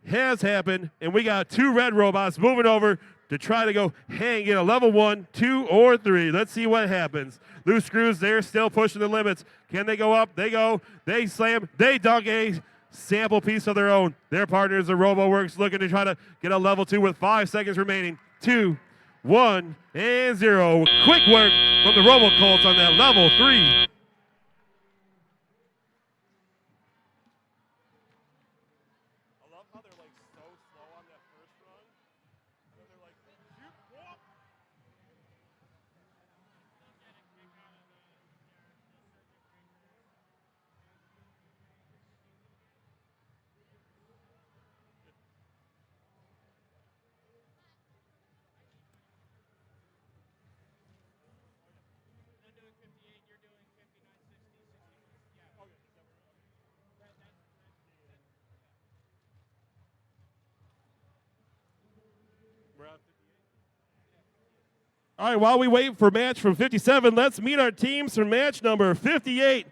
has happened, and we got 2 red robots moving over to try to go hang in a level 1, 2, or 3. Let's see what happens. Loose Screws, they're still pushing the limits. Can they go up? They go. They slam. They dunk a sample piece of their own. Their partners, the RoboWorks, looking to try to get a level 2 with 5 seconds remaining. 2, 1, and 0. Quick work from the RoboColts on that level 3. All right, while we wait for match from 57, let's meet our teams for match number 58.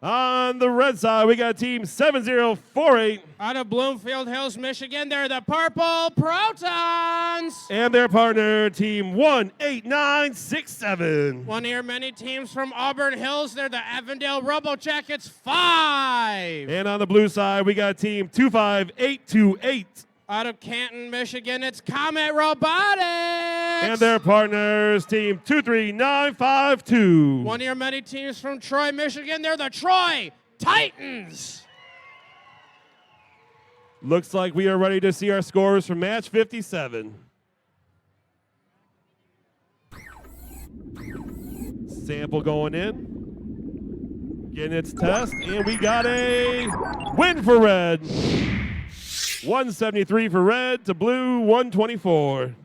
On the red side, we got team 7048. Out of Bloomfield Hills, Michigan, they're the Purple Protons. And their partner, team 18967. One of your many teams from Auburn Hills, they're the Avondale Robo Jackets 5. And on the blue side, we got team 25828. Out of Canton, Michigan, it's Comet Robotics. And their partners, team 23952. One of your many teams from Troy, Michigan, they're the Troy Titans. Looks like we are ready to see our scores for match 57. Sample going in. Getting its test, and we got a win for red. 173 for red to blue, 124.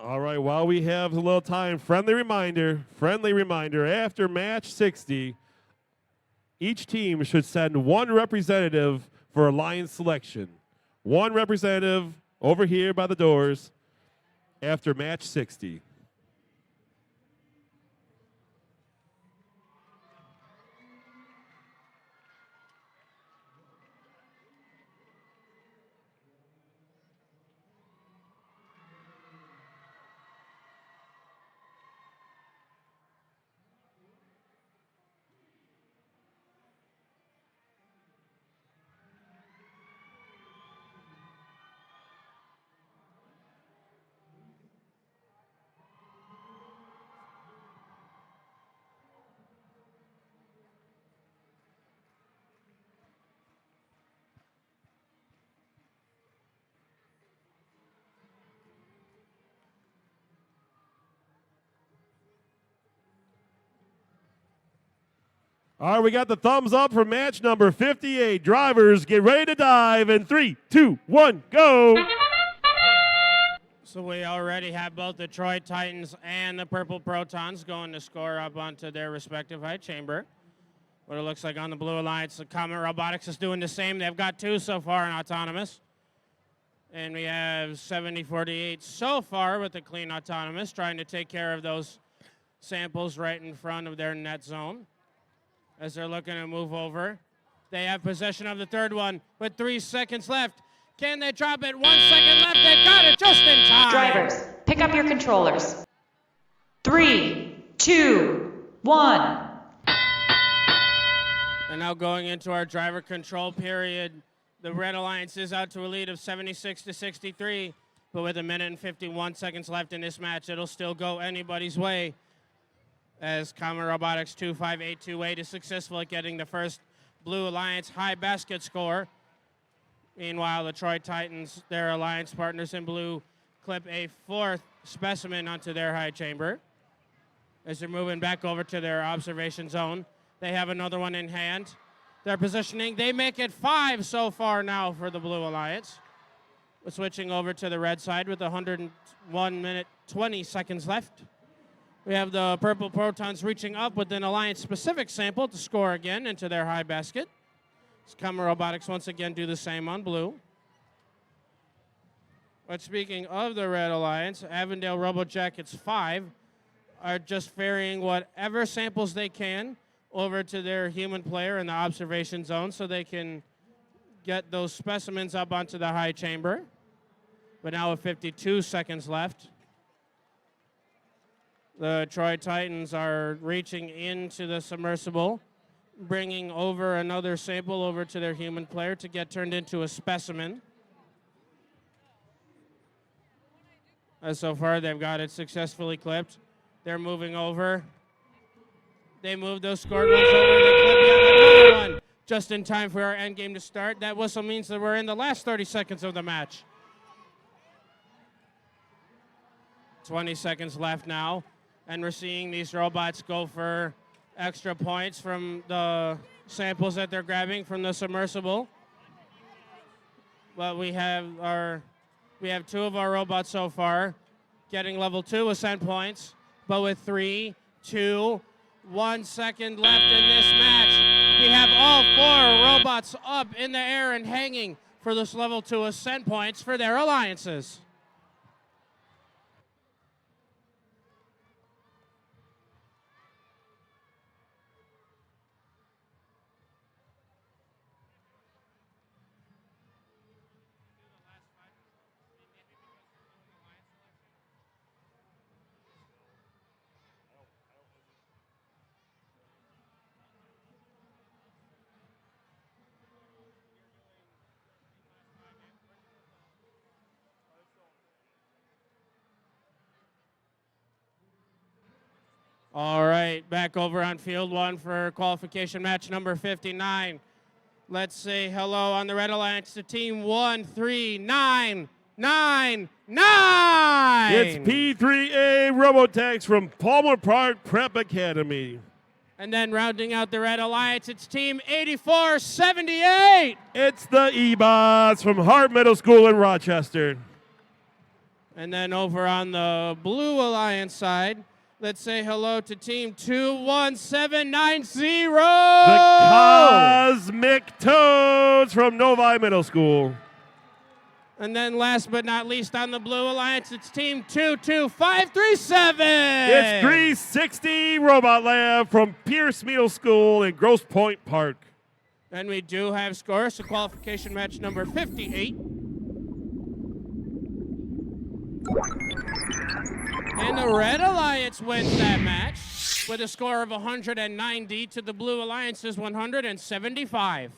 All right, while we have a little time, friendly reminder, after match 60, each team should send one representative for alliance selection. One representative over here by the doors after match 60. All right, we got the thumbs up for match number 58. Drivers, get ready to dive in 3, 2, 1, go. So we already have both the Troy Titans and the Purple Protons going to score up onto their respective high chamber. What it looks like on the Blue Alliance, the Comet Robotics is doing the same. They've got 2 so far in autonomous. And we have 7048 so far with the clean autonomous, trying to take care of those samples right in front of their net zone as they're looking to move over. They have possession of the third one with 3 seconds left. Can they drop it? 1 second left. They got it just in time. Drivers, pick up your controllers. 3, 2, 1. And now going into our driver control period, the Red Alliance is out to a lead of 76-63, but with 1 minute and 51 seconds left in this match, it'll still go anybody's way, as Comet Robotics 25828 is successful at getting the first Blue Alliance high basket score. Meanwhile, the Troy Titans, their alliance partners in blue, clip a 4th specimen onto their high chamber. As they're moving back over to their observation zone, they have another one in hand. They're positioning. They make it 5 so far now for the Blue Alliance. We're switching over to the red side with 101 minute 20 seconds left. We have the Purple Protons reaching up with an Alliance-specific sample to score again into their high basket. Comet Robotics once again do the same on blue. But speaking of the Red Alliance, Avondale Robo Jackets 5 are just ferrying whatever samples they can over to their human player in the observation zone so they can get those specimens up onto the high chamber. But now with 52 seconds left, the Troy Titans are reaching into the submersible, bringing over another sample over to their human player to get turned into a specimen. As so far, they've got it successfully clipped. They're moving over. They move those scored ones over. They clip yet another one just in time for our end game to start. That whistle means that we're in the last 30 seconds of the match. 20 seconds left now, and we're seeing these robots go for extra points from the samples that they're grabbing from the submersible. But we have two of our robots so far getting level 2 ascent points, but with 3, 2, 1 second left in this match, we have all 4 robots up in the air and hanging for this level 2 ascent points for their alliances. All right, back over on field 1 for qualification match number 59. Let's say hello on the Red Alliance to team 13999. It's P3A Robotax from Palmer Park Prep Academy. And then rounding out the Red Alliance, it's team 8478. It's the E-Bots from Hart Middle School in Rochester. And then over on the Blue Alliance side, let's say hello to team 21790. The Cosmic Toads from Novi Middle School. And then last but not least on the Blue Alliance, it's team 22537. It's 360 Robot Lab from Pierce Middle School in Grosse Pointe Park. And we do have scores, so qualification match number 58. And the Red Alliance wins that match with a score of 190 to the Blue Alliance's 175.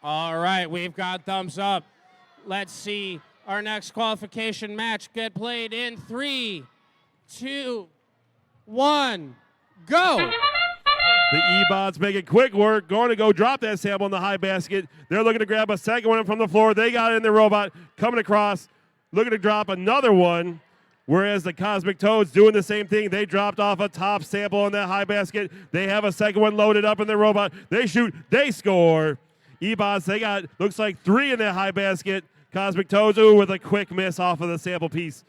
All right, we've got thumbs up. Let's see our next qualification match get played in 3, 2, 1, go. The E-Bots making quick work, going to go drop that sample in the high basket. They're looking to grab a second one from the floor. They got it in the robot, coming across, looking to drop another one. Whereas the Cosmic Toads doing the same thing. They dropped off a top sample in that high basket. They have a second one loaded up in their robot. They shoot, they score. E-Bots, they got, looks like 3 in that high basket. Cosmic Toads, ooh, with a quick miss off of the sample piece.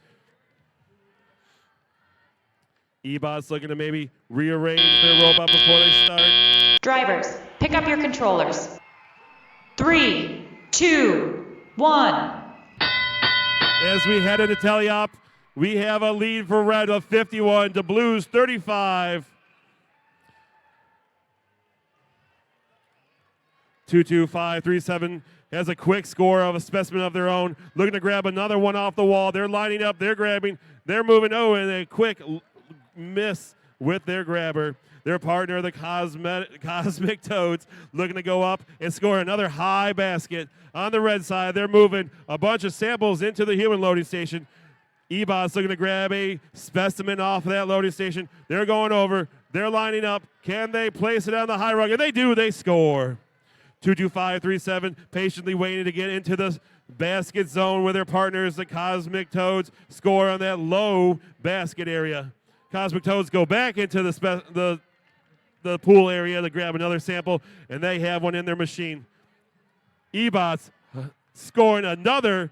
E-Bots looking to maybe rearrange their robot before they start. Drivers, pick up your controllers. 3, 2, 1. As we head into teleop, we have a lead for Red of 51 to Blues 35. 22537 has a quick score of a specimen of their own. Looking to grab another one off the wall. They're lining up. They're grabbing. They're moving. Oh, and a quick miss with their grabber. Their partner, the Cosmic Toads, looking to go up and score another high basket. On the red side, they're moving a bunch of samples into the human loading station. E-Bots looking to grab a specimen off of that loading station. They're going over. They're lining up. Can they place it on the high rung? And they do. They score. 22537 patiently waiting to get into the basket zone with their partners, the Cosmic Toads, score on that low basket area. Cosmic Toads go back into the pool area to grab another sample, and they have one in their machine. Ebots scoring another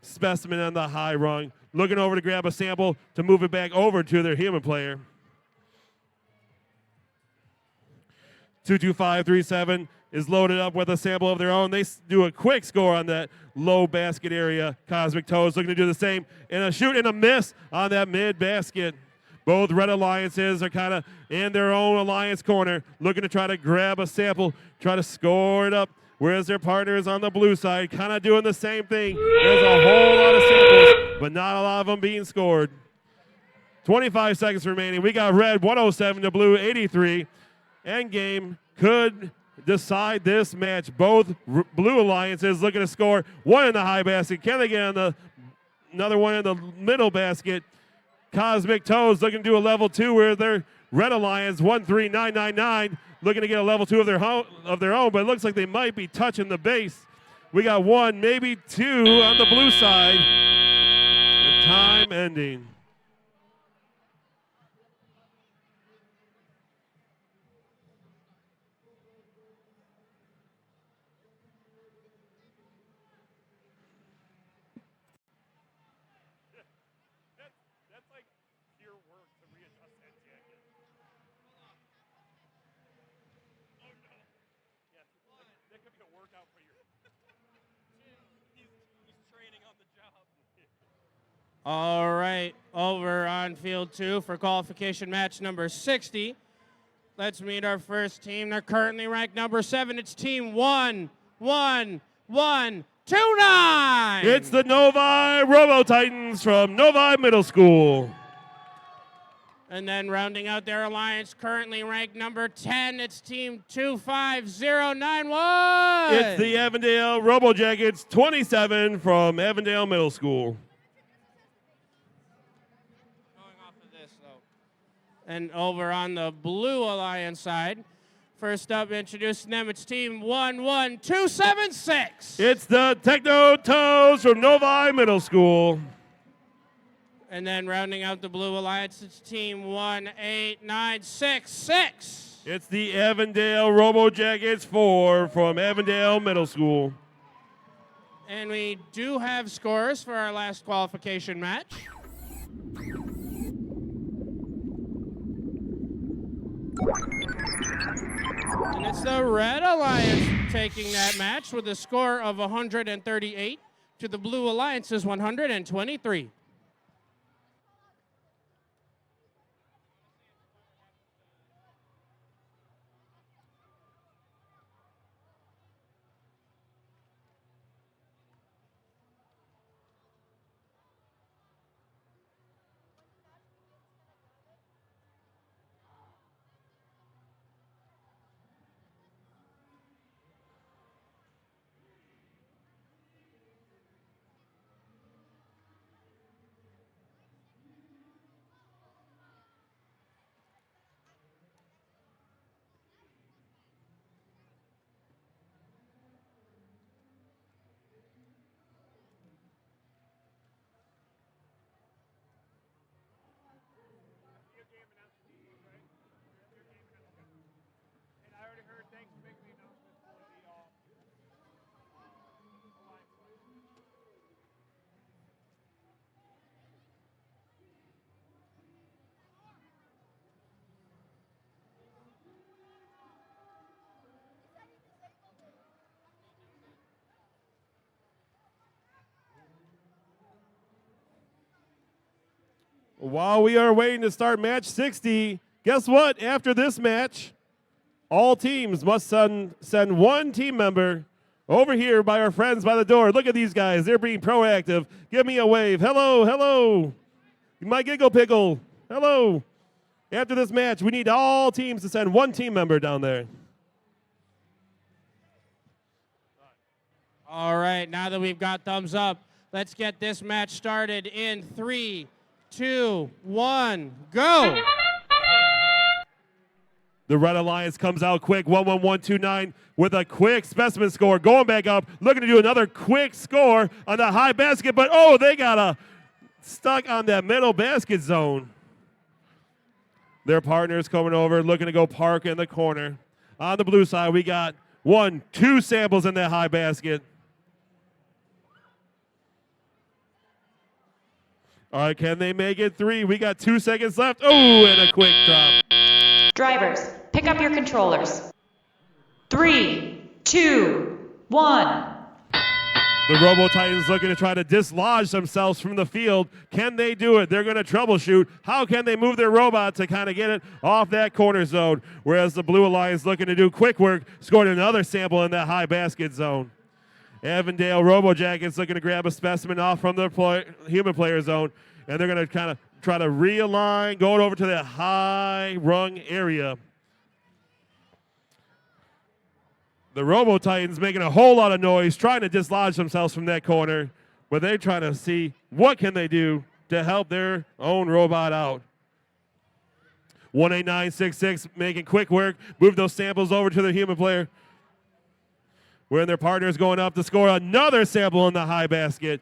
specimen on the high rung, looking over to grab a sample to move it back over to their human player. 22537 is loaded up with a sample of their own. They do a quick score on that low basket area. Cosmic Toads looking to do the same, and a shoot and a miss on that mid basket. Both Red Alliances are kind of in their own alliance corner, looking to try to grab a sample, try to score it up, whereas their partners on the blue side kind of doing the same thing. There's a whole lot of samples, but not a lot of them being scored. 25 seconds remaining. We got red 107 to blue 83. Endgame could decide this match. Both blue alliances looking to score one in the high basket. Can they get on another one in the middle basket? Cosmic Toads looking to do a level 2 where their red alliance 13999 looking to get a level 2 of their own, but it looks like they might be touching the base. We got 1, maybe 2 on the blue side. The time ending. That's like your work to readjust that jacket. Oh no. Yeah, that could be a workout for your. he's training on the job. All right, over on field 2 for qualification match number 60. Let's meet our first team. They're currently ranked number 7. It's team 1-1-1-2-9. It's the Novi Robo Titans from Novi Middle School. And then rounding out their alliance, currently ranked number 10, it's team 25091. It's the Avondale Robo Jackets 27 from Avondale Middle School. And over on the blue alliance side, first up, introducing them, it's team 11276. It's the Techno Toes from Novi Middle School. And then rounding out the blue alliance, it's team 18966. It's the Avondale Robo Jackets 4 from Avondale Middle School. And we do have scores for our last qualification match. And it's the Red Alliance taking that match with a score of 138 to the Blue Alliance's 123. While we are waiting to start match 60, guess what? After this match, all teams must send one team member over here by our friends by the door. Look at these guys. They're being proactive. Give me a wave. Hello, hello. My giggle pickle. Hello. After this match, we need all teams to send one team member down there. All right, now that we've got thumbs up, let's get this match started in 3, 2, 1, go. The Red Alliance comes out quick, 11129 with a quick specimen score. Going back up, looking to do another quick score on the high basket, but oh, they got stuck on that middle basket zone. Their partners coming over, looking to go park in the corner. On the blue side, we got 1, 2 samples in that high basket. All right, can they make it 3? We got 2 seconds left. Oh, and a quick drop. Drivers, pick up your controllers. 3, 2, 1. The Robo Titans looking to try to dislodge themselves from the field. Can they do it? They're going to troubleshoot. How can they move their robot to kind of get it off that corner zone? Whereas the Blue Alliance looking to do quick work, scored another sample in that high basket zone. Avondale Robo Jackets looking to grab a specimen off from the human player zone, and they're going to kind of try to realign, going over to that high rung area. The Robo Titans making a whole lot of noise, trying to dislodge themselves from that corner, but they're trying to see what can they do to help their own robot out. 18966 making quick work, move those samples over to the human player. Where their partners going up to score another sample in the high basket.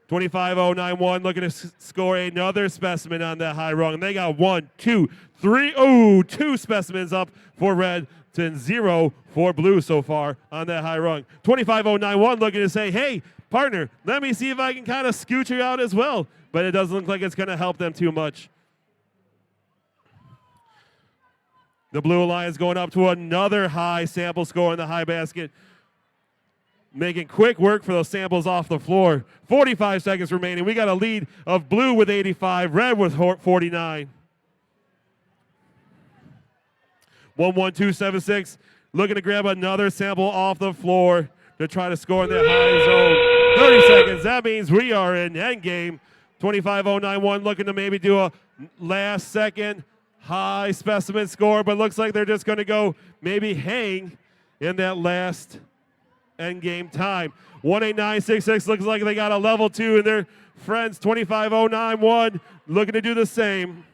25091 looking to score another specimen on that high rung. And they got 1, 2, 3, 2 specimens up for red to 0 for blue so far on that high rung. 25091 looking to say, hey, partner, let me see if I can kind of scoot you out as well. But it doesn't look like it's going to help them too much. The Blue Alliance going up to another high sample score in the high basket. Making quick work for those samples off the floor. 45 seconds remaining. We got a lead of blue with 85, red with 49. 11276 looking to grab another sample off the floor to try to score in that high zone. 30 seconds. That means we are in end game. 25091 looking to maybe do a last second high specimen score, but looks like they're just going to go maybe hang in that last end game time. 18966 looks like they got a level 2, and their friends 25091 looking to do the same.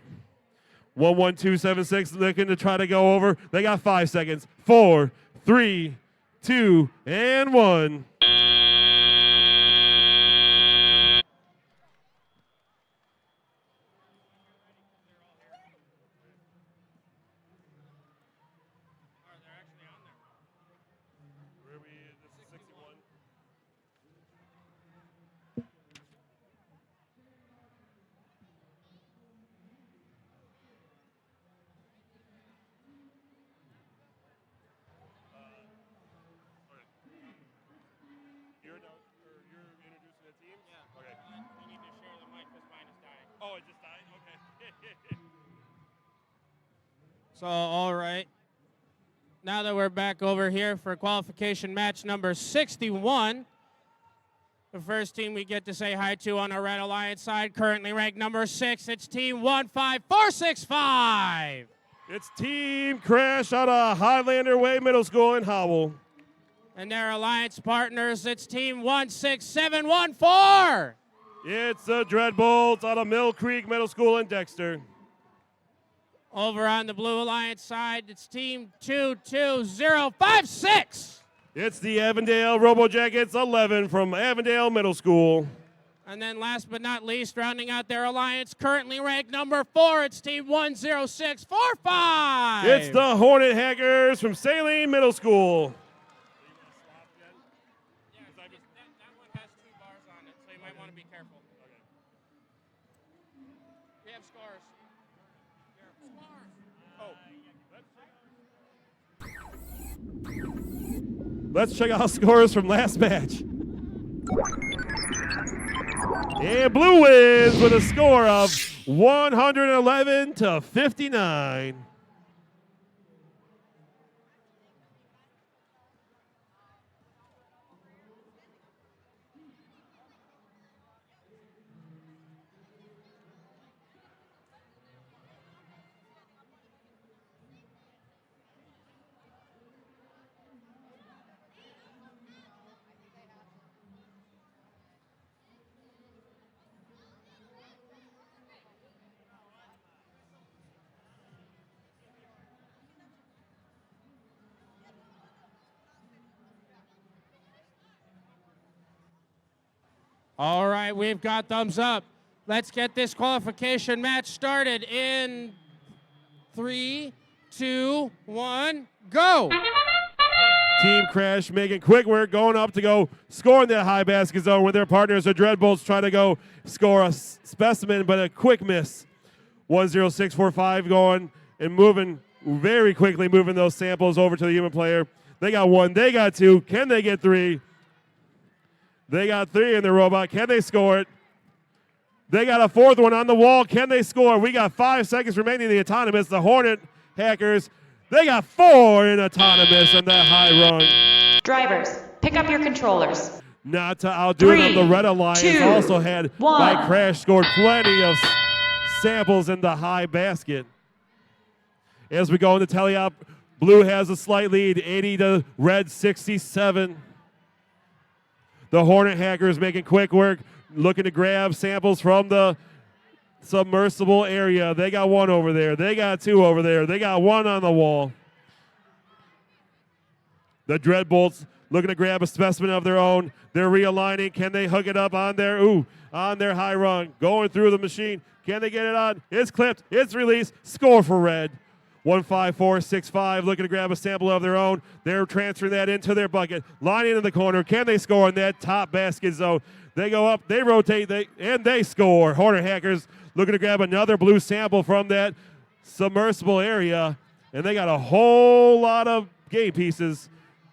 11276 looking to try to go over. They got 5 seconds. 4, 3, 2, and 1. Oh, it just died? Okay. So, all right. Now that we're back over here for qualification match number 61, the first team we get to say hi to on our Red Alliance side, currently ranked number 6, it's Team 15465. It's Team Crash out of Highlander Way Middle School in Howell. And their alliance partners, it's Team 16714. It's the Dreadbolts out of Mill Creek Middle School in Dexter. Over on the Blue Alliance side, it's Team 22056. It's the Avondale Robo Jackets 11 from Avondale Middle School. And then last but not least, rounding out their alliance, currently ranked number 4, it's Team 10645. It's the Hornet Hackers from Saline Middle School. That one has 2 bars on it, so you might want to be careful. We have scores. Let's check out scores from last match. And Blue wins with a score of 111 to 59. All right, we've got thumbs up. Let's get this qualification match started in 3, 2, 1, go! Team Crash making quick work, going up to go score in that high basket zone with their partners, the Dreadbolts, trying to go score a specimen, but a quick miss. 10645 going and moving very quickly, moving those samples over to the human player. They got 1, they got 2. Can they get 3? They got 3 in the robot. Can they score it? They got a 4th one on the wall. Can they score? We got 5 seconds remaining in the autonomous. The Hornet Hackers, they got 4 in autonomous on that high run. Drivers, pick up your controllers. Not to outdo them, the Red Alliance 2, also had 1. by Crash scored plenty of samples in the high basket. As we go into teleop, Blue has a slight lead, 80 to Red 67. The Hornet Hackers making quick work, looking to grab samples from the submersible area. They got 1 over there. They got 2 over there. They got 1 on the wall. The Dreadbolts looking to grab a specimen of their own. They're realigning. Can they hook it up on their high run? Going through the machine. Can they get it on? It's clipped. It's released. Score for Red. 15465 looking to grab a sample of their own. They're transferring that into their bucket. Lining in the corner. Can they score in that top basket zone? They go up, they rotate, and they score. Hornet Hackers looking to grab another blue sample from that submersible area. And they got a whole lot of game pieces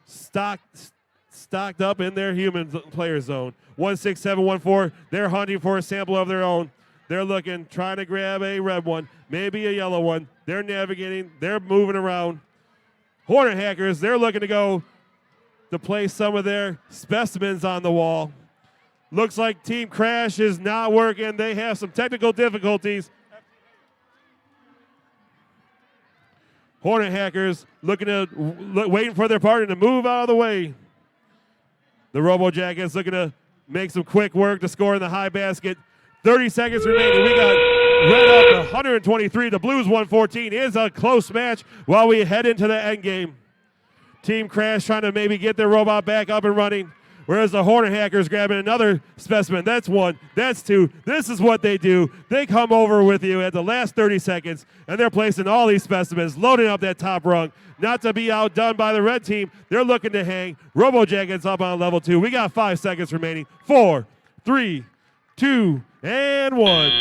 stocked up in their human player zone. 16714, they're hunting for a sample of their own. They're looking, trying to grab a red one, maybe a yellow one. They're navigating, they're moving around. Hornet Hackers, they're looking to go to place some of their specimens on the wall. Looks like Team Crash is not working. They have some technical difficulties. Hornet Hackers waiting for their partner to move out of the way. The Robo Jackets looking to make some quick work to score in the high basket. 30 seconds remaining. We got Red up 123. The Blues 114. Is a close match while we head into the end game. Team Crash trying to maybe get their robot back up and running. Whereas the Hornet Hackers grabbing another specimen. That's 1, that's 2. This is what they do. They come over with you at the last 30 seconds, and they're placing all these specimens, loading up that top rung. Not to be outdone by the red team. They're looking to hang. Robo Jackets up on level 2. We got 5 seconds remaining. 4, 3, 2, and 1.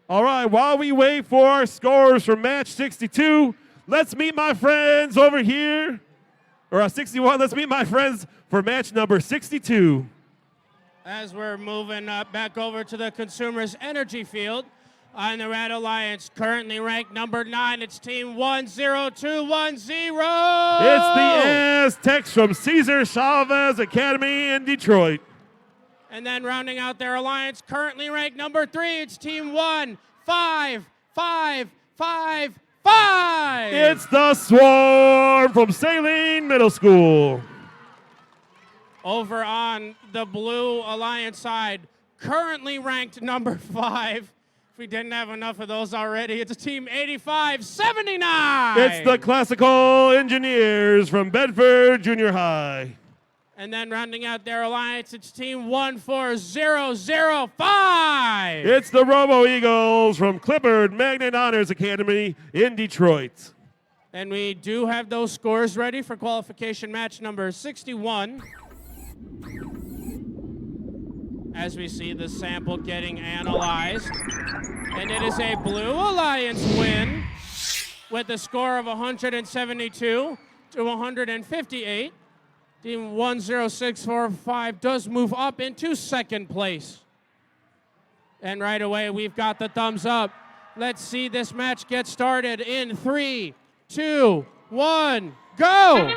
All right, while we wait for our scores for match 62, let's meet my friends over here. Or 61, let's meet my friends for match number 62. As we're moving back over to the Consumers Energy Field on the Red Alliance, currently ranked number 9, it's team 10210. It's the Aztecs from Cesar Chavez Academy in Detroit. And then rounding out their alliance, currently ranked number 3, it's team 15555. It's the Swarm from Saline Middle School. Over on the Blue Alliance side, currently ranked number 5. If we didn't have enough of those already, it's team 8579. It's the Classical Engineers from Bedford Junior High. And then rounding out their alliance, it's team 14005. It's the Robo Eagles from Clifford Magnet Honors Academy in Detroit. And we do have those scores ready for qualification match number 61. As we see the sample getting analyzed. And it is a Blue Alliance win with a score of 172 to 158. Team 10645 does move up into second place. And right away, we've got the thumbs up. Let's see this match get started in 3, 2, 1, go!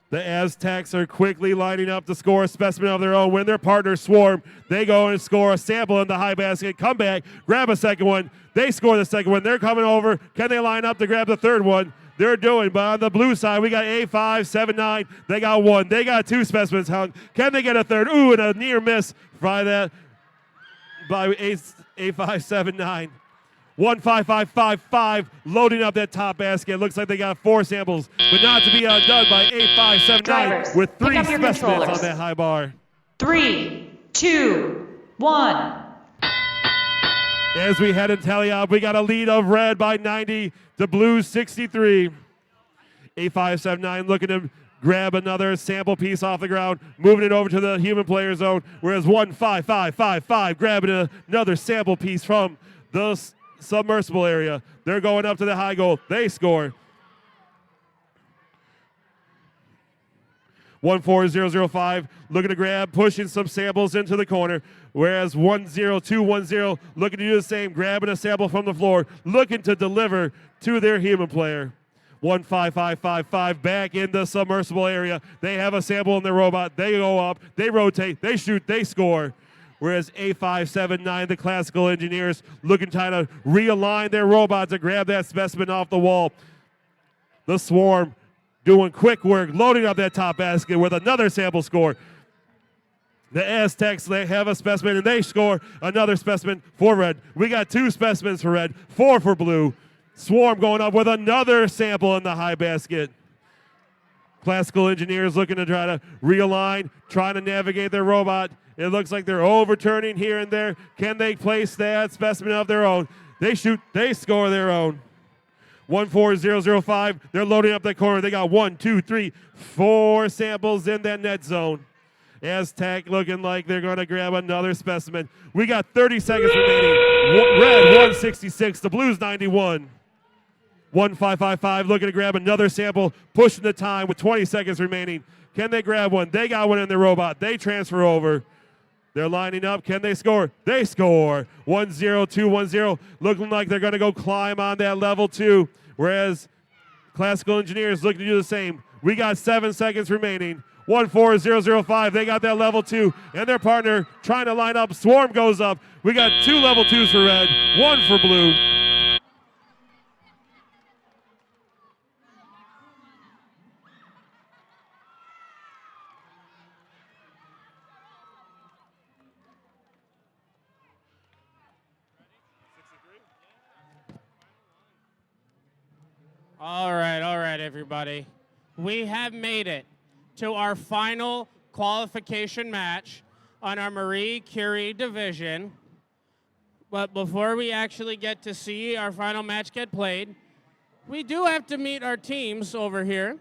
The Aztecs are quickly lining up to score a specimen of their own. When their partners swarm, they go and score a sample in the high basket, come back, grab a second one. They score the second one. They're coming over. Can they line up to grab the third one? they're doing. But on the blue side, we got A579. They got one. They got two specimens hung. Can they get a third? Ooh, and a near miss by A579. 15555 loading up that top basket. Looks like they got 4 samples, but not to be outdone by A579 Drivers, with pick 3 up your specimens controllers. on that high bar. 3, 2, 1. As we head in tally up, we got a lead of red by 90 to blue 63. A579 looking to grab another sample piece off the ground, moving it over to the human player zone, whereas 15555 grabbing another sample piece from the submersible area. They're going up to the high goal. They score. 14005 looking to grab, pushing some samples into the corner, whereas 10210 looking to do the same, grabbing a sample from the floor, looking to deliver to their human player. 15555 back in the submersible area. They have a sample in their robot. They go up, they rotate, they shoot, they score. Whereas A579, the classical engineers, looking trying to realign their robot to grab that specimen off the wall. The Swarm doing quick work, loading up that top basket with another sample score. The Aztecs, they have a specimen and they score another specimen for red. We got 2 specimens for red, 4 for blue. Swarm going up with another sample in the high basket. Classical engineers looking to try to realign, trying to navigate their robot. It looks like they're overturning here and there. Can they place that specimen of their own? They shoot, they score their own. 14005, they're loading up that corner. They got 1, 2, 3, 4 samples in that net zone. Aztec looking like they're going to grab another specimen. We got 30 seconds remaining. Red 166, the Blues 91. 1555 looking to grab another sample, pushing the time with 20 seconds remaining. Can they grab one? They got one in their robot. They transfer over. They're lining up. Can they score? They score. 10210 looking like they're going to go climb on that level 2, whereas classical engineers looking to do the same. We got 7 seconds remaining. 14005, they got that level 2, and their partner trying to line up. Swarm goes up. We got 2 level 2s for red, 1 for blue. All right, everybody. We have made it to our final qualification match on our Marie Curie division. But before we actually get to see our final match get played, we do have to meet our teams over here.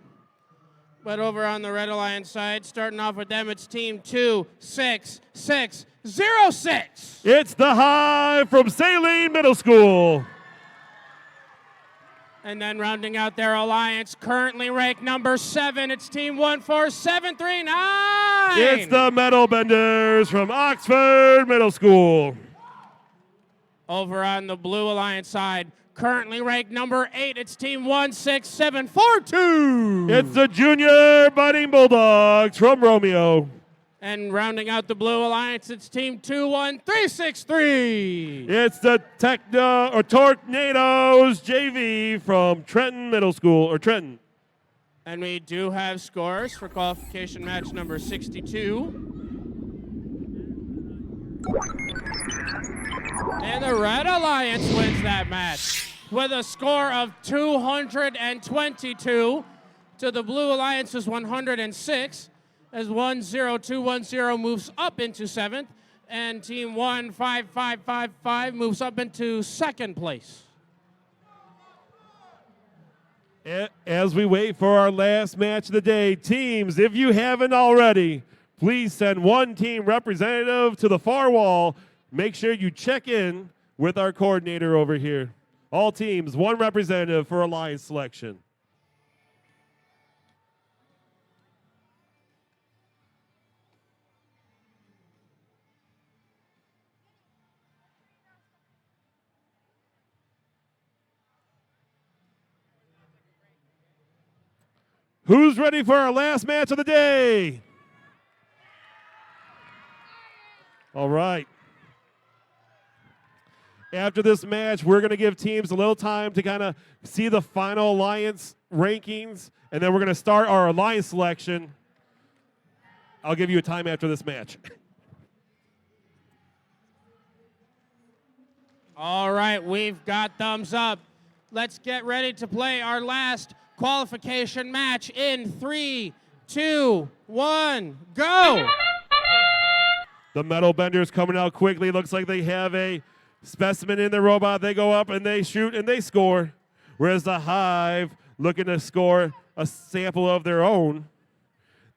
But over on the Red Alliance side, starting off with them, it's team 26606. It's the Hive from Saline Middle School. And then rounding out their alliance, currently ranked number 7, it's team 14739. It's the Metal Benders from Oxford Middle School. Over on the Blue Alliance side, currently ranked number 8, it's team 16742. It's the Junior Budding Bulldogs from Romeo. And rounding out the Blue Alliance, it's team 21363. It's the Tornadoes JV from Trenton Middle School, or Trenton. And we do have scores for qualification match number 62. And the Red Alliance wins that match with a score of 222 to the Blue Alliance's 106. As 10210 moves up into 7th, and team 15555 moves up into 2nd place. As we wait for our last match of the day, teams, if you haven't already, please send one team representative to the far wall. Make sure you check in with our coordinator over here. All teams, one representative for alliance selection. Who's ready for our last match of the day? All right. After this match, we're going to give teams a little time to kind of see the final alliance rankings, and then we're going to start our alliance selection. I'll give you a time after this match. All right, we've got thumbs up. Let's get ready to play our last qualification match in 3, 2, 1, go! The metal bender's coming out quickly. Looks like they have a specimen in the robot. They go up and they shoot and they score. Whereas the Hive looking to score a sample of their own.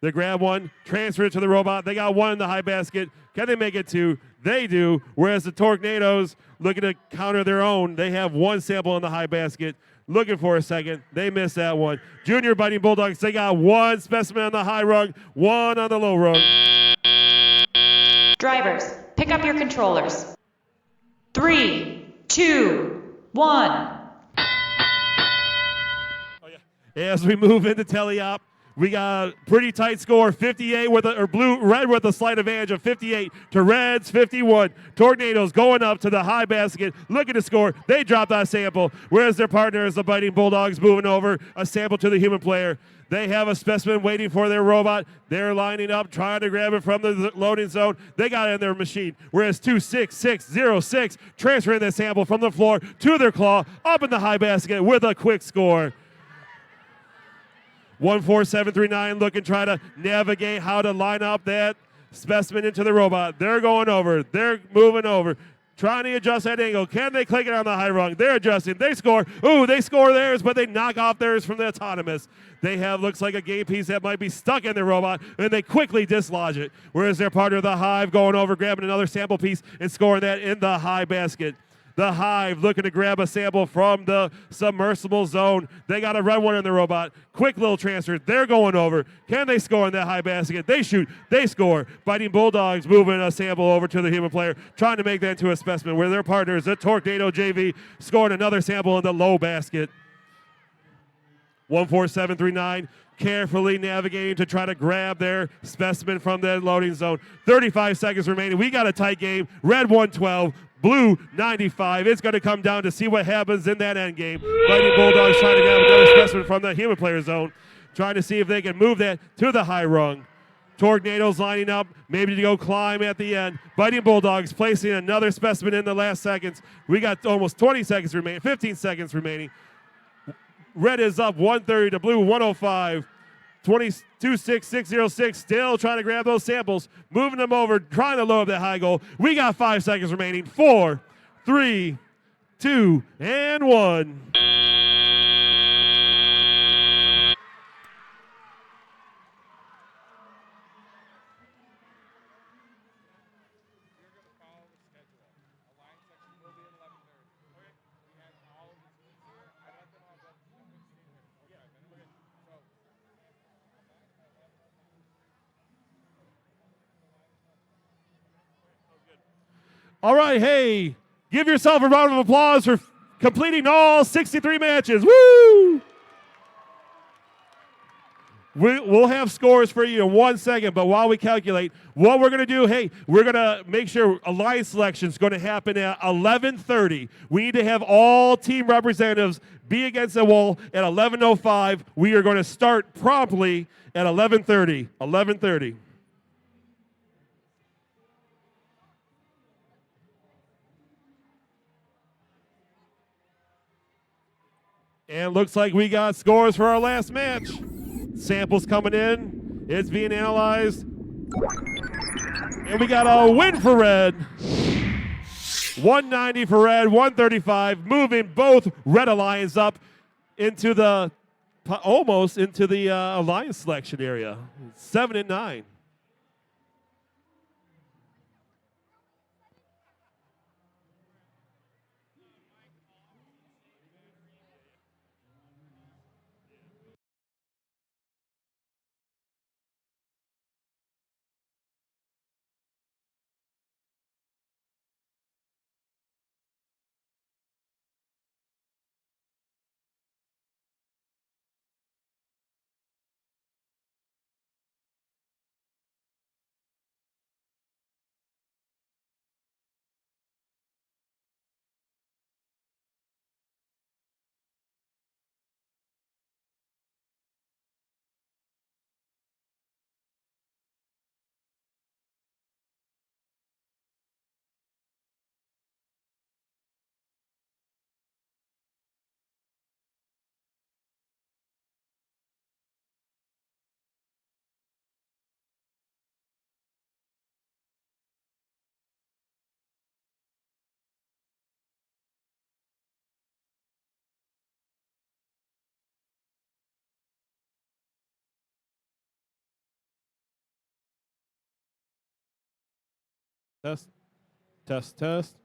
They grab one, transfer it to the robot. They got one in the high basket. Can they make it two? They do. Whereas the Tornadoes looking to counter their own. They have one sample in the high basket. Looking for a second. They missed that one. Junior Biting Bulldogs, they got one specimen on the high rung, one on the low rung. Drivers, pick up your controllers. 3, 2, 1. As we move into teleop, we got a pretty tight score, 58 with red with a slight advantage of 58 to Reds 51. Tornadoes going up to the high basket, looking to score. They drop that sample, whereas their partners, the Biting Bulldogs, moving over a sample to the human player. They have a specimen waiting for their robot. They're lining up, trying to grab it from the loading zone. They got it in their machine. Whereas 26606 transferring the sample from the floor to their claw, up in the high basket with a quick score. 14739 looking, try to navigate how to line up that specimen into the robot. They're going over. They're moving over. Trying to adjust that angle. Can they click it on the high rung? They're adjusting. They score. Ooh, they score theirs, but they knock off theirs from the autonomous. They have, looks like a game piece that might be stuck in their robot, and they quickly dislodge it. Whereas their partner, the Hive, going over, grabbing another sample piece and scoring that in the high basket. The Hive looking to grab a sample from the submersible zone. They got a red one in the robot. Quick little transfer. They're going over. Can they score in that high basket? They shoot. They score. Biting Bulldogs moving a sample over to the human player, trying to make that into a specimen where their partners, the Tornado JV, scoring another sample in the low basket. 14739 carefully navigating to try to grab their specimen from the loading zone. 35 seconds remaining. We got a tight game. Red 112. Blue 95. It's going to come down to see what happens in that end game. Biting Bulldogs trying to grab another specimen from the human player zone, trying to see if they can move that to the high rung. Tornadoes lining up, maybe to go climb at the end. Biting Bulldogs placing another specimen in the last seconds. We got almost 20 seconds remaining, 15 seconds remaining. Red is up 130 to blue 105. 26606 still trying to grab those samples, moving them over, trying to load up that high goal. We got 5 seconds remaining. 4, 3, 2, and 1. All right, hey, give yourself a round of applause for completing all 63 matches. Woo! We'll have scores for you in 1 second, but while we calculate, what we're going to do, hey, we're going to make sure alliance selection is going to happen at 11:30. We need to have all team representatives be against the wall at 11:05. We are going to start promptly at 11:30. 11:30. And looks like we got scores for our last match. Samples coming in. It's being analyzed. And we got a win for Red. 190 for Red, 135, moving both Red Alliance up into the, almost into the Alliance selection area. 7 and 9. Test, test, test.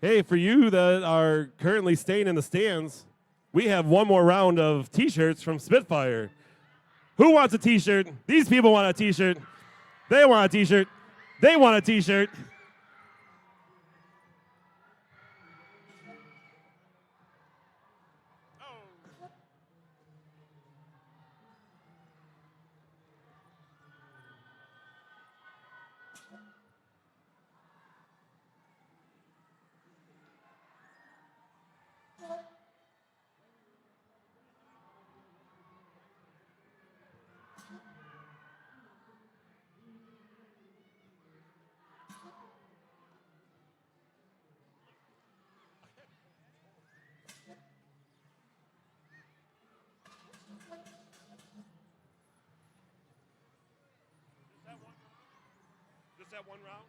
Hey, for you that are currently staying in the stands, we have one more round of t-shirts from Spitfire. Who wants a t-shirt? These people want a t-shirt. They want a t-shirt. They want a t-shirt. Just that one round?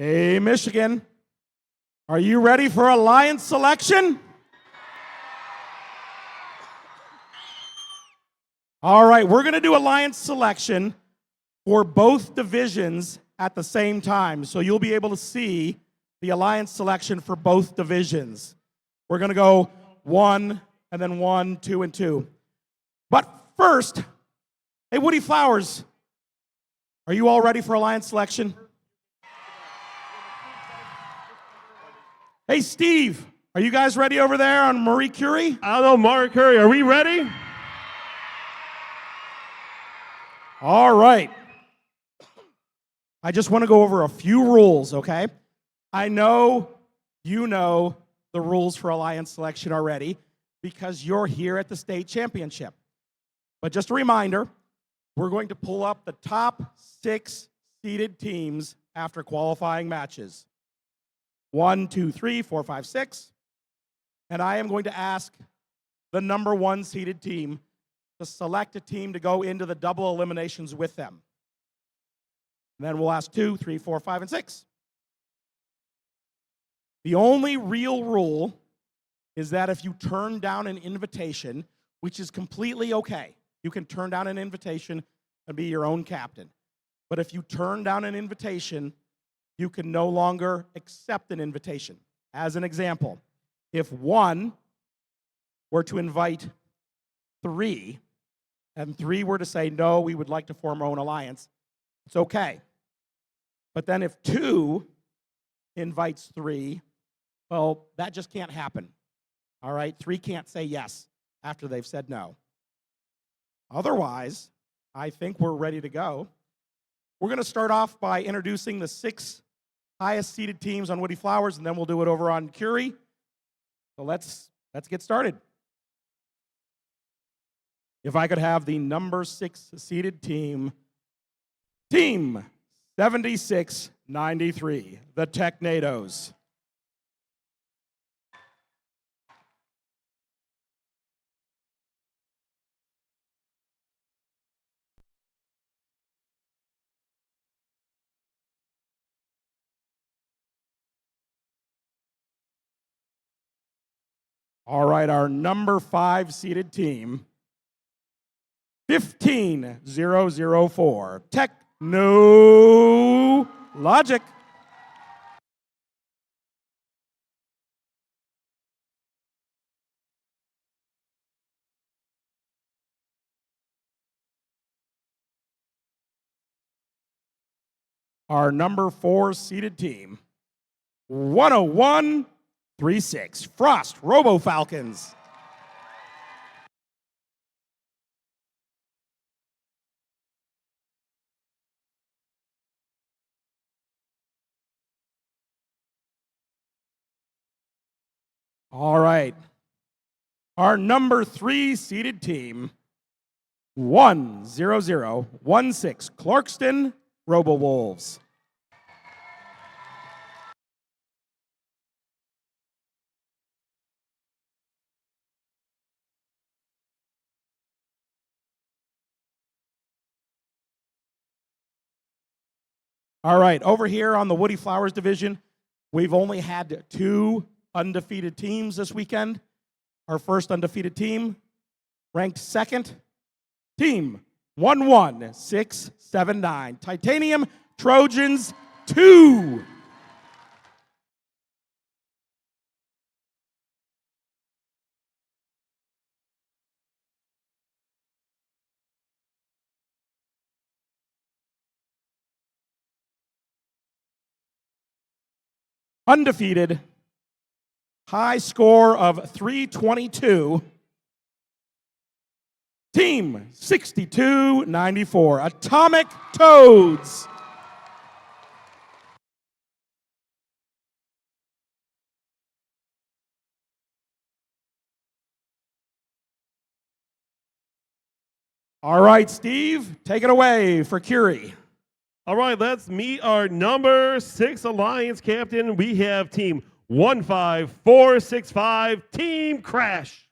Hey, Michigan, are you ready for alliance selection? All right, we're going to do alliance selection for both divisions at the same time. So you'll be able to see the alliance selection for both divisions. We're going to go 1 and then 1, 2, and 2. But first, hey, Woody Flowers, are you all ready for alliance selection? Hey, Steve, are you guys ready over there on Marie Curie? I don't know, Marie Curie, are we ready? All right. I just want to go over a few rules, okay? I know you know the rules for alliance selection already because you're here at the state championship. But just a reminder, we're going to pull up the top 6 seeded teams after qualifying matches. 1, 2, 3, 4, 5, 6. And I am going to ask the number 1 seeded team to select a team to go into the double eliminations with them. And then we'll ask 2, 3, 4, 5, and 6. The only real rule is that if you turn down an invitation, which is completely okay, you can turn down an invitation and be your own captain. But if you turn down an invitation, you can no longer accept an invitation. As an example, if 1 were to invite 3, and 3 were to say, no, we would like to form our own alliance, it's okay. But then if 2 invites 3, well, that just can't happen. All right? 3 can't say yes after they've said no. Otherwise, I think we're ready to go. We're going to start off by introducing the 6 highest seeded teams on Woody Flowers, and then we'll do it over on Curie. So let's get started. If I could have the number 6 seeded team, Team 7693, the Technados. All right, our number 5 seeded team, 15004, Techno Logic. Our number 4 seeded team, 10136, Frost Robo Falcons. All right. Our number 3 seeded team, 10016, Clarkston Robo Wolves. All right, over here on the Woody Flowers division, we've only had 2 undefeated teams this weekend. Our first undefeated team, ranked 2nd, Team 11679, Titanium Trojans 2. Undefeated, high score of 322. Team 6294, Atomic Toads. All right, Steve, take it away for Curie. All right, let's meet our number 6 alliance captain. We have team 15465, Team Crash.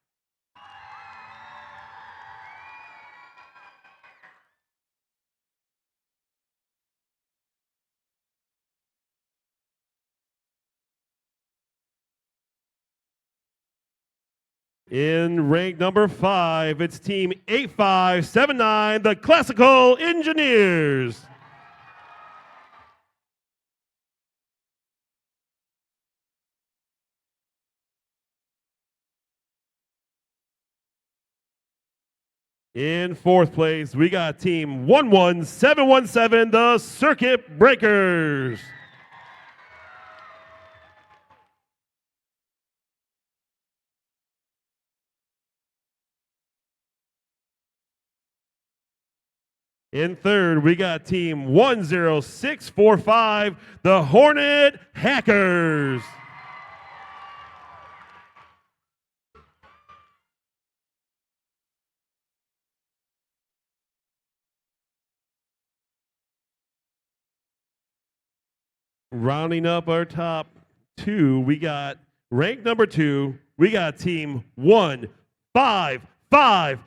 In rank number 5, it's Team 8579, the Classical Engineers. In 4th place, we got Team 11717, the Circuit Breakers. In 3rd, we got Team 10645, the Hornet Hackers. Rounding up our top 2, we got rank number 2, we got Team 1555,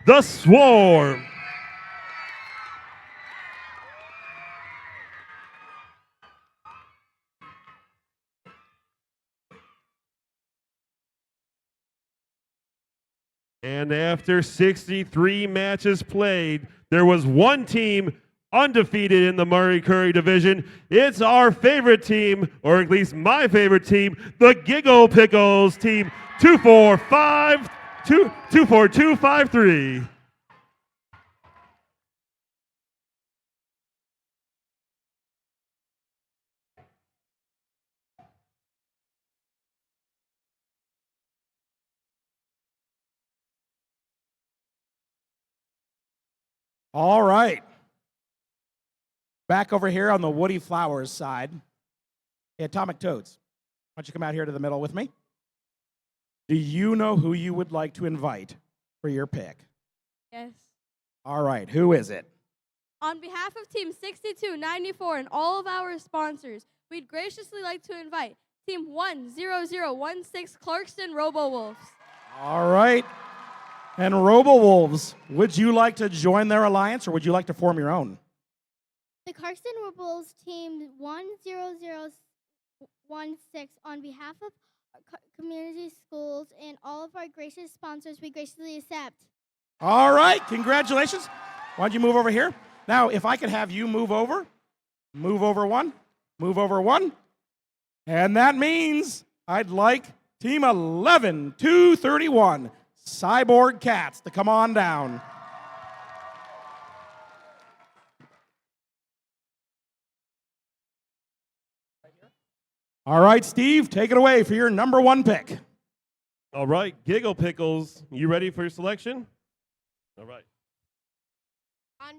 the Swarm. And after 63 matches played, there was one team undefeated in the Murray Curie division. It's our favorite team, or at least my favorite team, the Giggle Pickles team 24253. All right. Back over here on the Woody Flowers side, the Atomic Toads. Why don't you come out here to the middle with me? Do you know who you would like to invite for your pick? Yes. All right, who is it? On behalf of Team 6294 and all of our sponsors, we'd graciously like to invite Team 10016 Clarkston Robo-Wolves. All right. And Robo-Wolves, would you like to join their alliance or would you like to form your own? The Clarkston Rebels team 10016 on behalf of community schools and all of our gracious sponsors, we graciously accept. All right, congratulations. Why don't you move over here? Now, if I could have you move over one, and that means I'd like Team 11231, Cyborg Cats, to come on down. All right, Steve, take it away for your number 1 pick. All right, Giggle Pickles, you ready for your selection? All right. On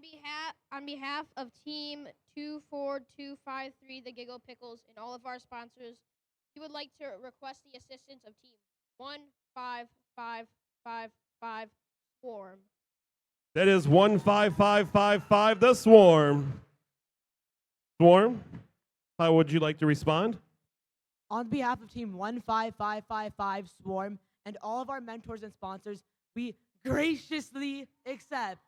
behalf of Team 24253, the Giggle Pickles, and all of our sponsors, we would like to request the assistance of Team 15555 Swarm. That is 15555, the Swarm. Swarm, how would you like to respond? On behalf of Team 15555 Swarm and all of our mentors and sponsors, we graciously accept.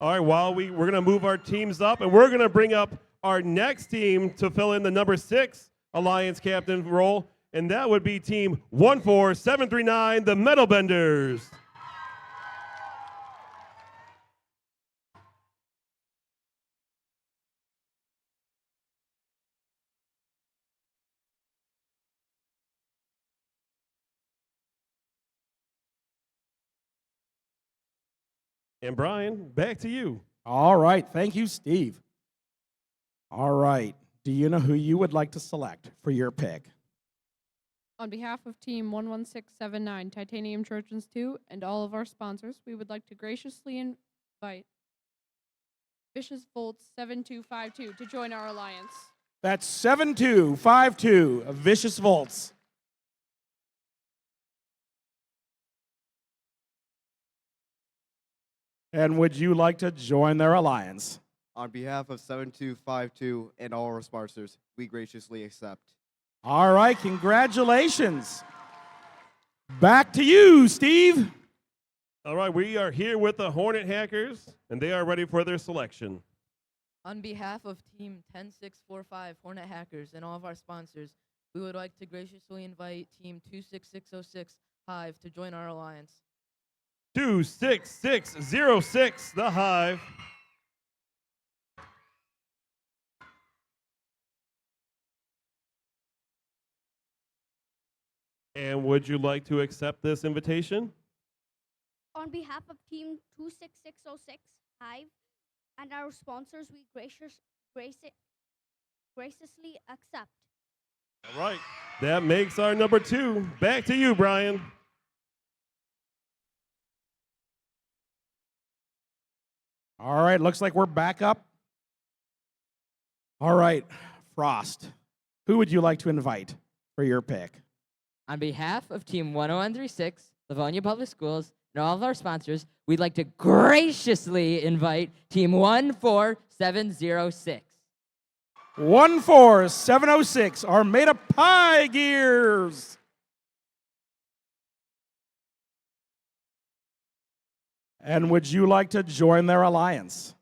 All right, we're going to move our teams up, and we're going to bring up our next team to fill in the number 6 Alliance Captain role, and that would be Team 14739, the Metal Benders. And Brian, back to you. All right, thank you, Steve. All right, do you know who you would like to select for your pick? On behalf of Team 11679, Titanium Trojans 2, and all of our sponsors, we would like to graciously invite Vicious Volts 7252 to join our alliance. That's 7252, Vicious Volts. And would you like to join their alliance? On behalf of 7252 and all our sponsors, we graciously accept. All right, congratulations. Back to you, Steve. All right, we are here with the Hornet Hackers, and they are ready for their selection. On behalf of Team 10645 Hornet Hackers and all of our sponsors, we would like to graciously invite Team 26606 Hive to join our alliance. 26606, the Hive. And would you like to accept this invitation? On behalf of Team 26606 Hive and our sponsors, we graciously accept. All right. That makes our number 2. Back to you, Brian. All right, looks like we're back up. All right, Frost, who would you like to invite for your pick? On behalf of Team 10136, Livonia Public Schools, and all of our sponsors, we'd like to graciously invite Team 14706. 14706 are made of pie gears. And would you like to join their alliance?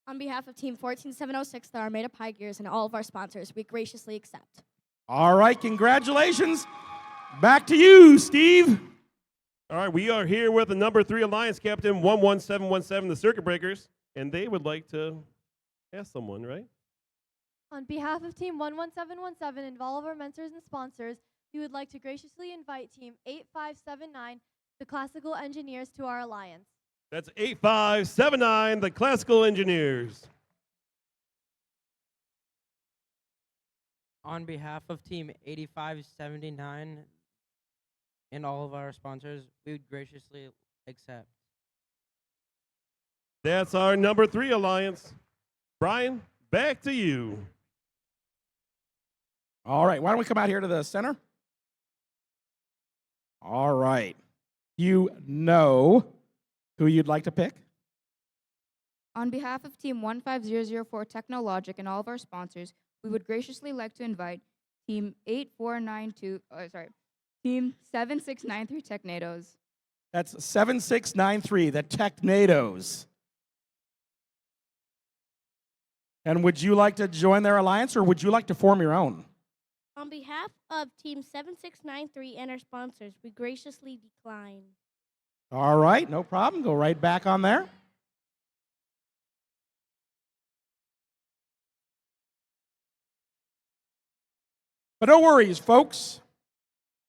On behalf of Team 14706, the Armada Pie Gears, and all of our sponsors, we graciously accept. All right, congratulations. Back to you, Steve. All right, we are here with the number 3 Alliance Captain, 11717, the Circuit Breakers, and they would like to ask someone, right? On behalf of Team 11717 and all of our mentors and sponsors, we would like to graciously invite Team 8579, the Classical Engineers, to our alliance. That's 8579, the Classical Engineers. On behalf of Team 8579 and all of our sponsors, we would graciously accept. That's our number 3 Alliance. Brian, back to you. All right, why don't we come out here to the center? All right. You know who you'd like to pick? On behalf of Team 15004 Technologic and all of our sponsors, we would graciously like to invite Team 7693 Technados. That's 7693, the Technados. And would you like to join their alliance, or would you like to form your own? On behalf of Team 7693 and our sponsors, we graciously decline. All right, no problem. Go right back on there. But no worries, folks.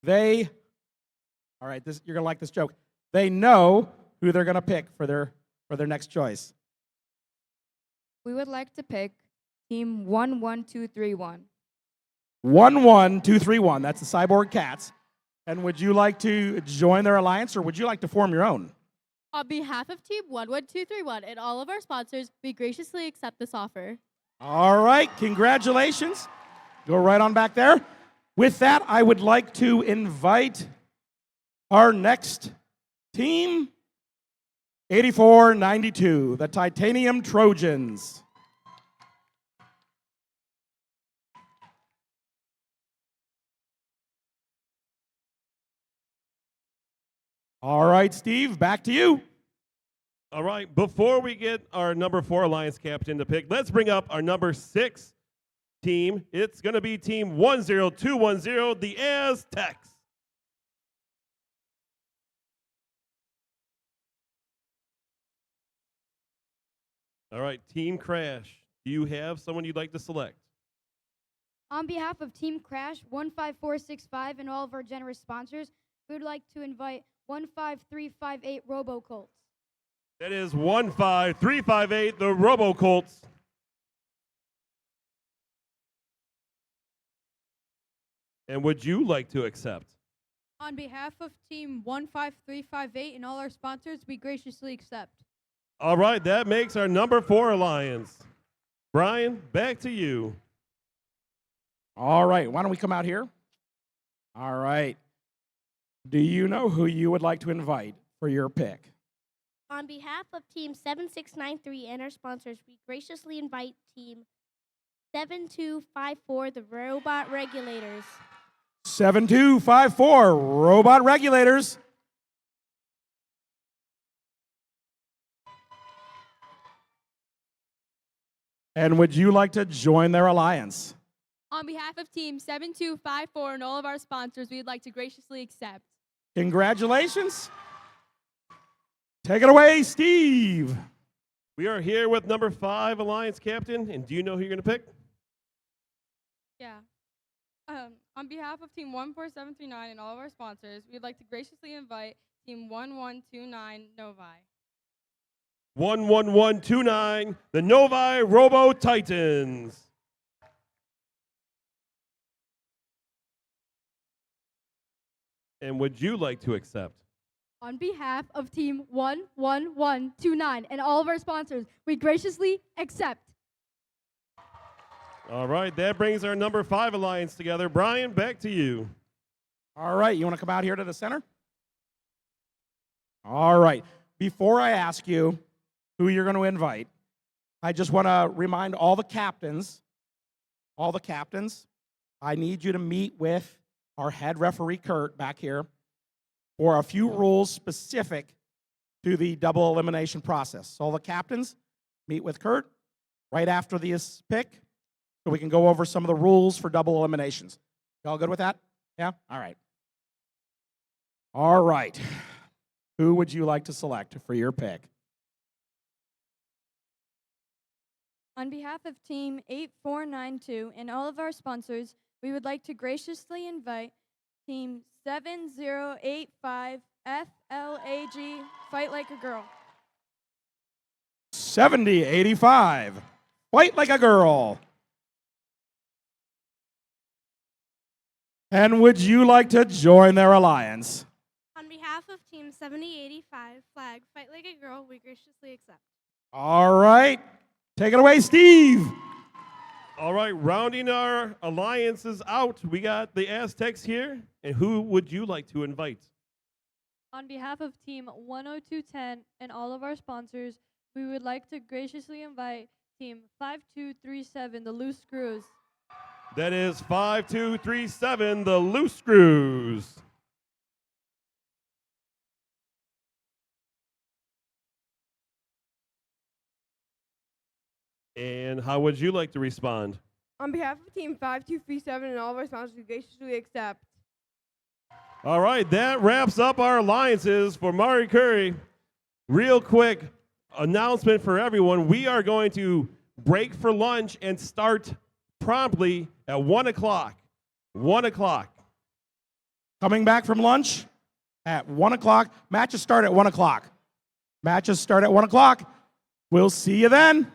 All right, you're going to like this joke. They know who they're going to pick for their next choice. We would like to pick Team 11231. 11231, that's the Cyborg Cats. And would you like to join their alliance, or would you like to form your own? On behalf of Team 11231 and all of our sponsors, we graciously accept this offer. All right, congratulations. Go right on back there. With that, I would like to invite our next team, 8492, the Titanium Trojans. All right, Steve, back to you. All right, before we get our number 4 Alliance Captain to pick, let's bring up our number 6 team. It's going to be Team 10210, the Aztecs. All right, Team Crash, do you have someone you'd like to select? On behalf of Team Crash 15465 and all of our generous sponsors, we would like to invite 15358 Robo Colts. That is 15358, the Robo Colts. And would you like to accept? On behalf of Team 15358 and all our sponsors, we graciously accept. All right, that makes our number 4 Alliance. Brian, back to you. All right, why don't we come out here? All right. Do you know who you would like to invite for your pick? On behalf of Team 7693 and our sponsors, we graciously invite Team 7254, the Robot Regulators. 7254, Robot Regulators. And would you like to join their alliance? On behalf of Team 7254 and all of our sponsors, we'd like to graciously accept. Congratulations. Take it away, Steve. We are here with number 5 Alliance Captain, and do you know who you're going to pick? Yeah. On behalf of Team 14739 and all of our sponsors, we'd like to graciously invite Team 1129 Novi. 11129, the Novi Robo Titans. And would you like to accept? On behalf of Team 11129 and all of our sponsors, we graciously accept. All right, that brings our number 5 Alliance together. Brian, back to you. All right, you want to come out here to the center? All right. Before I ask you who you're going to invite, I just want to remind all the captains, I need you to meet with our head referee, Kurt, back here, for a few rules specific to the double elimination process. So all the captains, meet with Kurt right after this pick so we can go over some of the rules for double eliminations. Y'all good with that? Yeah? All right. All right. Who would you like to select for your pick? On behalf of Team 8492 and all of our sponsors, we would like to graciously invite Team 7085 FLAG Fight Like a Girl. 7085. Fight like a girl. And would you like to join their alliance? On behalf of Team 7085 Flag Fight Like a Girl, we graciously accept. All right. Take it away, Steve. All right, rounding our alliances out, we got the Aztecs here. And who would you like to invite? On behalf of Team 10210 and all of our sponsors, we would like to graciously invite Team 5237, the Loose Screws. That is 5237, the Loose Screws. And how would you like to respond? On behalf of Team 5237 and all of our sponsors, we graciously accept. All right, that wraps up our alliances for Mari Curie. Real quick announcement for everyone. We are going to break for lunch and start promptly at 1 o'clock. 1 o'clock. Coming back from lunch at 1 o'clock. Matches start at 1 o'clock. Matches start at 1 o'clock. We'll see you then.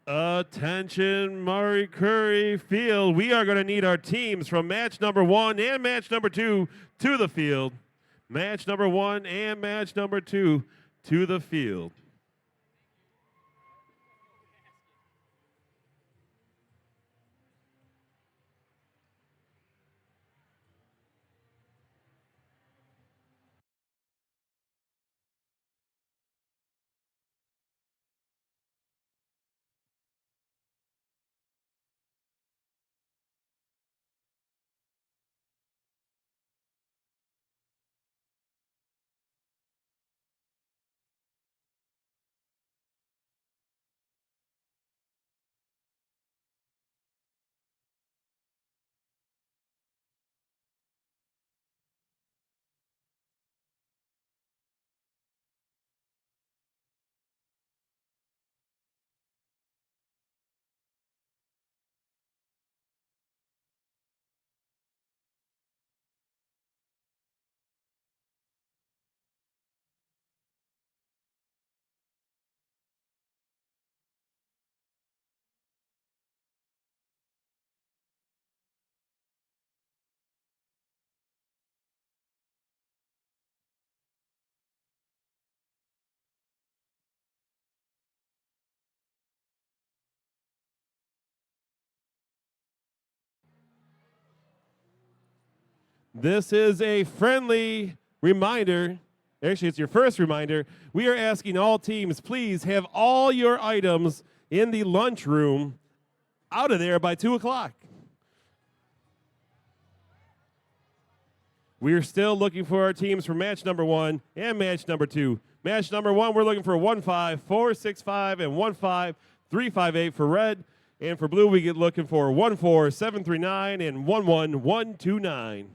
Attention, Murray Curie field. We are going to need our teams from match number 1 and match number 2 to the field. Match number 1 and match number 2 to the field. This is a friendly reminder. Actually, it's your first reminder. We are asking all teams, please have all your items in the lunchroom out of there by 2 o'clock. We are still looking for our teams for match number 1 and match number 2. Match number 1, we're looking for 15465 and 15358 for red. And for blue, we get looking for 14739 and 11129.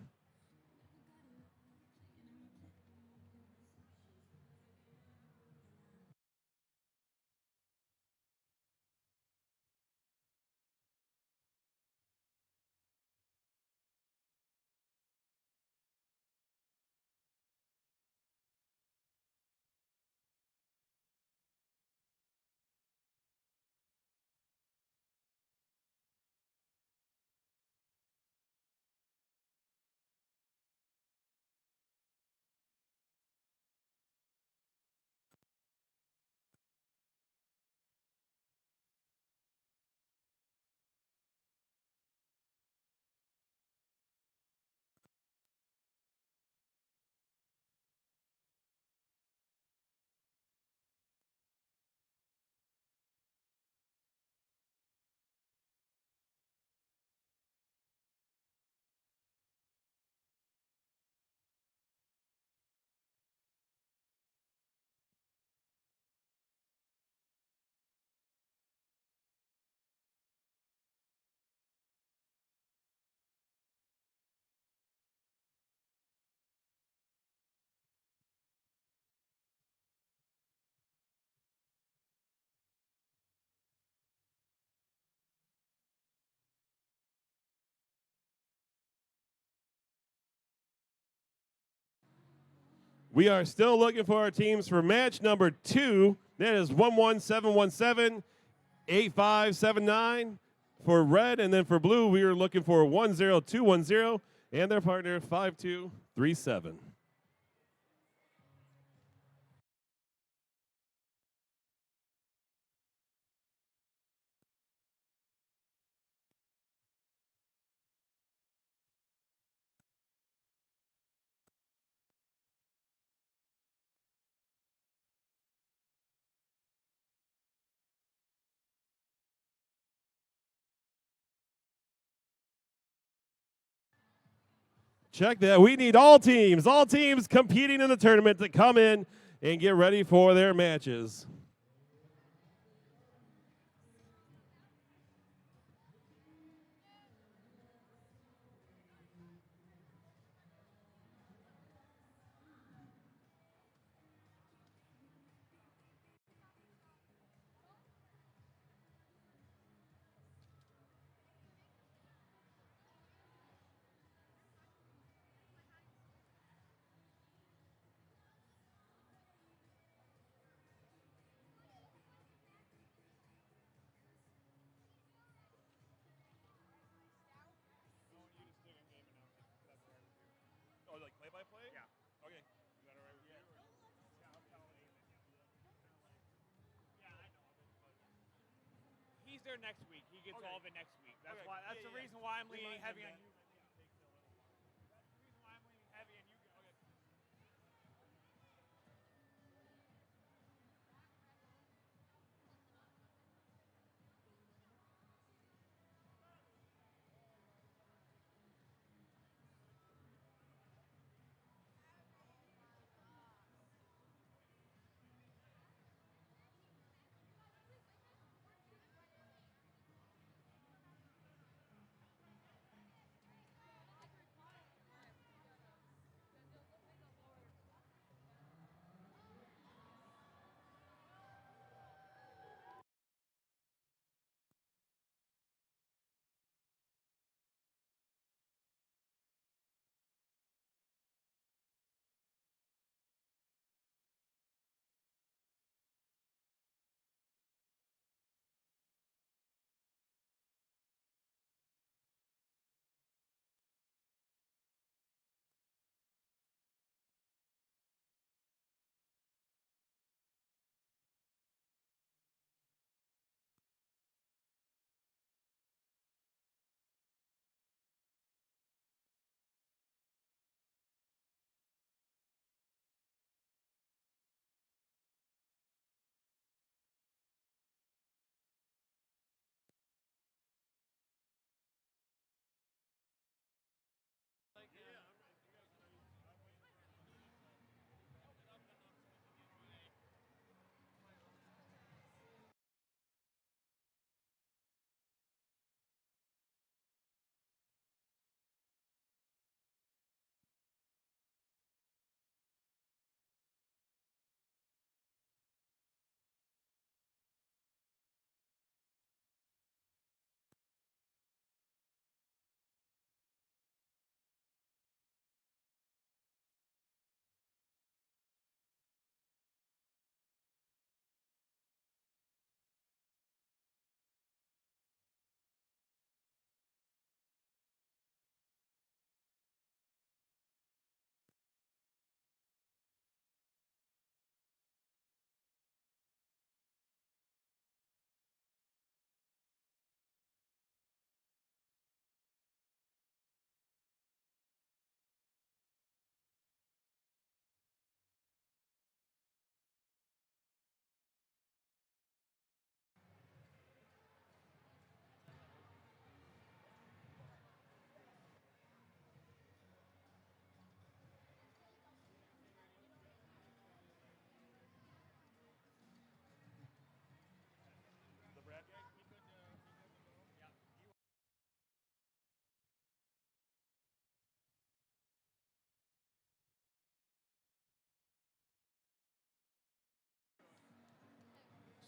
We are still looking for our teams for match number 2. That is 11717, 8579 for red. And then for blue, we are looking for 10210 and their partner 5237. Check that. We need all teams competing in the tournament to come in and get ready for their matches. he's there next week. He gets all of it next week. That's why. That's the reason why I'm leaning heavy on you.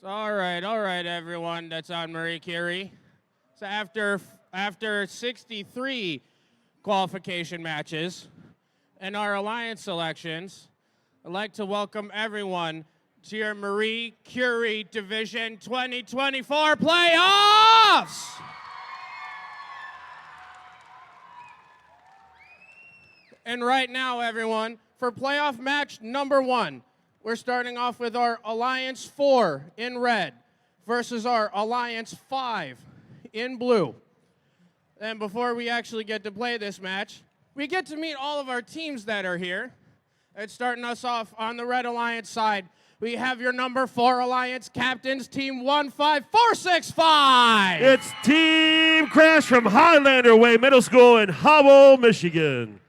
All right, everyone. That's on Marie Curie. So after 63 qualification matches and our alliance selections, I'd like to welcome everyone to your Marie Curie Division 2024 playoffs. And right now, everyone, for playoff match number 1, we're starting off with our Alliance 4 in red versus our Alliance 5 in blue. And before we actually get to play this match, we get to meet all of our teams that are here. And starting us off on the Red Alliance side, we have your number 4 Alliance captains, Team 15465. It's Team Crash from Highlander Way Middle School in Howell, Michigan.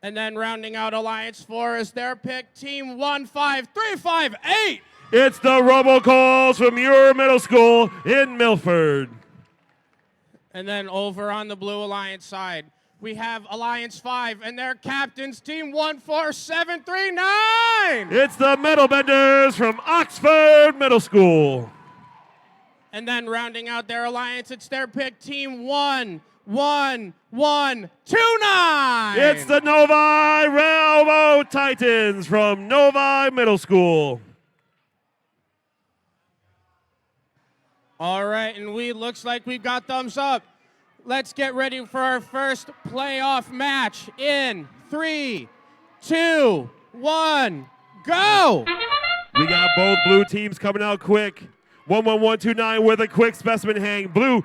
And then rounding out Alliance 4 is their pick, Team 15358. It's the Robocalls from your middle school in Milford. And then over on the Blue Alliance side, we have Alliance 5 and their captains, Team 14739. It's the Metal Benders from Oxford Middle School. And then rounding out their alliance, it's their pick, Team 11129. It's the Novi Railroad Titans from Novi Middle School. All right, and looks like we've got thumbs up. Let's get ready for our first playoff match in 3, 2, 1, go! We got both blue teams coming out quick. 11129 with a quick specimen hang. Blue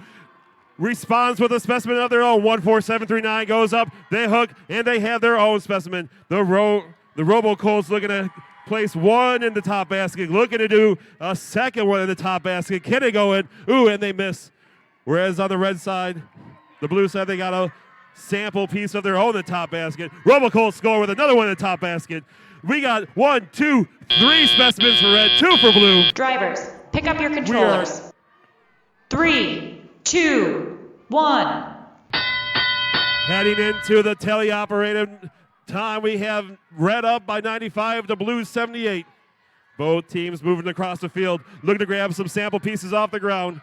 responds with a specimen of their own. 14739 goes up, they hook, and they have their own specimen. The Robo Colts looking to place one in the top basket, looking to do a second one in the top basket. Can they go in? Ooh, and they miss. Whereas on the red side, the blue side, they got a sample piece of their own in the top basket. Robo Colts score with another one in the top basket. We got 1, 2, 3 specimens for red, 2 for blue. Drivers, pick up your controllers. 3, 2, 1. Heading into the teleoperated time, we have red up by 95 to blue 78. Both teams moving across the field, looking to grab some sample pieces off the ground.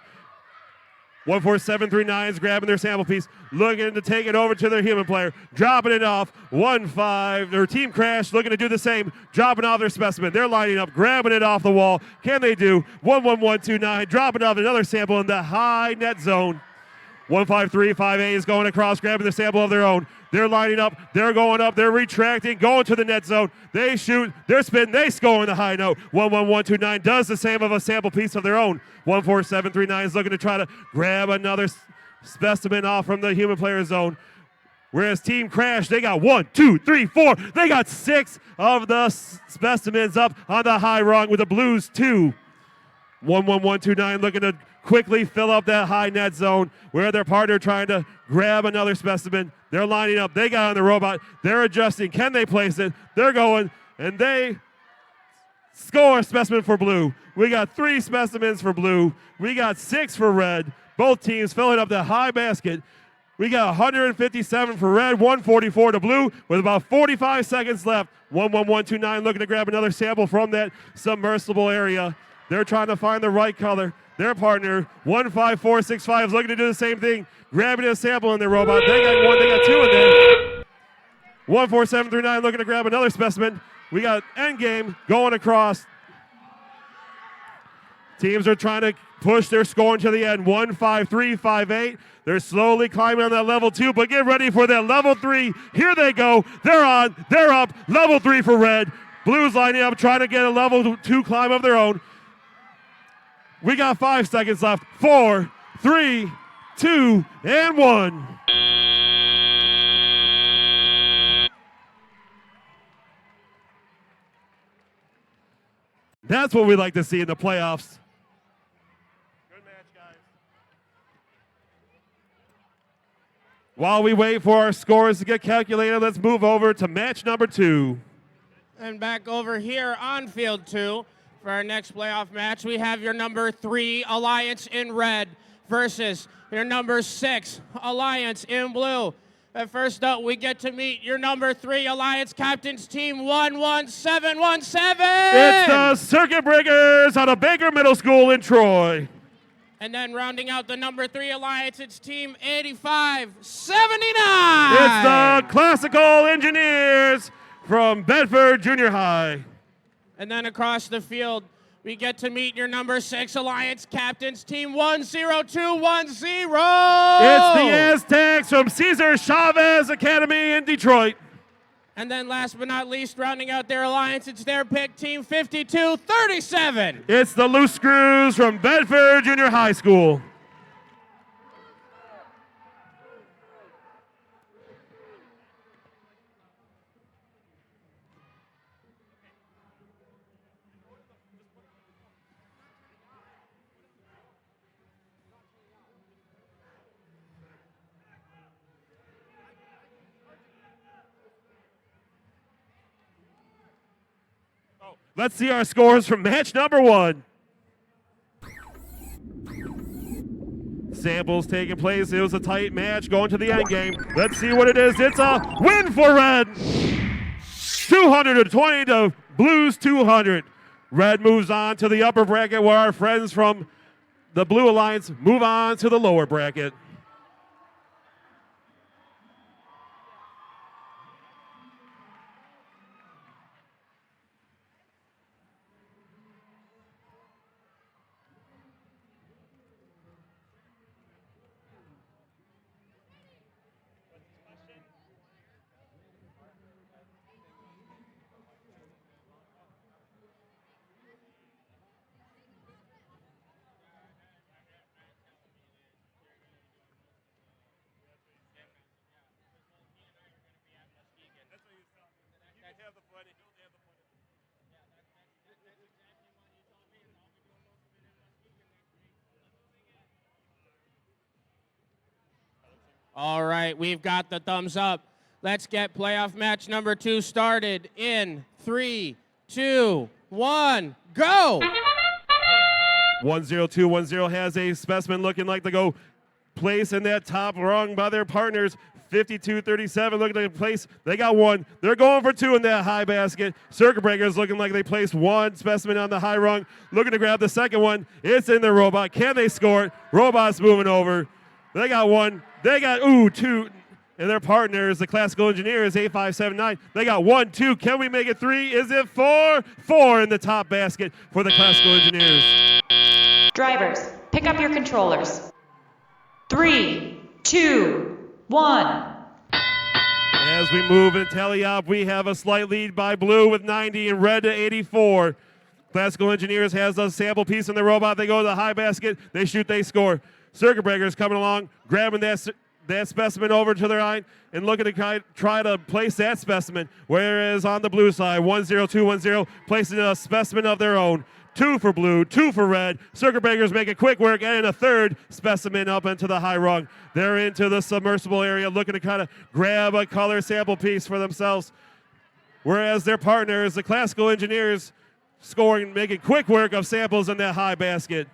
14739 is grabbing their sample piece, looking to take it over to their human player, dropping it off. 1-5, their team crash, looking to do the same, dropping off their specimen. They're lining up, grabbing it off the wall. Can they do? 11129, dropping off another sample in the high net zone. 15358 is going across, grabbing the sample of their own. They're lining up, they're going up, they're retracting, going to the net zone. They shoot, they're spin, they score in the high note. 11129 does the same of a sample piece of their own. 14739 is looking to try to grab another specimen off from the human player zone. Whereas Team Crash, they got 1, 2, 3, 4. They got 6 of the specimens up on the high rung with the Blues 2. 11129 looking to quickly fill up that high net zone where their partner trying to grab another specimen. They're lining up. They got on the robot. They're adjusting. Can they place it? They're going, and they score a specimen for blue. We got 3 specimens for blue. We got 6 for red. Both teams filling up the high basket. We got 157 for red, 144 to blue with about 45 seconds left. 11129 looking to grab another sample from that submersible area. They're trying to find the right color. Their partner, 15465, is looking to do the same thing, grabbing a sample in their robot. They got 1, they got 2 in there. 14739 looking to grab another specimen. We got endgame going across. Teams are trying to push their scoring to the end. 15358. They're slowly climbing on that level 2, but get ready for that level 3. Here they go. They're on. They're up. Level 3 for red. Blues lining up, trying to get a level 2 climb of their own. We got 5 seconds left. 4, 3, 2, and 1. That's what we like to see in the playoffs. Good match, guys. While we wait for our scores to get calculated, let's move over to match number 2. And back over here on field 2 for our next playoff match, we have your number 3 Alliance in red versus your number 6 Alliance in blue. And first up, we get to meet your number 3 Alliance captains team 11717. It's the Circuit Breakers out of Baker Middle School in Troy. And then rounding out the number 3 Alliance, it's team 8579. It's the Classical Engineers from Bedford Junior High. And then across the field, we get to meet your number 6 Alliance captains, team 10210. It's the Aztecs from Cesar Chavez Academy in Detroit. And then last but not least, rounding out their alliance, it's their pick, team 5237. It's the Loose Screws from Bedford Junior High School. Let's see our scores from match number 1. Samples taking place. It was a tight match going to the end game. Let's see what it is. It's a win for red. 220 to Blues 200. Red moves on to the upper bracket where our friends from the Blue Alliance move on to the lower bracket. All right, we've got the thumbs up. Let's get playoff match number 2 started in 3, 2, 1, go! 10210 has a specimen looking like to go place in that top rung by their partners. 5237 looking to place. They got one. They're going for 2 in that high basket. Circuit Breakers looking like they placed 1 specimen on the high rung. Looking to grab the second one. It's in the robot. Can they score it? Robot's moving over. They got 1. They got, 2. And their partners, the Classical Engineers, 8579. They got 1, 2. Can we make it 3? Is it 4? 4 in the top basket for the Classical Engineers. Drivers, pick up your controllers. 3, 2, 1. As we move and tally up, we have a slight lead by blue with 90 and red to 84. Classical Engineers has a sample piece in the robot. They go to the high basket. They shoot, they score. Circuit Breakers coming along, grabbing that specimen over to their line and looking to try to place that specimen. Whereas on the blue side, 10210 placing a specimen of their own. 2 for blue, 2 for red. Circuit Breakers make it quick work and a third specimen up into the high rung. They're into the submersible area looking to kind of grab a color sample piece for themselves. Whereas their partners, the Classical Engineers, scoring, making quick work of samples in that high basket.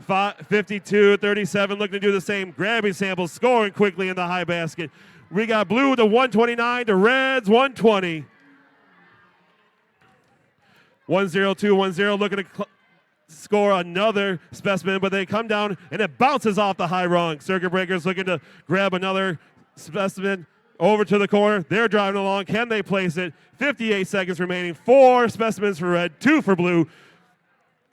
52-37 looking to do the same, grabbing samples, scoring quickly in the high basket. We got blue to 129 to reds 120. 10210 looking to score another specimen, but they come down and it bounces off the high rung. Circuit Breakers looking to grab another specimen over to the corner. They're driving along. Can they place it? 58 seconds remaining. 4 specimens for red, 2 for blue.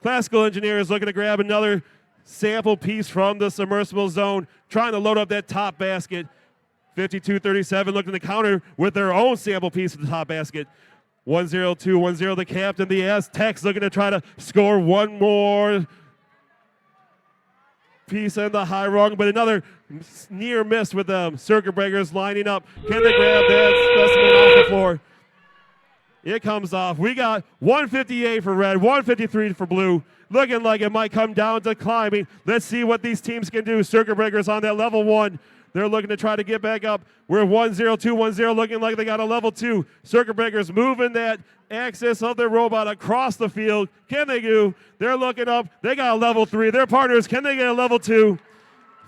Classical Engineers looking to grab another sample piece from the submersible zone, trying to load up that top basket. 52-37 looking to counter with their own sample piece of the top basket. 10210, the captain, the Aztecs looking to try to score one more piece in the high rung, but another near miss with them. Circuit Breakers lining up. Can they grab that specimen off the floor? It comes off. We got 158 for red, 153 for blue. Looking like it might come down to climbing. Let's see what these teams can do. Circuit Breakers on that level 1. They're looking to try to get back up. We're 10210 looking like they got a level 2. Circuit Breakers moving that axis of their robot across the field. Can they do? They're looking up. They got a level 3. Their partners, can they get a level 2?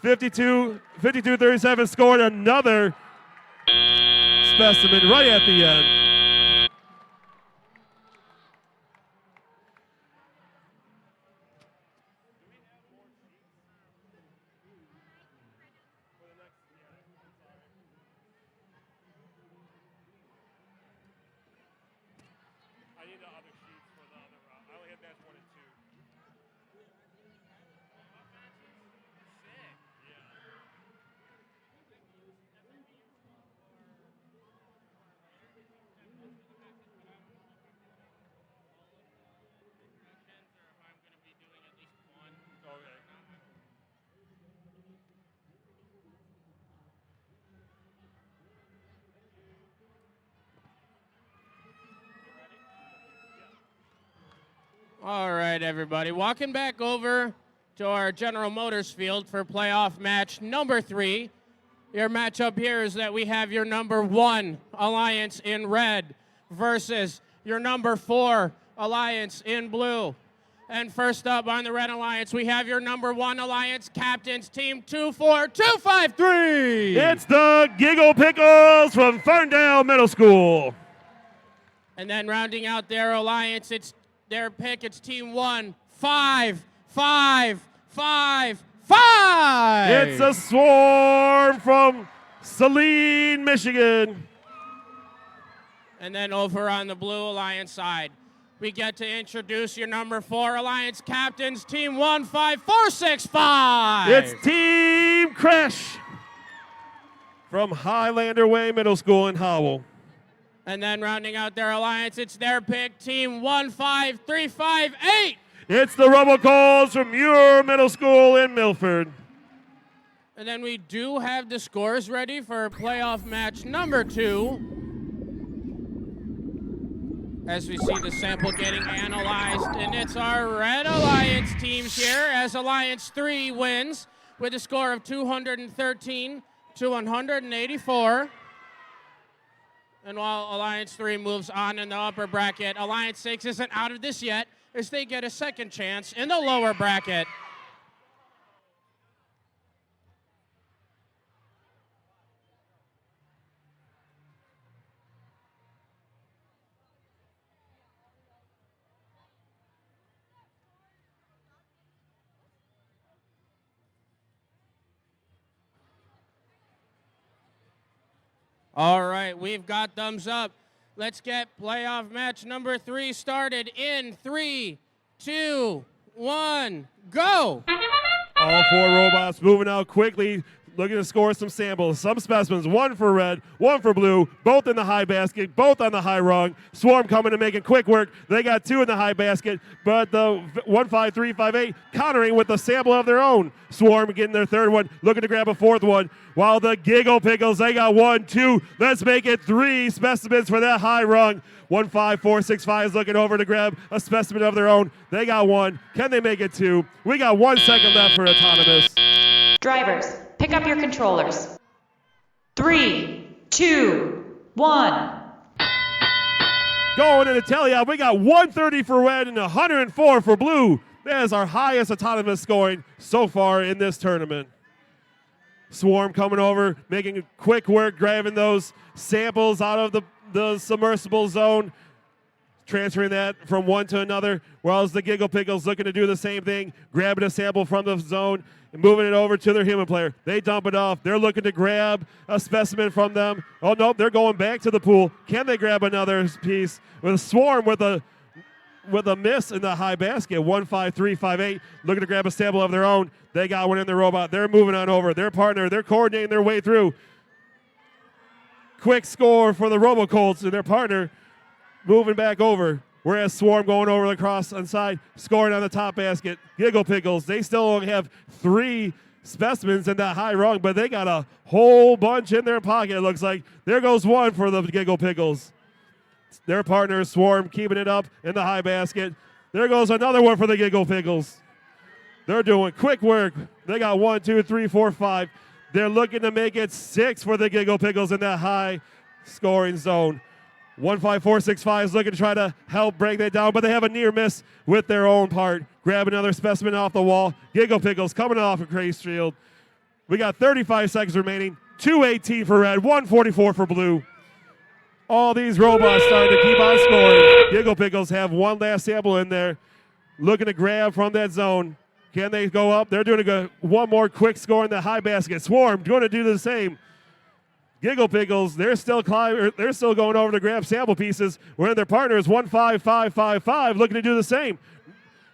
52-37 scored another specimen right at the end. All right, everybody. Walking back over to our General Motors field for playoff match number 3. Your matchup here is that we have your number 1 Alliance in red versus your number 4 Alliance in blue. And first up on the Red Alliance, we have your number 1 Alliance captains, Team 24253. It's the Giggle Pickles from Ferndale Middle School. And then rounding out their alliance, it's their pick. It's Team 15555. It's a swarm from Saline, Michigan. And then over on the Blue Alliance side, we get to introduce your number 4 Alliance captains, Team 15465. It's Team Crash from Highlander Way Middle School in Howell. And then rounding out their alliance, it's their pick, Team 15358. It's the Robocalls from Muir Middle School in Milford. And then we do have the scores ready for playoff match number 2. As we see the sample getting analyzed, and it's our Red Alliance teams here as Alliance 3 wins with a score of 213 to 184. And while Alliance 3 moves on in the upper bracket, Alliance 6 isn't out of this yet as they get a second chance in the lower bracket. All right, we've got thumbs up. Let's get playoff match number 3 started in 3, 2, 1, go! All 4 robots moving out quickly, looking to score some samples. Some specimens, 1 for red, 1 for blue, both in the high basket, both on the high rung. Swarm coming and making quick work. They got 2 in the high basket, but the 15358 countering with a sample of their own. Swarm getting their 3rd one, looking to grab a 4th one. While the Giggle Pickles, they got 1, 2. Let's make it 3 specimens for that high rung. 15465 is looking over to grab a specimen of their own. They got 1. Can they make it 2? We got 1 second left for Autonomous. Drivers, pick up your controllers. 3, 2, 1. Going into teleop, we got 130 for red and 104 for blue. That is our highest Autonomous scoring so far in this tournament. Swarm coming over, making quick work, grabbing those samples out of the submersible zone, transferring that from one to another, whereas the Giggle Pickles looking to do the same thing, grabbing a sample from the zone and moving it over to their human player. They dump it off. They're looking to grab a specimen from them. Oh, no, they're going back to the pool. Can they grab another piece? With a Swarm with a miss in the high basket, 15358, looking to grab a sample of their own. They got one in the robot. They're moving on over. Their partner, they're coordinating their way through. Quick score for the RoboColts and their partner moving back over. Whereas Swarm going over the cross inside, scoring on the top basket. Giggle Pickles, they still only have 3 specimens in that high rung, but they got a whole bunch in their pocket, it looks like. There goes 1 for the Giggle Pickles. Their partner, Swarm, keeping it up in the high basket. There goes another 1 for the Giggle Pickles. They're doing quick work. They got 1, 2, 3, 4, 5. They're looking to make it 6 for the Giggle Pickles in that high scoring zone. 15465 is looking to try to help break that down, but they have a near miss with their own part. Grab another specimen off the wall. Giggle Pickles coming off of Grace Field. We got 35 seconds remaining. 218 for red, 144 for blue. All these robots starting to keep on scoring. Giggle Pickles have 1 last sample in there, looking to grab from that zone. Can they go up? They're doing 1 more quick score in the high basket. Swarm going to do the same. Giggle Pickles, they're still climbing. They're still going over to grab sample pieces. Where their partner is 15555, looking to do the same.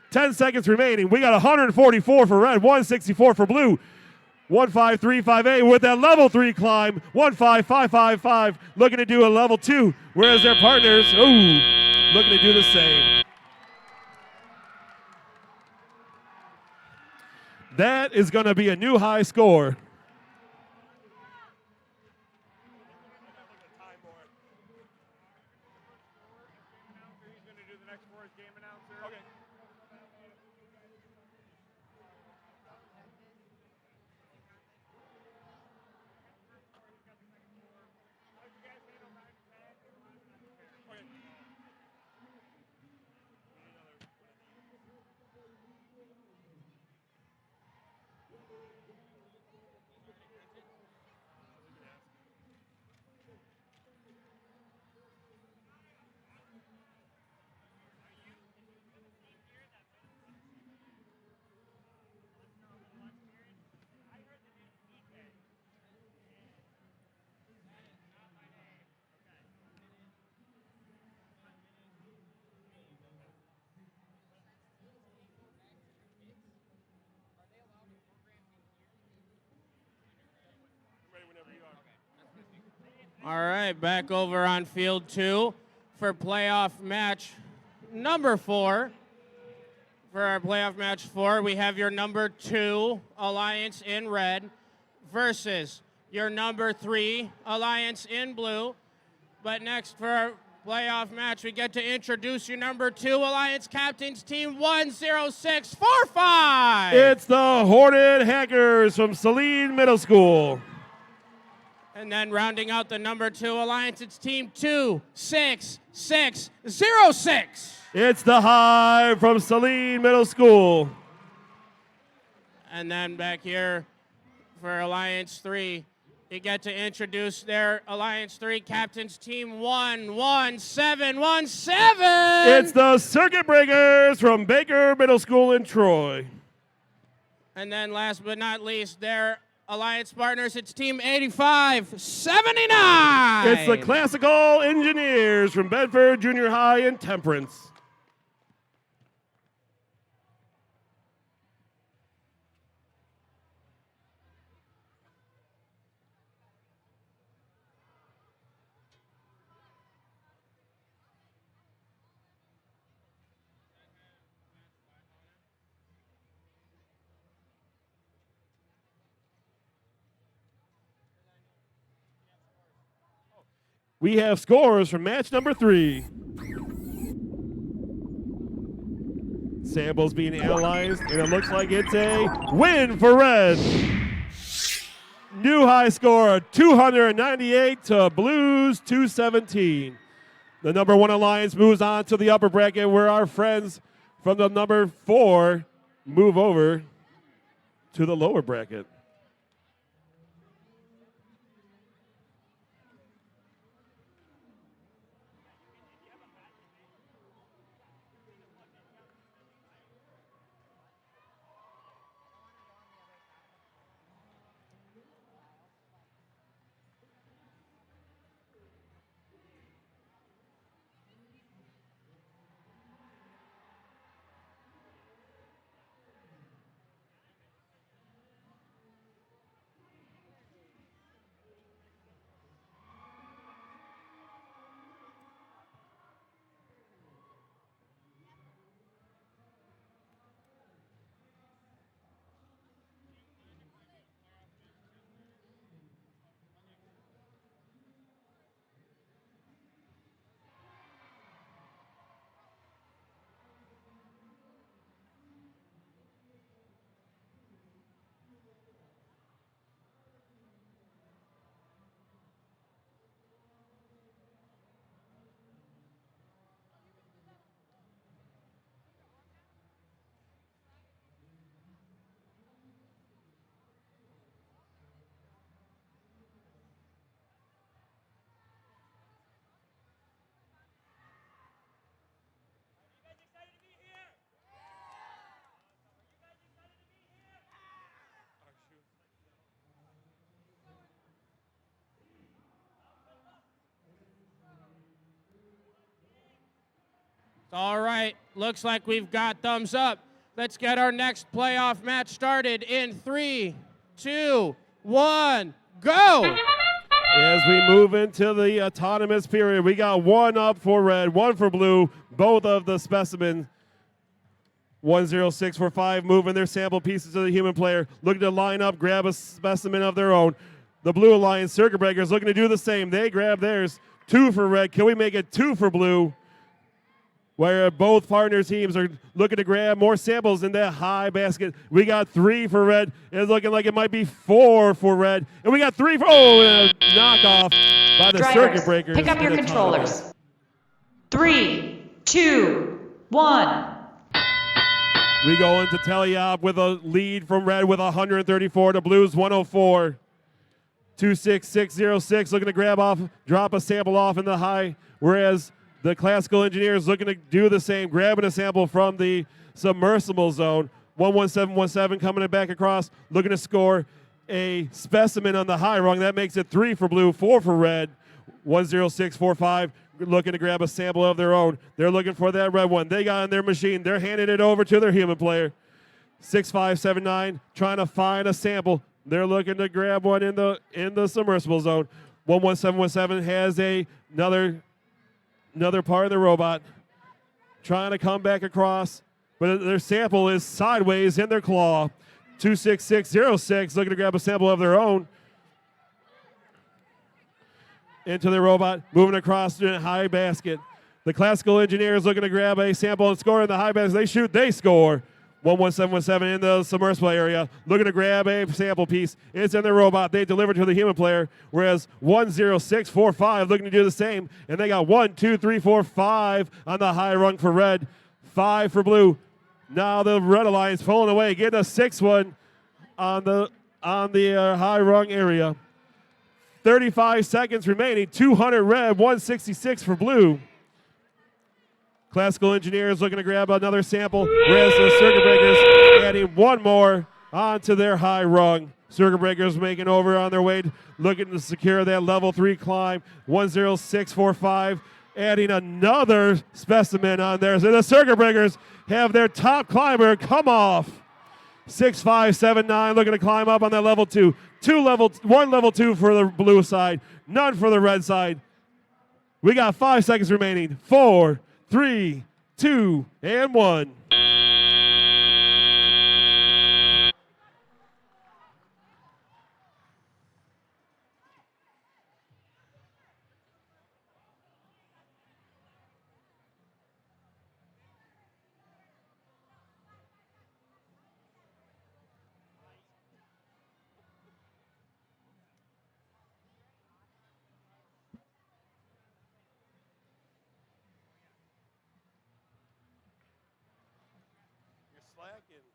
10 seconds remaining. We got 144 for red, 164 for blue. 15358 with that level 3 climb. 15555 looking to do a level 2, whereas their partners, looking to do the same. That is going to be a new high score. All right, back over on field 2 for playoff match number 4. For our playoff match 4, we have your number 2 Alliance in red versus your number 3 Alliance in blue. But next for our playoff match, we get to introduce your number 2 Alliance captains, team 10645. It's the Hornet Hackers from Saline Middle School. And then rounding out the number 2 alliance, it's team 26606. It's the Hive from Saline Middle School. And then back here for Alliance 3, you get to introduce their Alliance 3 captains, team 11717. It's the Circuit Breakers from Baker Middle School in Troy. And then last but not least, their Alliance partners, it's team 8579. It's the Classical Engineers from Bedford Junior High in Temperance. We have scores from match number 3. Samples being analyzed, and it looks like it's a win for red. New high score, 298 to Blues 217. The number 1 alliance moves on to the upper bracket, where our friends from the number 4 move over to the lower bracket. All right, looks like we've got thumbs up. Let's get our next playoff match started in 3, 2, 1, go! As we move into the autonomous period, we got 1 up for red, 1 for blue, both of the specimens. 10645 moving their sample pieces to the human player, looking to line up, grab a specimen of their own. The Blue Alliance Circuit Breakers looking to do the same. They grab theirs. 2 for red. Can we make it 2 for blue? Where both partner teams are looking to grab more samples in that high basket. We got 3 for red. It's looking like it might be 4 for red. And we got 3 for, and a knockoff by the Drivers, Circuit Breakers. pick up your controllers. 3, 2, 1. We go into teleop with a lead from red with 134 to blues 104. 26606 looking to drop a sample off in the high, whereas the Classical Engineers looking to do the same, grabbing a sample from the submersible zone. 11717 coming back across, looking to score a specimen on the high rung. That makes it 3 for blue, 4 for red. 10645 looking to grab a sample of their own. They're looking for that red one. They got in their machine. They're handing it over to their human player. 6579 trying to find a sample. They're looking to grab one in the submersible zone. 11717 has another part of the robot trying to come back across, but their sample is sideways in their claw. 26606 looking to grab a sample of their own into the robot, moving across the high basket. The Classical Engineers looking to grab a sample and score in the high basket. They shoot, they score. 11717 in the submersible area, looking to grab a sample piece. It's in the robot. They deliver to the human player, whereas 10645 looking to do the same. And they got 1, 2, 3, 4, 5 on the high rung for red, 5 for blue. Now the Red Alliance pulling away, getting a 6-1 on the high rung area. 35 seconds remaining. 200 red, 166 for blue. Classical Engineers looking to grab another sample, whereas the Circuit Breakers adding one more onto their high rung. Circuit Breakers making over on their way, looking to secure that level 3 climb. 10645, adding another specimen on there. So the Circuit Breakers have their top climber come off. 6579 looking to climb up on that level 2. One level 2 for the blue side, none for the red side. We got 5 seconds remaining. 4, 3, 2, and 1. You're slacking.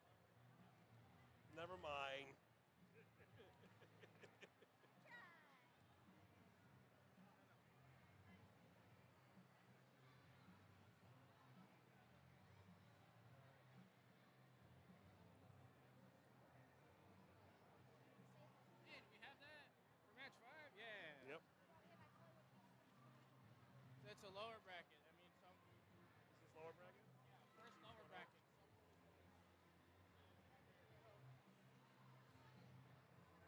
Never mind. Yep. It's a lower bracket. I mean, some. Is this lower bracket? Yeah, first lower bracket.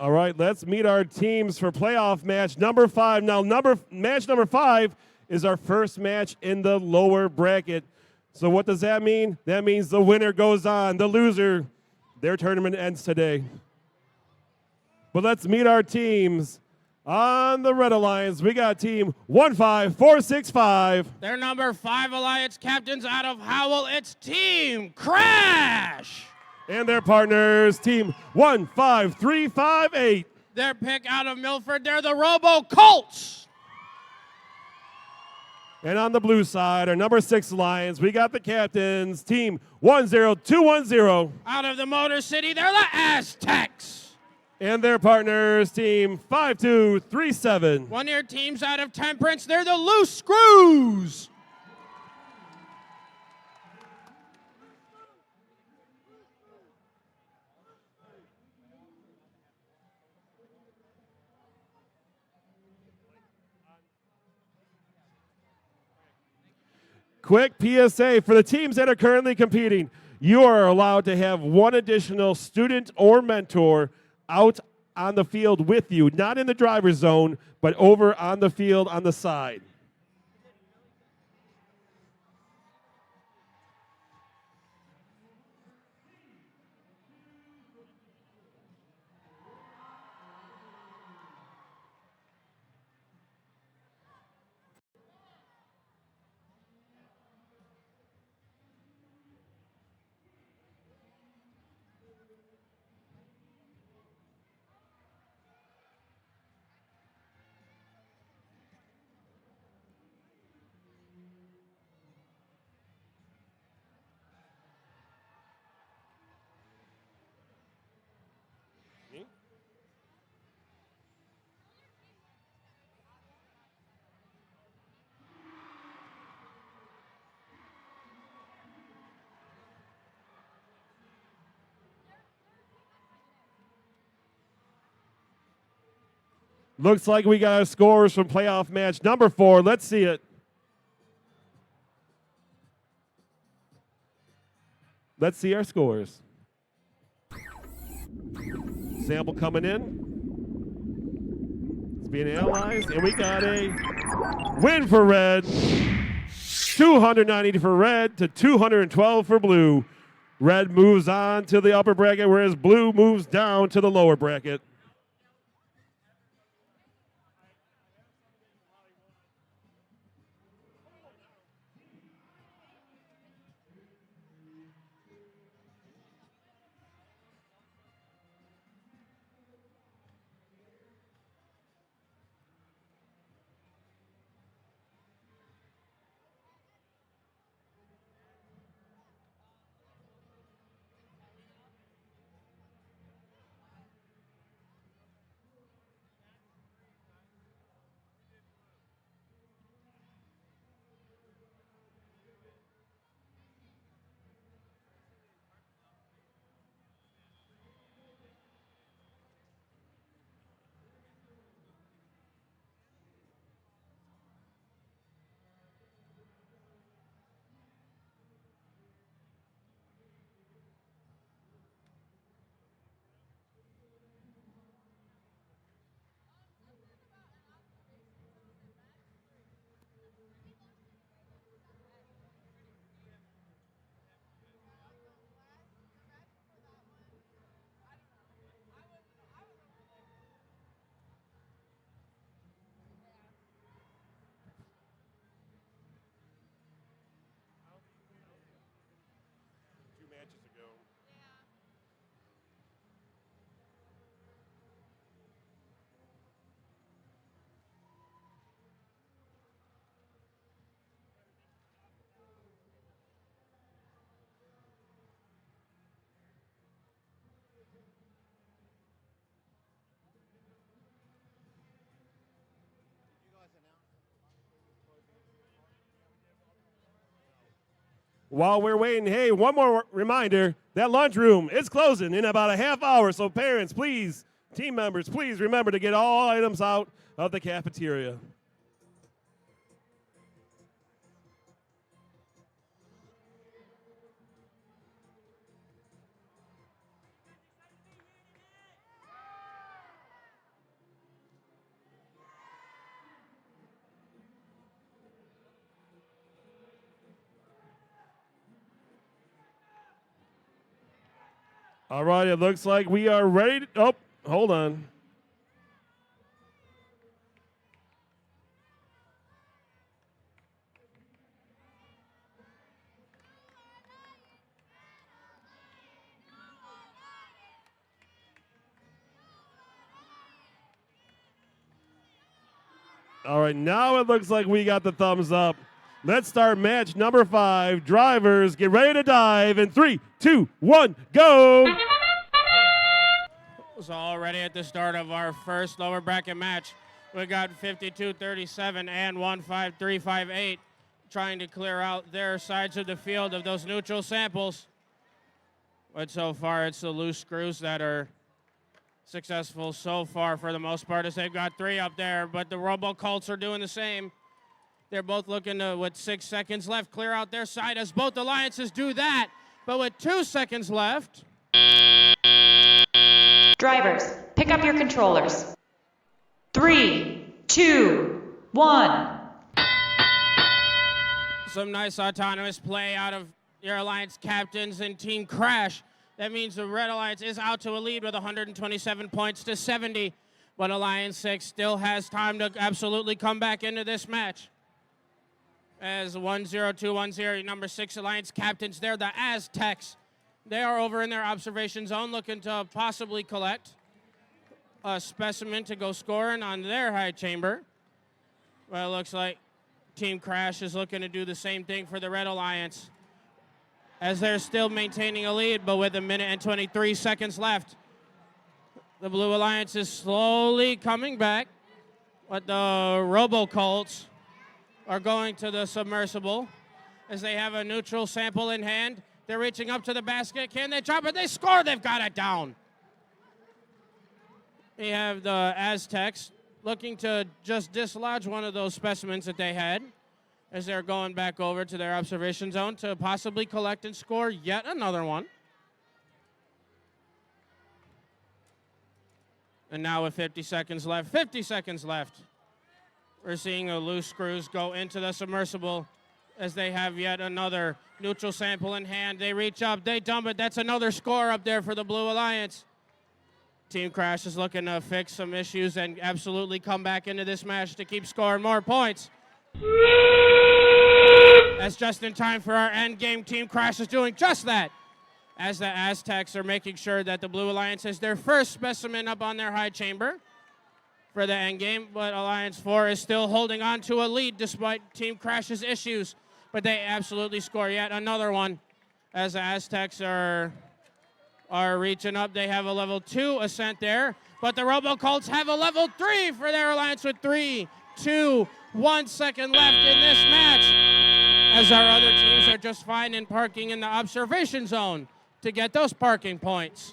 All right, let's meet our teams for playoff match number 5. Now, match number 5 is our first match in the lower bracket. So what does that mean? That means the winner goes on. The loser, their tournament ends today. But let's meet our teams. On the Red Alliance, we got team 15465. Their number 5 Alliance captains out of Howell. It's Team Crash. And their partners, team 15358. Their pick out of Milford, they're the Robo Colts. And on the blue side, our number 6 Alliance, we got the captains, team 10210. Out of the Motor City, they're the Aztecs. And their partners, team 5237. One of your teams out of Temperance, they're the Loose Screws. Quick PSA for the teams that are currently competing. You are allowed to have one additional student or mentor out on the field with you, not in the driver's zone, but over on the field on the side. Looks like we got our scores from playoff match number 4. Let's see it. Let's see our scores. Sample coming in. It's being analyzed, and we got a win for red. 290 for red to 212 for blue. Red moves on to the upper bracket, whereas blue moves down to the lower bracket. While we're waiting, hey, one more reminder, that lunchroom is closing in about a half hour, so parents, please, team members, please remember to get all items out of the cafeteria. All right, it looks like we are ready. Oh, hold on. All right, now it looks like we got the thumbs up. Let's start match number 5. Drivers, get ready to dive in 3, 2, 1, go! So already at the start of our first lower bracket match, we got 52-37 and 15358 trying to clear out their sides of the field of those neutral samples. But so far, it's the loose screws that are successful so far for the most part, as they've got 3 up there, but the Robo Colts are doing the same. They're both looking to, with 6 seconds left, clear out their side as both alliances do that. But with 2 seconds left, Drivers, pick up your controllers. 3, 2, 1. some nice autonomous play out of your alliance captains and Team Crash. That means the Red Alliance is out to a lead with 127 points to 70, but Alliance 6 still has time to absolutely come back into this match. As 1-0-2-1-0, number 6 Alliance captains, they're the Aztecs. They are over in their observation zone looking to possibly collect a specimen to go scoring on their high chamber. Well, it looks like Team Crash is looking to do the same thing for the Red Alliance, as they're still maintaining a lead, but with 1 minute and 23 seconds left. The Blue Alliance is slowly coming back, but the Robo Colts are going to the submersible as they have a neutral sample in hand. They're reaching up to the basket. Can they drop it? They score. They've got it down. We have the Aztecs looking to just dislodge one of those specimens that they had as they're going back over to their observation zone to possibly collect and score yet another one. And now with 50 seconds left, we're seeing the loose screws go into the submersible as they have yet another neutral sample in hand. They reach up, they dump it. That's another score up there for the Blue Alliance. Team Crash is looking to fix some issues and absolutely come back into this match to keep scoring more points. That's just in time for our end game. Team Crash is doing just that, as the Aztecs are making sure that the Blue Alliance has their first specimen up on their high chamber for the end game, but Alliance 4 is still holding on to a lead despite Team Crash's issues, but they absolutely score yet another one as the Aztecs are reaching up. They have a level 2 ascent there, but the Robo Colts have a level 3 for their Alliance with 3, 2, 1 second left in this match, as our other teams are just fine in parking in the observation zone to get those parking points.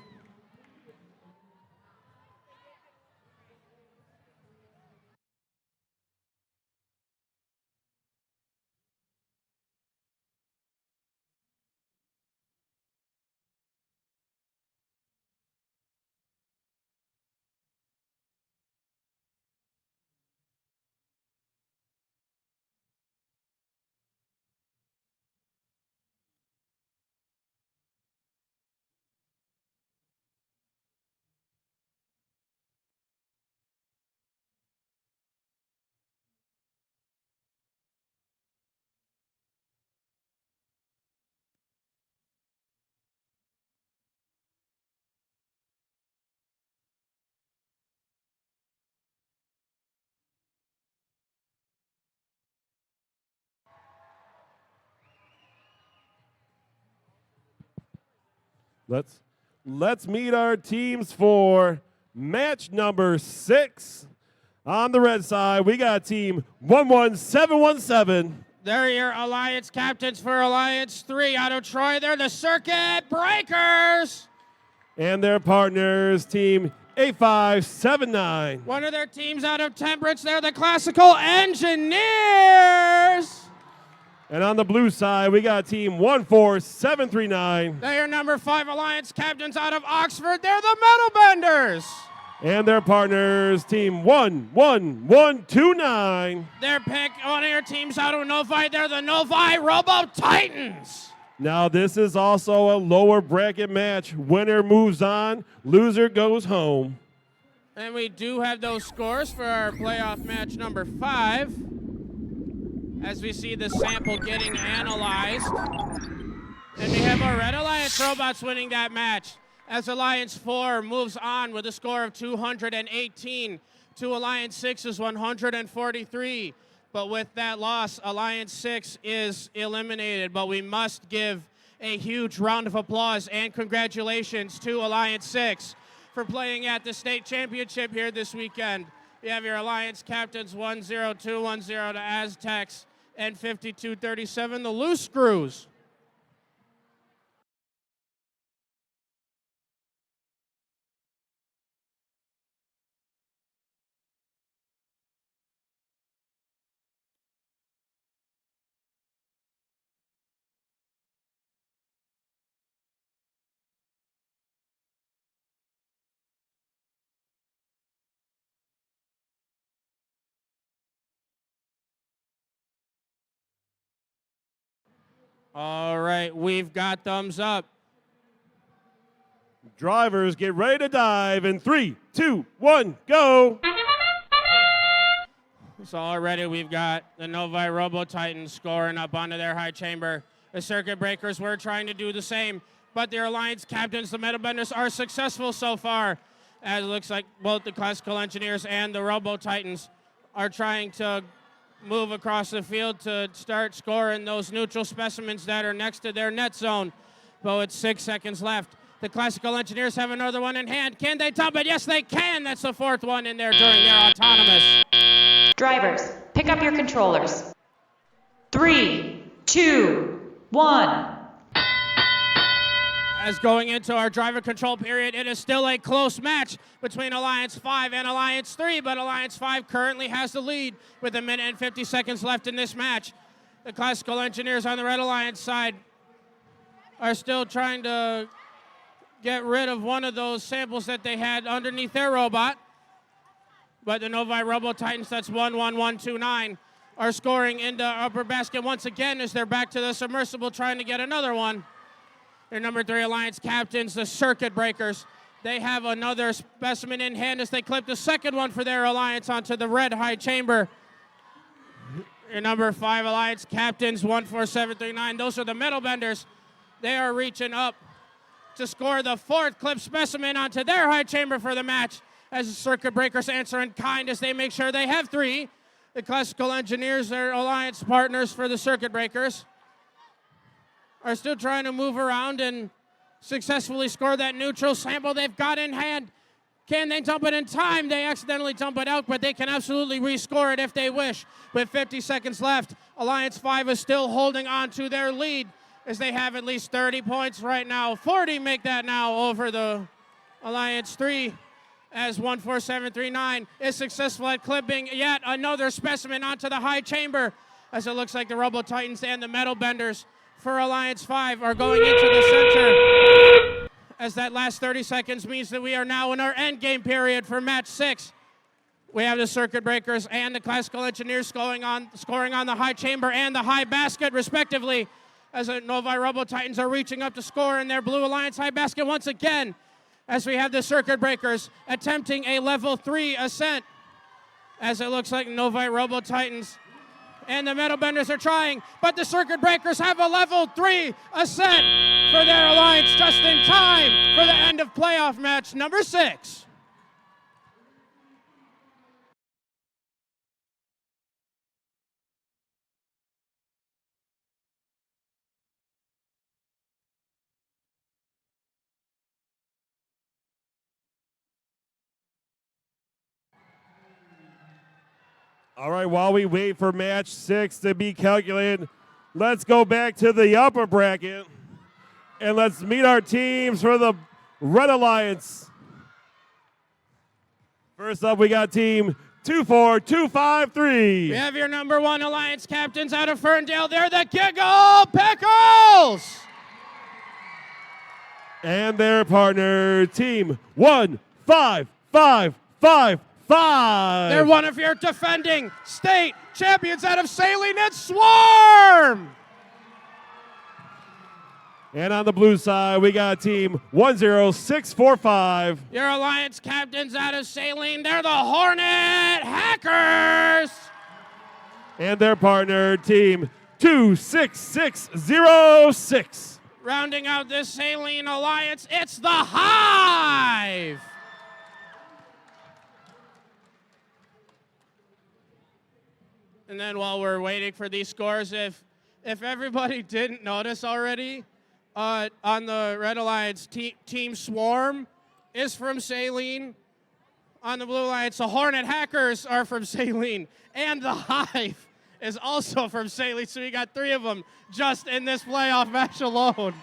Let's meet our teams for match number 6. On the red side, we got team 11717. They're your Alliance captains for Alliance 3 out of Troy. They're the Circuit Breakers. And their partners, Team 8579. One of their teams out of Temperance, they're the Classical Engineers. And on the blue side, we got Team 14739. They're your number 5 Alliance captains out of Oxford. They're the Metal Benders. And their partners, Team 11129. Their pick, one of your teams out of Novi, they're the Novi Robo Titans. Now, this is also a lower bracket match. Winner moves on, loser goes home. And we do have those scores for our playoff match number 5. As we see the sample getting analyzed. And we have our Red Alliance robots winning that match. As Alliance 4 moves on with a score of 218 to Alliance 6's 143. But with that loss, Alliance 6 is eliminated. But we must give a huge round of applause and congratulations to Alliance 6 for playing at the state championship here this weekend. You have your Alliance captains 10210 to Aztecs and 5237 the Loose Screws. All right, we've got thumbs up. Drivers, get ready to dive in 3, 2, 1, go. So already we've got the Novi Robo Titans scoring up onto their high chamber. The Circuit Breakers were trying to do the same, but their Alliance captains, the Metal Benders, are successful so far. As it looks like both the Classical Engineers and the Robo Titans are trying to move across the field to start scoring those neutral specimens that are next to their net zone. But with 6 seconds left, the Classical Engineers have another one in hand. Can they top it? Yes, they can. That's the 4th one in there during their autonomous. Drivers, pick up your controllers. 3, 2, 1. As going into our driver control period, it is still a close match between Alliance 5 and Alliance 3, but Alliance 5 currently has the lead with 1 minute and 50 seconds left in this match. The Classical Engineers on the Red Alliance side are still trying to get rid of one of those samples that they had underneath their robot. But the Novi Robo Titans, that's 11129, are scoring into upper basket once again as they're back to the submersible trying to get another one. Their number 3 Alliance captains, the Circuit Breakers. They have another specimen in hand as they clip the second one for their Alliance onto the red high chamber. Your number 5 Alliance captains, 14739. Those are the Metal Benders. They are reaching up to score the 4th clip specimen onto their high chamber for the match as the Circuit Breakers answer in kind as they make sure they have 3. The Classical Engineers, their Alliance partners for the Circuit Breakers, are still trying to move around and successfully score that neutral sample they've got in hand. Can they dump it in time? They accidentally dump it out, but they can absolutely rescore it if they wish. With 50 seconds left, Alliance 5 is still holding on to their lead as they have at least 30 points right now. 40 make that now over the Alliance 3 as 14739 is successful at clipping yet another specimen onto the high chamber as it looks like the Robo Titans and the Metal Benders for Alliance 5 are going into the center as that last 30 seconds means that we are now in our end game period for match 6. We have the Circuit Breakers and the Classical Engineers scoring on the high chamber and the high basket respectively as the Novi Robo Titans are reaching up to score in their Blue Alliance high basket once again as we have the Circuit Breakers attempting a level 3 ascent as it looks like Novi Robo Titans and the Metal Benders are trying, but the Circuit Breakers have a level 3 ascent for their Alliance just in time for the end of playoff match number 6. All right, while we wait for match 6 to be calculated, let's go back to the upper bracket and let's meet our teams for the Red Alliance. First up, we got team 24253. We have your number 1 Alliance captains out of Ferndale. They're the Giggle Pickles! And their partner, team 15555. They're one of your defending state champions out of Saline. It's Swarm! And on the blue side, we got team 10645. Your Alliance captains out of Saline. They're the Hornet Hackers! And their partner, team 26606. Rounding out this Saline Alliance, it's the Hive! And then while we're waiting for these scores, if everybody didn't notice already, on the Red Alliance, Team Swarm is from Saline. On the Blue Alliance, the Hornet Hackers are from Saline. And the Hive is also from Saline, so we got 3 of them just in this playoff match alone.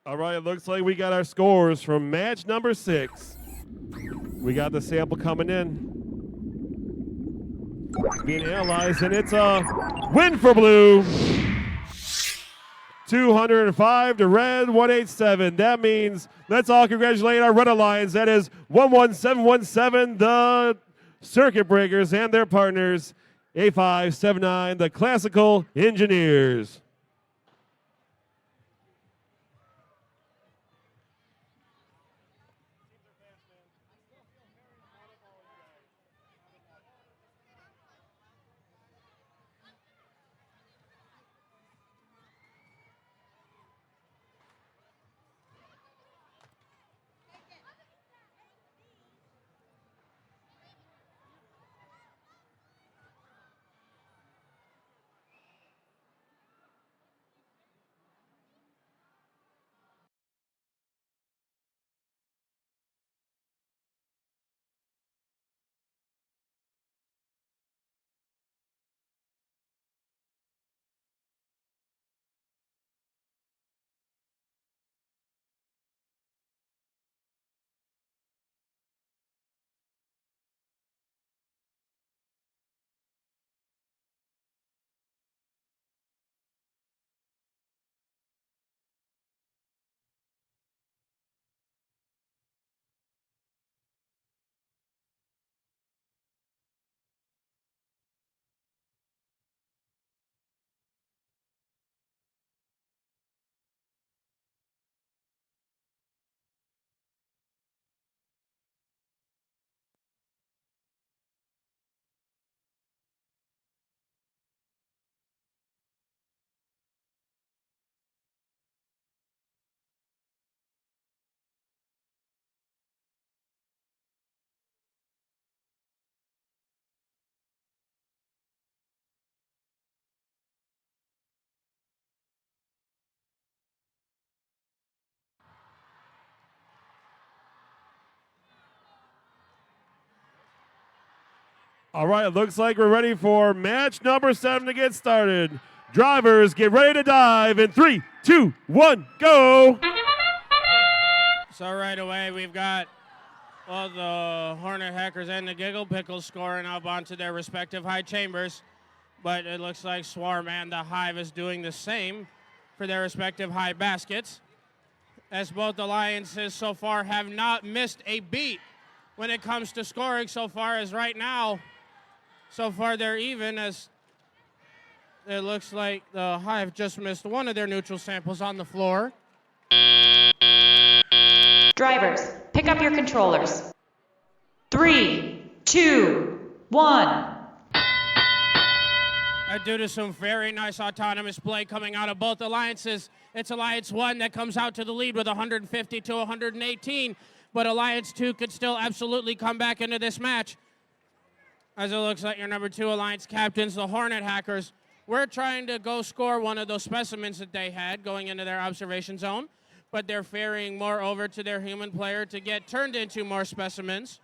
All right, it looks like we got our scores from match number 6. We got the sample coming in. It's being analyzed, and it's a win for blue. 205 to red, 187. That means let's all congratulate our Red Alliance. That is 11717, the Circuit Breakers, and their partners, A579, the Classical Engineers. All right, it looks like we're ready for match number 7 to get started. Drivers, get ready to dive in 3, 2, 1, go! So right away, we've got the Hornet Hackers and the Giggle Pickles scoring up onto their respective high chambers. But it looks like Swarm and the Hive is doing the same for their respective high baskets, as both alliances so far have not missed a beat when it comes to scoring so far as right now. So far, they're even as It looks like the Hive just missed one of their neutral samples on the floor. Drivers, pick up your controllers. 3, 2, 1. Due to some very nice autonomous play coming out of both alliances, it's Alliance 1 that comes out to the lead with 150 to 118, but Alliance 2 could still absolutely come back into this match. As it looks like your number 2 Alliance captains, the Hornet Hackers, were trying to go score one of those specimens that they had going into their observation zone, but they're ferrying more over to their human player to get turned into more specimens.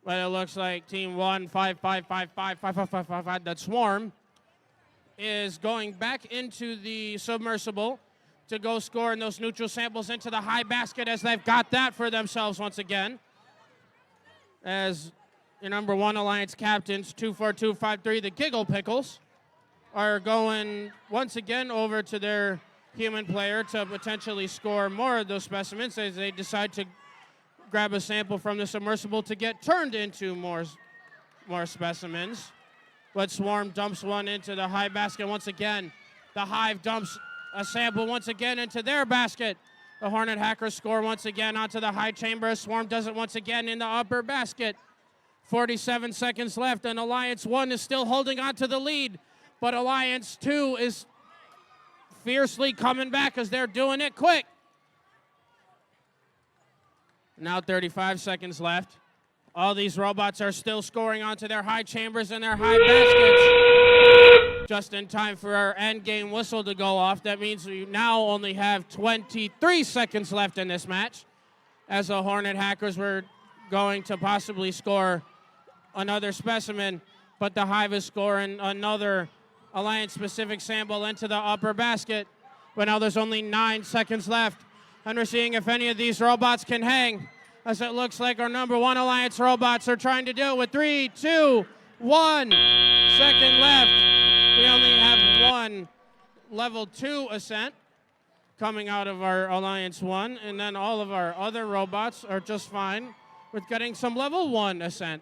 But it looks like Team 1, 5, 5, 5, 5, 5, 5, 5, 5, 5, that swarm is going back into the submersible to go score in those neutral samples into the high basket, as they've got that for themselves once again. As your number 1 Alliance captains, 24253, the Giggle Pickles, are going once again over to their human player to potentially score more of those specimens as they decide to grab a sample from the submersible to get turned into more specimens. But Swarm dumps one into the high basket once again. The Hive dumps a sample once again into their basket. The Hornet Hackers score once again onto the high chamber. Swarm does it once again in the upper basket. 47 seconds left, and Alliance 1 is still holding on to the lead. But Alliance 2 is fiercely coming back as they're doing it quick. Now 35 seconds left. All these robots are still scoring onto their high chambers and their high baskets. Just in time for our end game whistle to go off. That means we now only have 23 seconds left in this match, as the Hornet Hackers were going to possibly score another specimen, but the Hive is scoring another Alliance-specific sample into the upper basket. But now there's only 9 seconds left, and we're seeing if any of these robots can hang, as it looks like our number 1 Alliance robots are trying to do it with 3, 2, 1 second left. We only have 1 level 2 ascent coming out of our Alliance 1, and then all of our other robots are just fine with getting some level 1 ascent.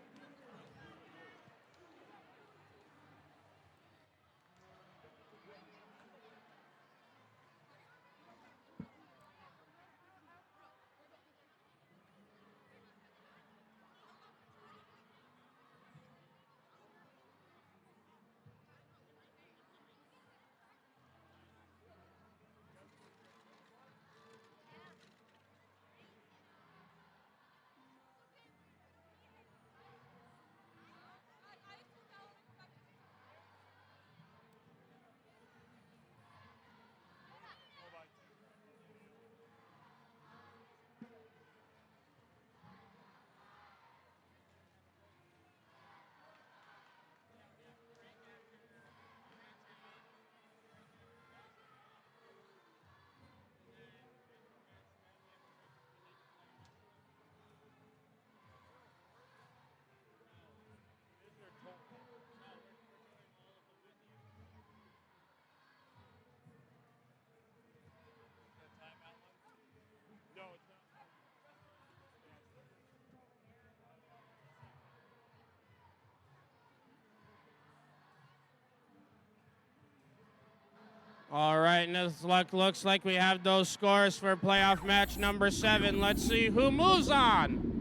All right, and this looks like we have those scores for playoff match number 7. Let's see who moves on.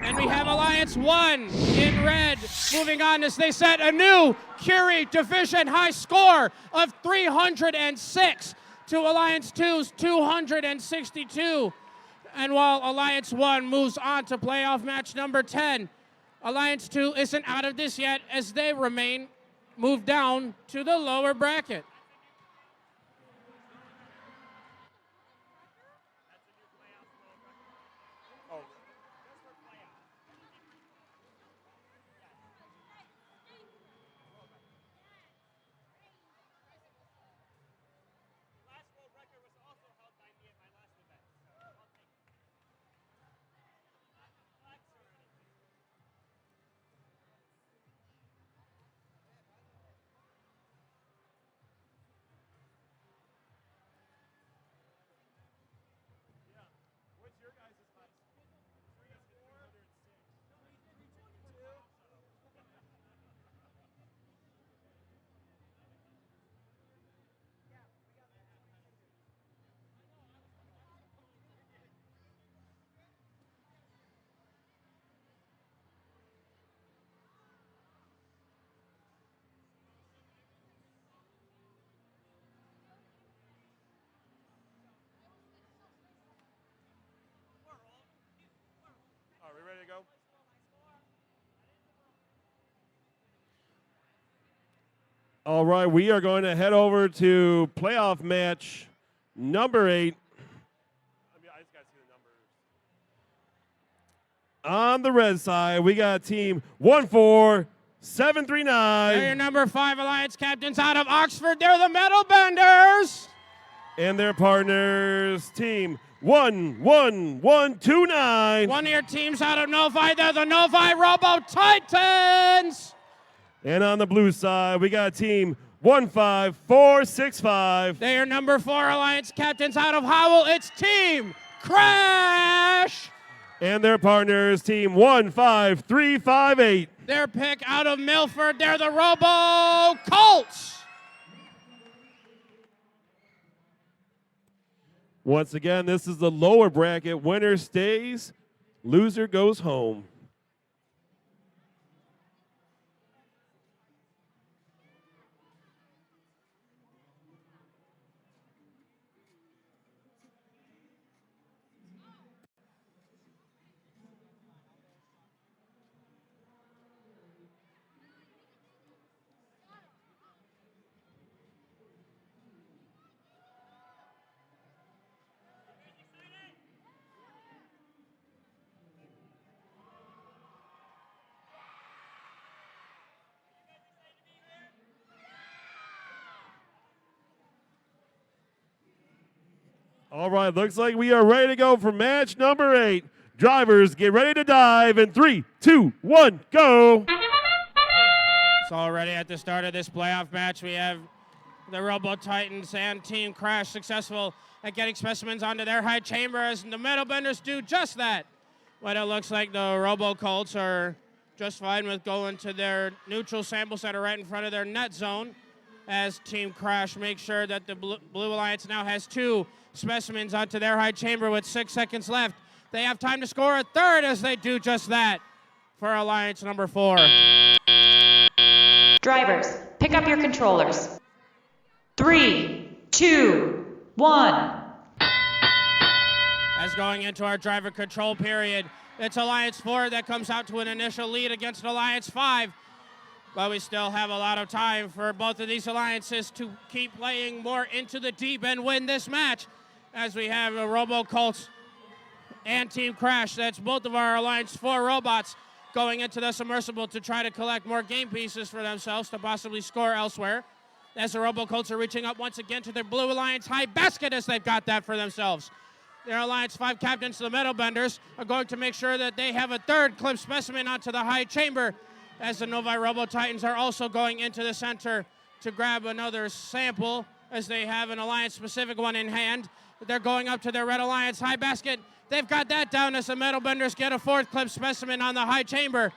And we have Alliance 1 in red moving on as they set a new Curie division high score of 306 to Alliance 2's 262. And while Alliance 1 moves on to playoff match number 10, Alliance 2 isn't out of this yet as they remain moved down to the lower bracket. All right, we are going to head over to playoff match number 8. I just got to see the numbers. On the red side, we got team 14739. They're your number 5 Alliance captains out of Oxford. They're the Metal Benders. And their partners, team 11129. One of your teams out of Novi. They're the Novi Robo Titans. And on the blue side, we got team 15465. They are number 4 Alliance captains out of Howell. It's Team Crash. And their partners, team 15358. Their pick out of Milford. They're the Robo Colts. Once again, this is the lower bracket. Winner stays, loser goes home. All right, looks like we are ready to go for match number 8. Drivers, get ready to dive in 3, 2, 1, go. So already at the start of this playoff match, we have the Robo Titans and Team Crash successful at getting specimens onto their high chamber as the Metal Benders do just that. But it looks like the Robo Colts are just fine with going to their neutral samples that are right in front of their net zone as Team Crash makes sure that the Blue Alliance now has 2 specimens onto their high chamber with 6 seconds left. They have time to score a third as they do just that for Alliance number 4. Drivers, pick up your controllers. 3, 2, 1. As going into our driver control period, it's Alliance 4 that comes out to an initial lead against Alliance 5. But we still have a lot of time for both of these alliances to keep playing more into the deep and win this match, as we have a Robo Colts and Team Crash. That's both of our Alliance 4 robots going into the submersible to try to collect more game pieces for themselves to possibly score elsewhere. As the Robo Colts are reaching up once again to their Blue Alliance high basket as they've got that for themselves. Their Alliance 5 captains, the Metal Benders, are going to make sure that they have a third clip specimen onto the high chamber, as the Novi Robo Titans are also going into the center to grab another sample, as they have an Alliance-specific one in hand. They're going up to their Red Alliance high basket. They've got that down as the Metal Benders get a 4th clip specimen on the high chamber.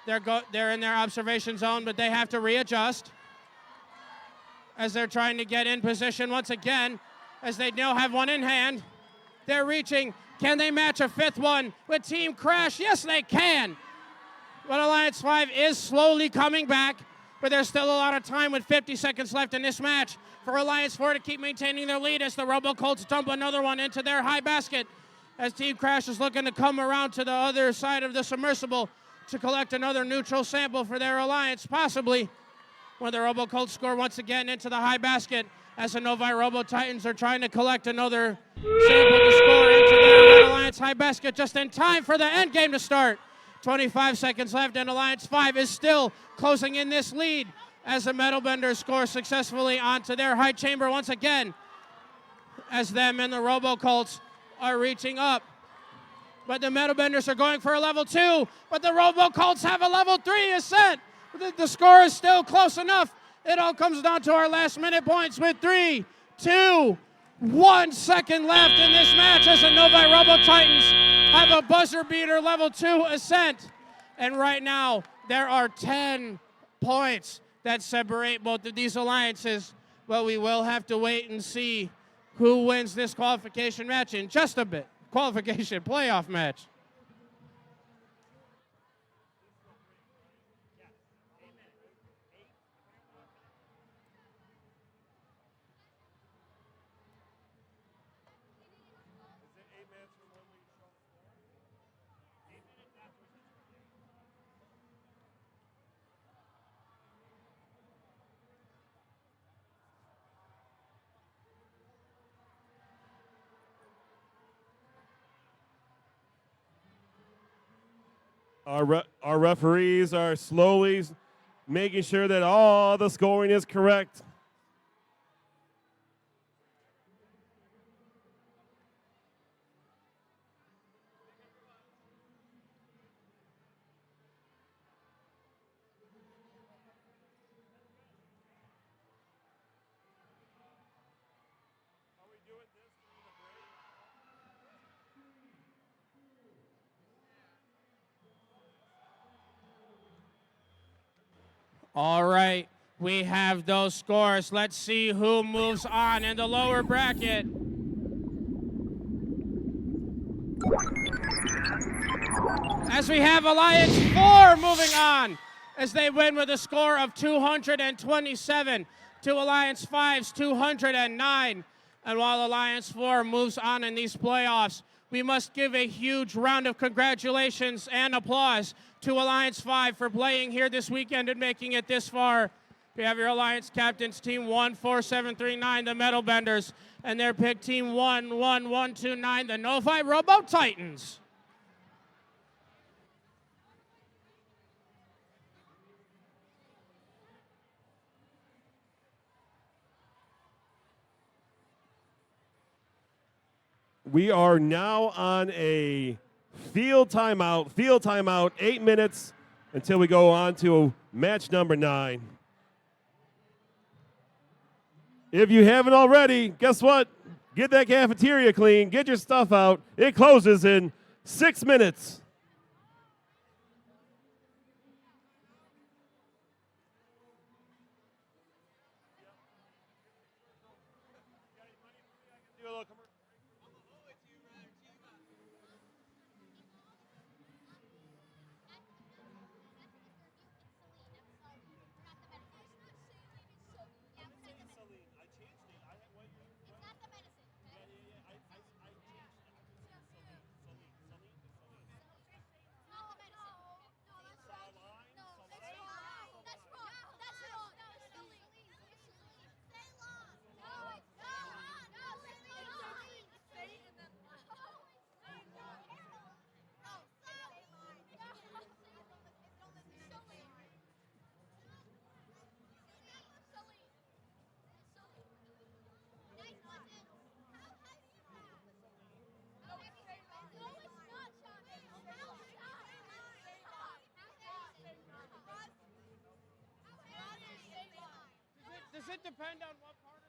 They're in their observation zone, but they have to readjust as they're trying to get in position once again, as they now have one in hand. They're reaching. Can they match a 5th one with Team Crash? Yes, they can. But Alliance 5 is slowly coming back, but there's still a lot of time with 50 seconds left in this match for Alliance 4 to keep maintaining their lead as the Robo Colts dump another one into their high basket, as Team Crash is looking to come around to the other side of the submersible to collect another neutral sample for their Alliance, possibly when the Robo Colts score once again into the high basket, as the Novi Robo Titans are trying to collect another sample to score into their Red Alliance high basket just in time for the end game to start. 25 seconds left, and Alliance 5 is still closing in this lead as the Metal Benders score successfully onto their high chamber once again, as them and the Robo Colts are reaching up. But the Metal Benders are going for a level 2, but the Robo Colts have a level 3 ascent. The score is still close enough. It all comes down to our last minute points with 3, 2, 1 second left in this match as the Novi Robo Titans have a buzzer beater level 2 ascent. And right now, there are 10 points that separate both of these alliances, but we will have to wait and see who wins this qualification match in just a bit. Qualification playoff match. Our referees are slowly making sure that all the scoring is correct. All right, we have those scores. Let's see who moves on in the lower bracket. As we have Alliance 4 moving on as they win with a score of 227 to Alliance 5's 209. And while Alliance 4 moves on in these playoffs, we must give a huge round of congratulations and applause to Alliance 5 for playing here this weekend and making it this far. We have your Alliance captains, Team 14739, the Metal Benders, and their pick, Team 11129, the Novi Robo Titans. We are now on a field timeout, 8 minutes until we go on to match number 9. If you haven't already, guess what? Get that cafeteria clean, get your stuff out. It closes in 6 minutes. Does it depend on what part?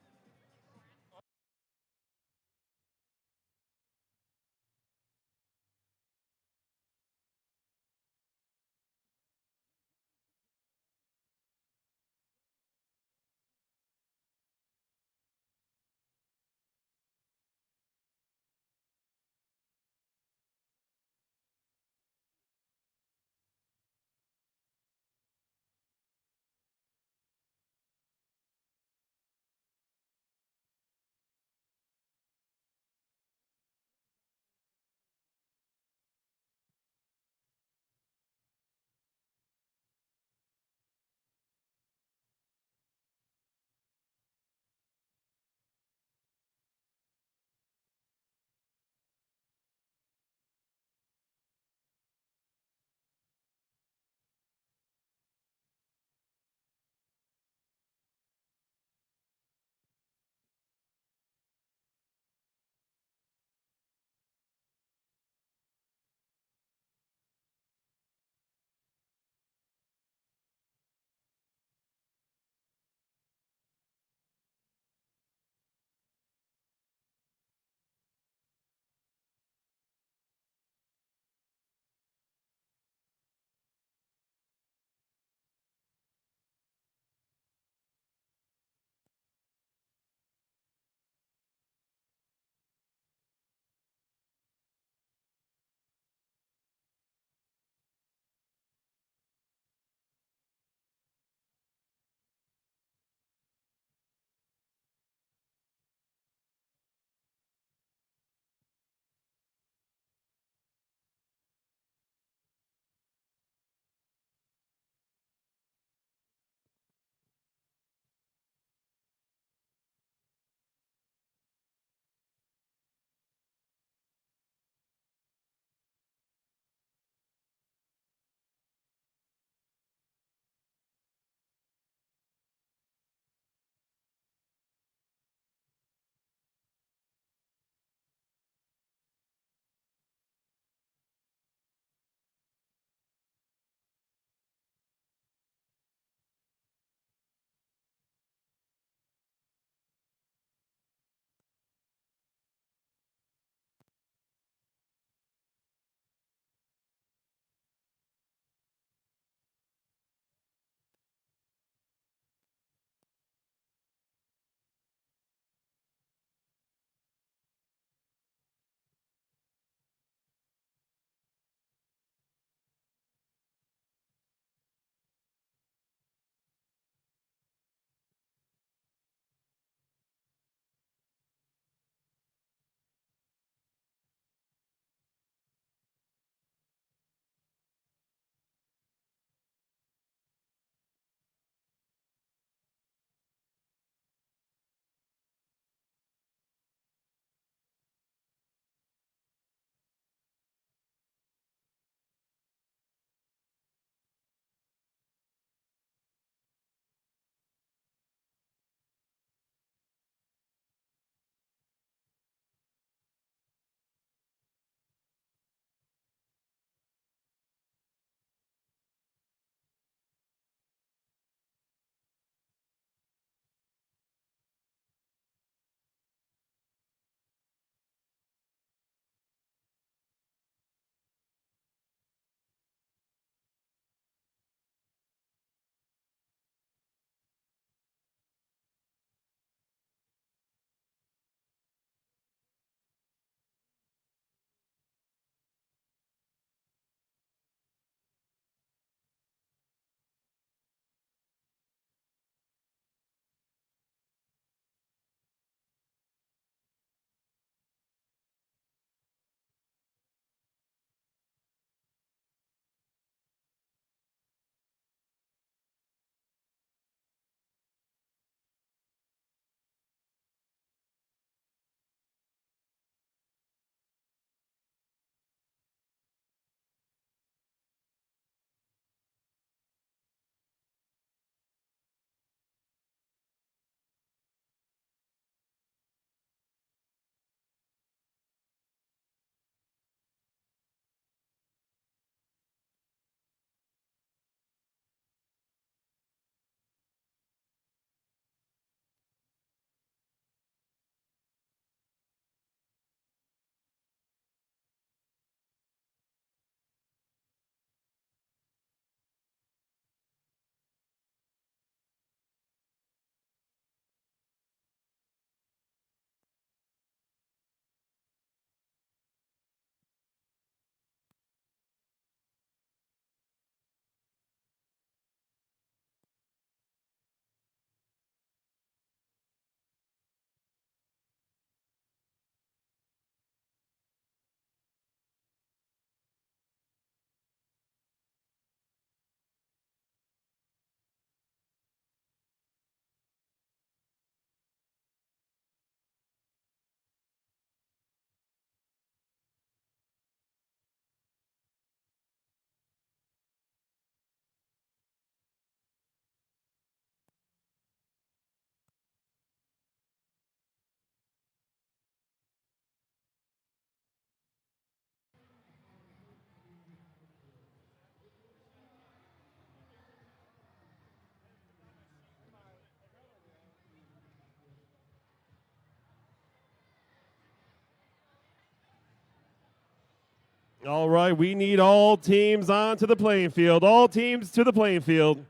All right, we need all teams onto the playing field. All teams to the playing field.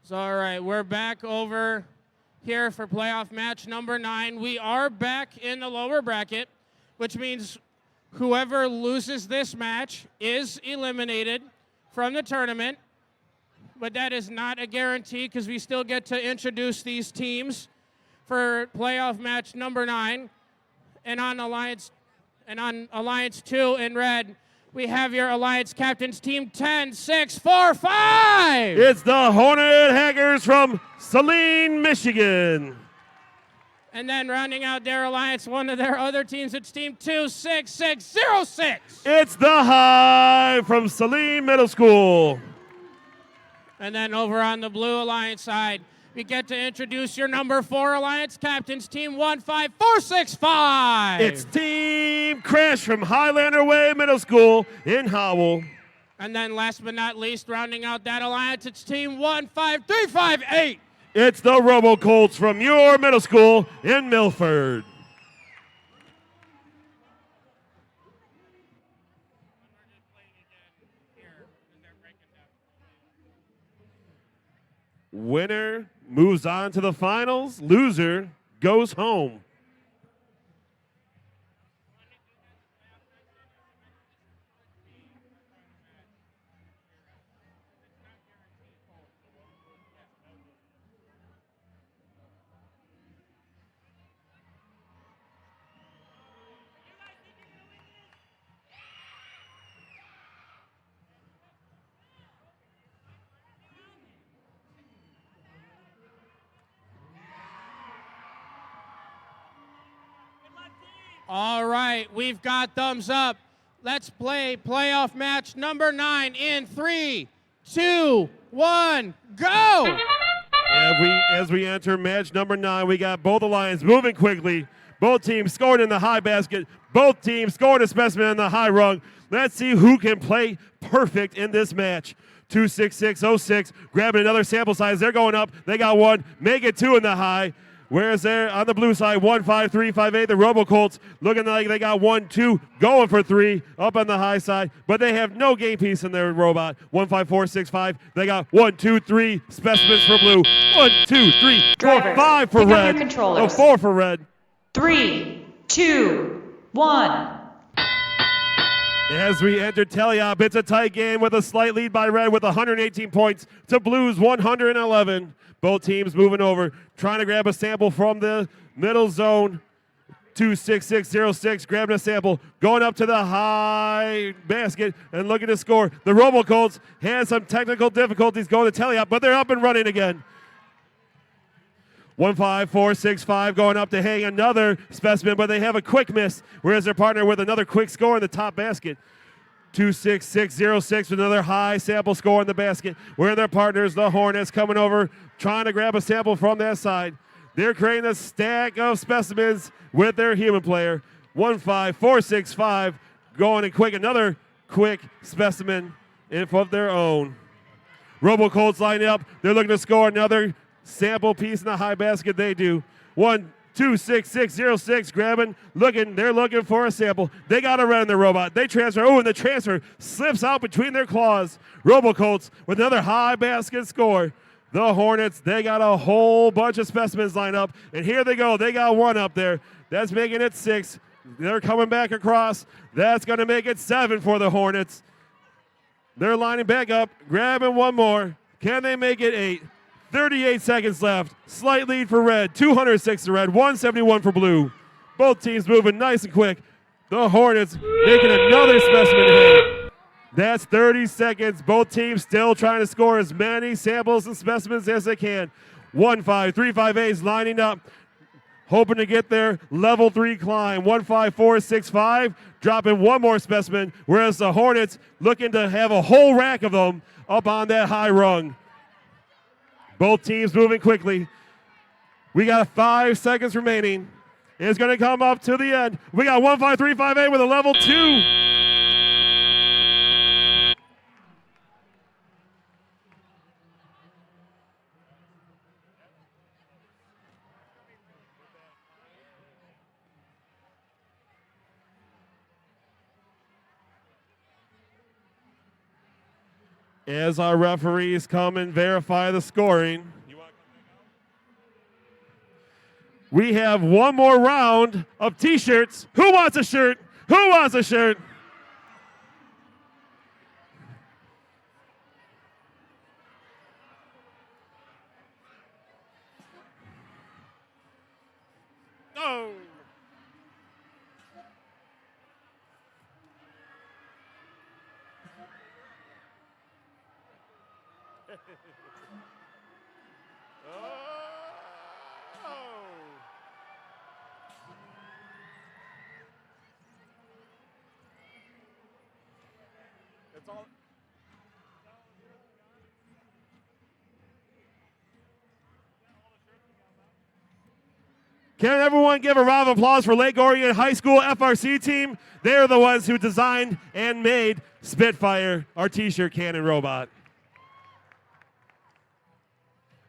So, all right, we're back over here for playoff match number 9. We are back in the lower bracket, which means whoever loses this match is eliminated from the tournament. But that is not a guarantee because we still get to introduce these teams for playoff match number 9. And on Alliance 2 in red, we have your Alliance captains, team 10-6-4-5. It's the Hornet Hackers from Saline, Michigan. And then rounding out their Alliance, one of their other teams, it's team 26606. It's the Hive from Saline Middle School. And then over on the Blue Alliance side, we get to introduce your number 4 Alliance captains, team 15465. It's Team Crash from Highlander Way Middle School in Howell. And then last but not least, rounding out that alliance, it's team 15358. It's the Robo Colts from your middle school in Milford. Winner moves on to the finals. Loser goes home. All right, we've got thumbs up. Let's play playoff match number 9 in 3, 2, 1, go! As we enter match number 9, we got both alliances moving quickly. Both teams scored in the high basket. Both teams scored a specimen in the high rung. Let's see who can play perfect in this match. 26606, grabbing another sample size. They're going up. They got 1. Make it 2 in the high. Whereas there on the blue side, 15358, the Robo Colts looking like they got 1, 2, going for 3 up on the high side, but they have no game piece in their robot. 15465, they got 1, 2, 3 specimens for blue. 1, 2, 3, 4, 5 for pick up your red. controllers. 4 for red. 3, 2, 1. As we enter teleop, it's a tight game with a slight lead by red with 118 points to blue's 111. Both teams moving over, trying to grab a sample from the middle zone. 26606, grabbing a sample, going up to the high basket and looking to score. The Robo Colts had some technical difficulties going to teleop, but they're up and running again. 15465 going up to hang another specimen, but they have a quick miss, whereas their partner with another quick score in the top basket. 26606 with another high sample score in the basket. Where their partners, the Hornets, coming over, trying to grab a sample from that side. They're creating a stack of specimens with their human player. 15465 going in quick, another quick specimen of their own. Robo Colts lining up. They're looking to score another sample piece in the high basket. They do. 12606 grabbing, looking, they're looking for a sample. They got a red in their robot. They transfer. Oh, and the transfer slips out between their claws. Robo Colts with another high basket score. The Hornets, they got a whole bunch of specimens lined up, and here they go. They got 1 up there. That's making it 6. They're coming back across. That's going to make it 7 for the Hornets. They're lining back up, grabbing 1 more. Can they make it 8? 38 seconds left. Slight lead for red. 206 to red. 171 for blue. Both teams moving nice and quick. The Hornets making another specimen hit. That's 30 seconds. Both teams still trying to score as many samples and specimens as they can. 15358 is lining up, hoping to get their level 3 climb. 15465 dropping 1 more specimen, whereas the Hornets looking to have a whole rack of them up on that high rung. Both teams moving quickly. We got 5 seconds remaining. It's going to come up to the end. We got 15358 with a level 2. As our referees come and verify the scoring, we have one more round of t-shirts. Who wants a shirt? Who wants a shirt? Oh. It's all. Can everyone give a round of applause for Lake Orion High School FRC team? They're the ones who designed and made Spitfire, our t-shirt cannon robot.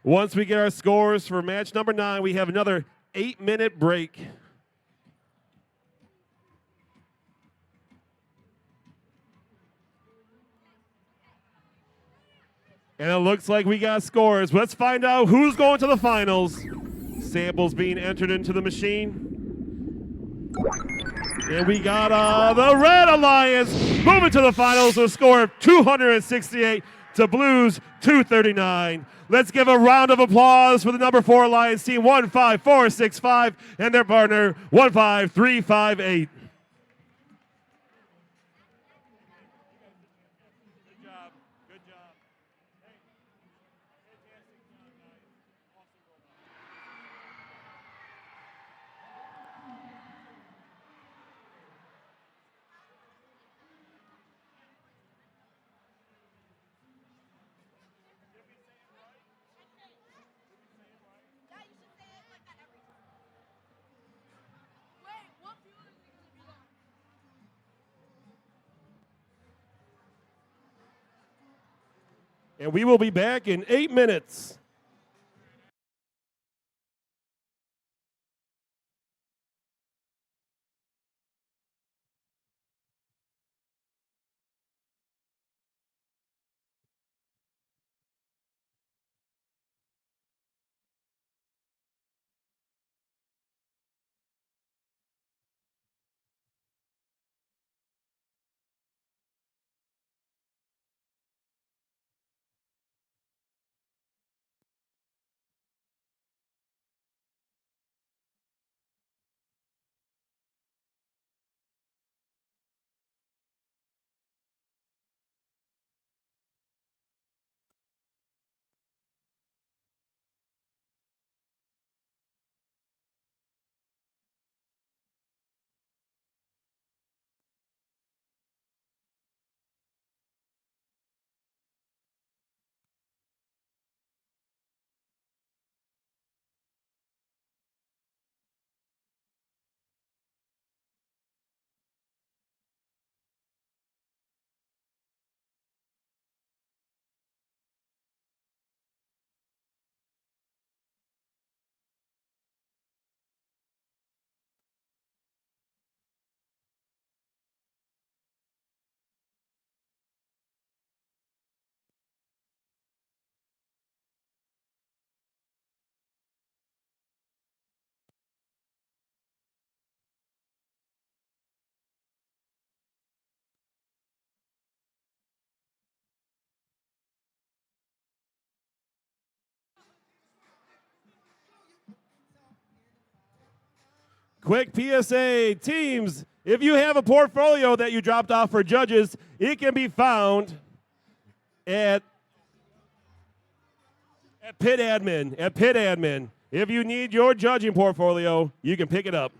Once we get our scores for match number 9, we have another 8-minute break. And it looks like we got scores. Let's find out who's going to the finals. Samples being entered into the machine. And we got the Red Alliance moving to the finals with a score of 268 to Blues 239. Let's give a round of applause for the number 4 Alliance team 15465 and their partner 15358. And we will be back in 8 minutes. Quick PSA, teams, if you have a portfolio that you dropped off for judges, it can be found at Pit Admin. If you need your judging portfolio, you can pick it up.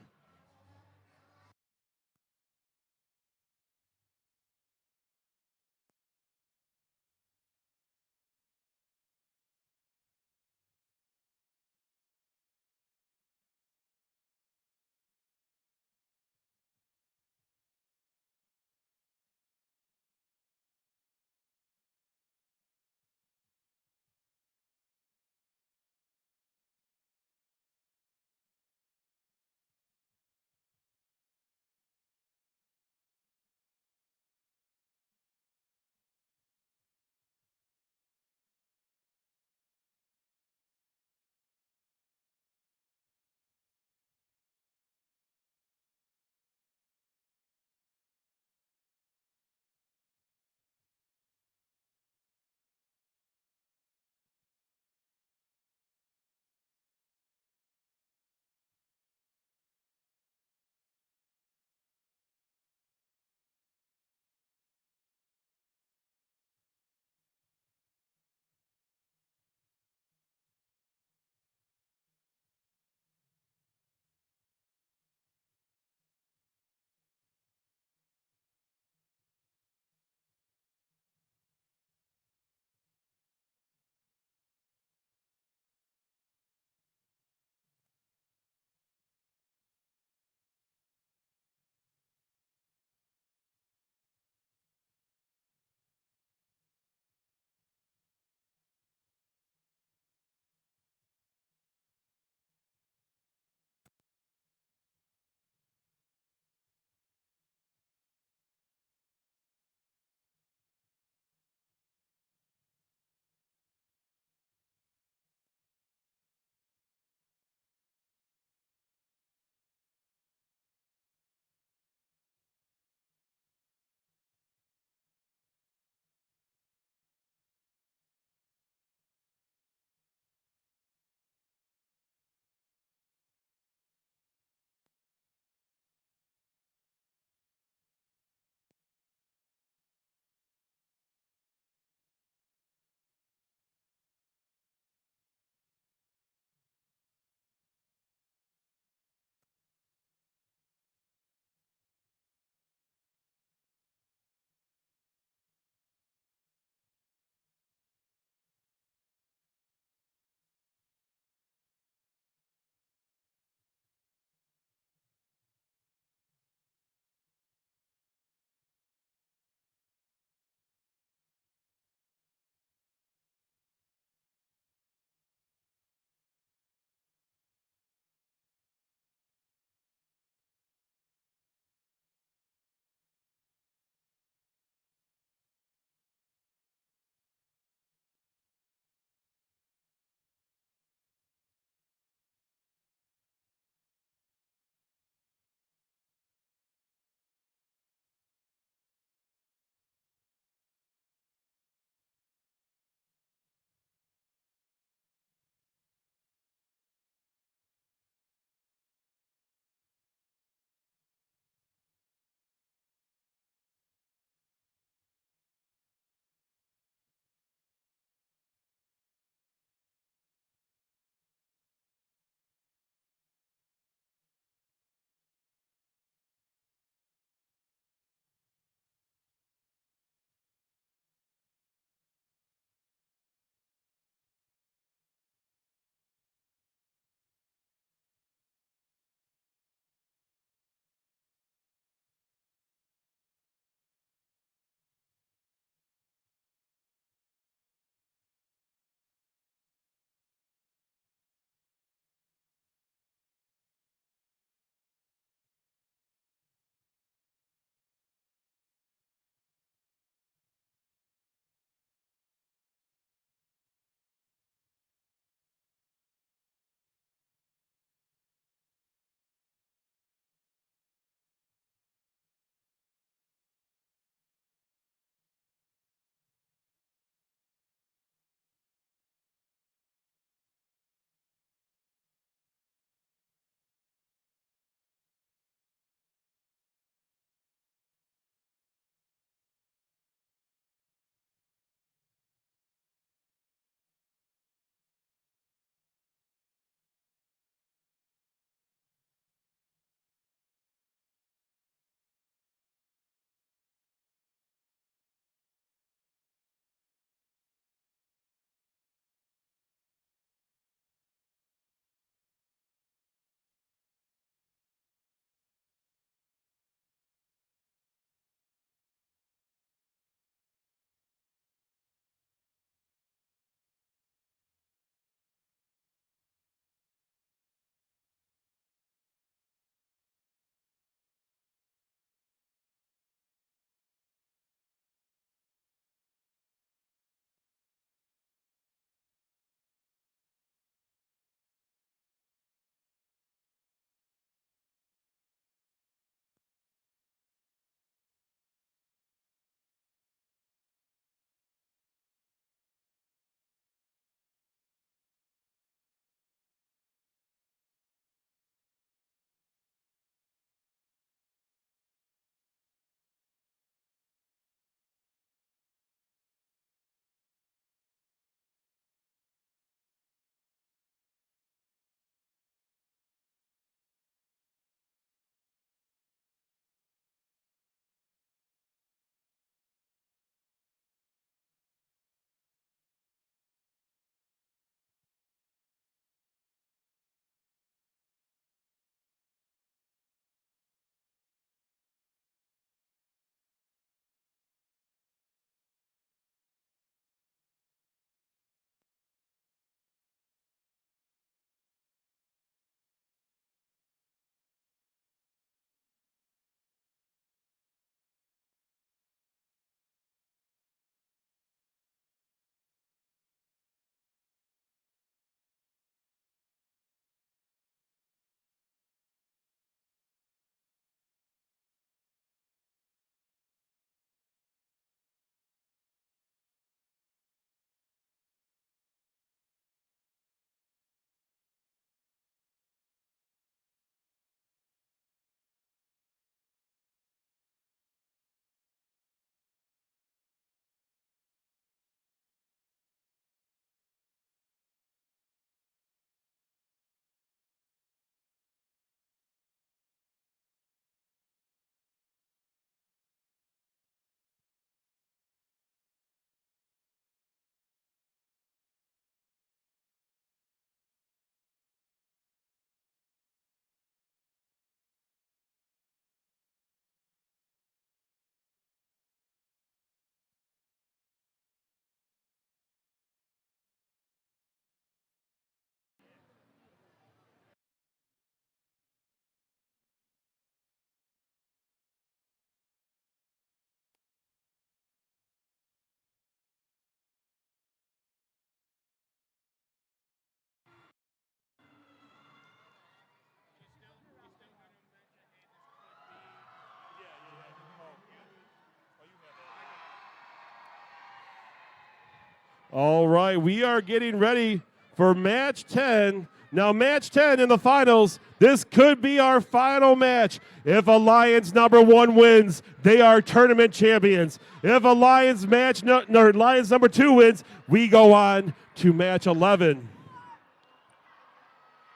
All right, we are getting ready for match 10. Now, match 10 in the finals, this could be our final match. If Alliance number 1 wins, they are tournament champions. If Alliance Alliance number 2 wins, we go on to match 11.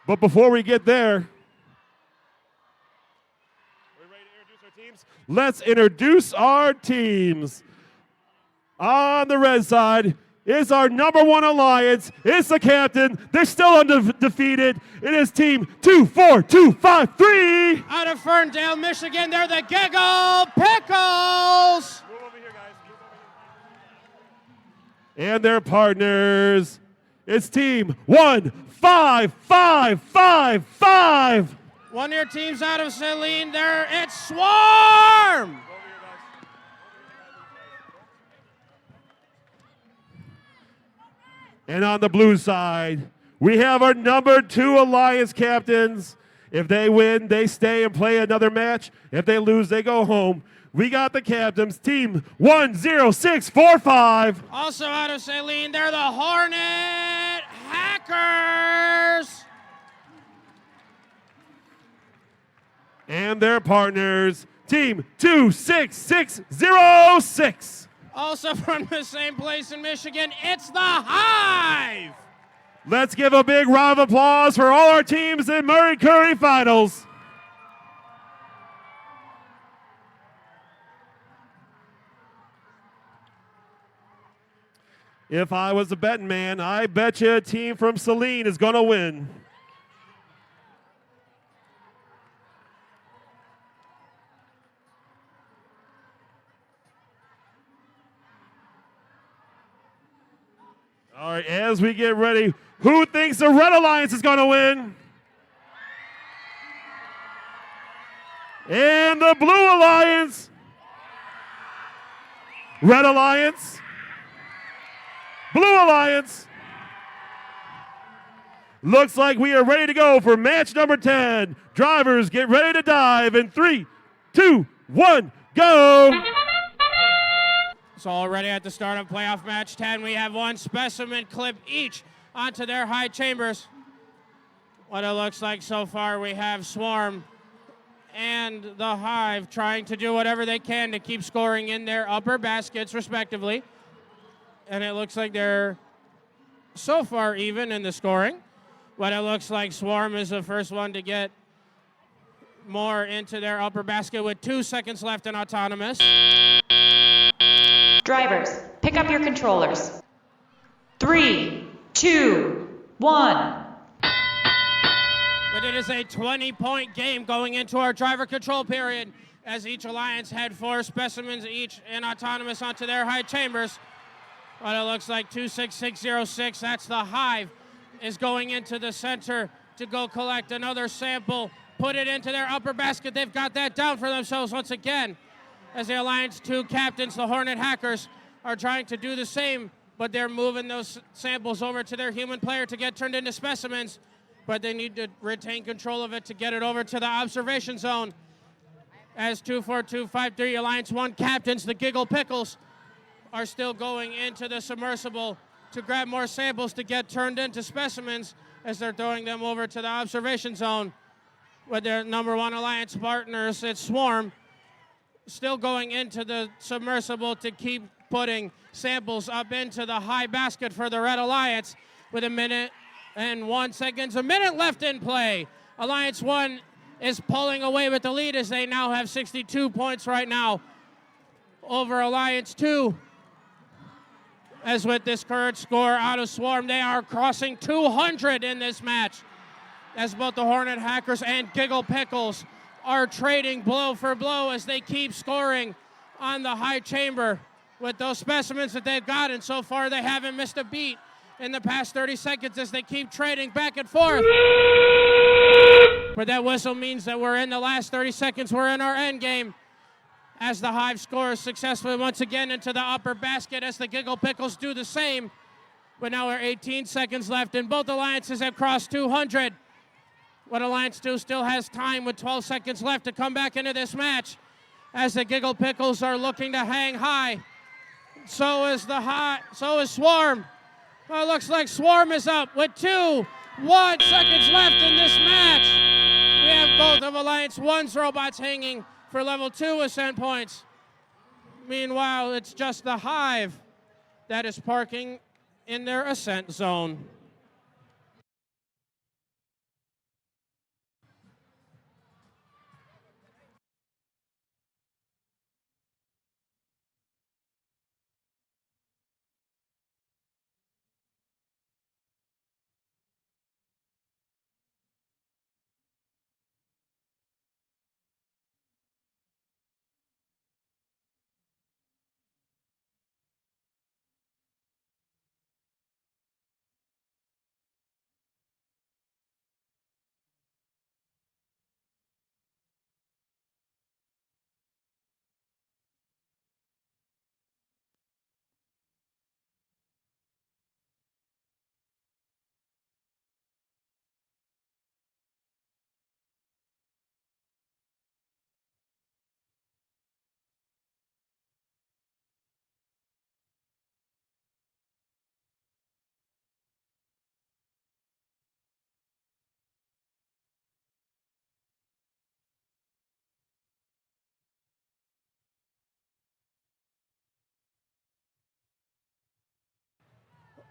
But before we get there, let's introduce our teams. On the red side is our number 1 Alliance. It's the captain. They're still undefeated. It is team 24253. Out of Ferndale, Michigan, they're the Giggle Pickles. And their partners, it's team 15555. One of your teams out of Saline, it's Swarm. And on the blue side, we have our number 2 Alliance captains. If they win, they stay and play another match. If they lose, they go home. We got the captains, team 10645. Also out of Saline, they're the Hornet Hackers. And their partners, team 26606. Also from the same place in Michigan, it's the Hive. Let's give a big round of applause for all our teams in Murray Curie Finals. If I was a betting man, I bet you a team from Saline is going to win. All right, as we get ready, who thinks the Red Alliance is going to win? And the Blue Alliance. Red Alliance. Blue Alliance. Looks like we are ready to go for match number 10. Drivers, get ready to dive in 3, 2, 1, go. So already at the start of playoff match 10, we have 1 specimen clip each onto their high chambers. What it looks like so far, we have Swarm and the Hive trying to do whatever they can to keep scoring in their upper baskets, respectively. And it looks like they're so far even in the scoring. What it looks like, Swarm is the first one to get more into their upper basket with 2 seconds left in autonomous. Drivers, pick up your controllers. 3, 2, 1. But it is a 20-point game going into our driver control period as each Alliance had 4 specimens each in autonomous onto their high chambers. What it looks like, 26606, that's the Hive, is going into the center to go collect another sample, put it into their upper basket. They've got that down for themselves once again. As the Alliance 2 captains, the Hornet Hackers, are trying to do the same, but they're moving those samples over to their human player to get turned into specimens, but they need to retain control of it to get it over to the observation zone. As 24253 Alliance 1 captains, the Giggle Pickles, are still going into the submersible to grab more samples to get turned into specimens as they're throwing them over to the observation zone. With their number 1 Alliance partners, it's Swarm, still going into the submersible to keep putting samples up into the high basket for the Red Alliance with 1 minute and 1 second. A minute left in play. Alliance 1 is pulling away with the lead as they now have 62 points right now over Alliance 2. As with this current score out of Swarm, they are crossing 200 in this match as both the Hornet Hackers and Giggle Pickles are trading blow for blow as they keep scoring on the high chamber with those specimens that they've got, and so far they haven't missed a beat in the past 30 seconds as they keep trading back and forth. But that whistle means that we're in the last 30 seconds. We're in our end game as the Hive scores successfully once again into the upper basket as the Giggle Pickles do the same. But now we're 18 seconds left, and both alliances have crossed 200. But Alliance 2 still has time with 12 seconds left to come back into this match as the Giggle Pickles are looking to hang high. So is Swarm. Well, it looks like Swarm is up with 1 seconds left in this match. We have both of Alliance 1's robots hanging for level 2 ascent points. Meanwhile, it's just the Hive that is parking in their ascent zone.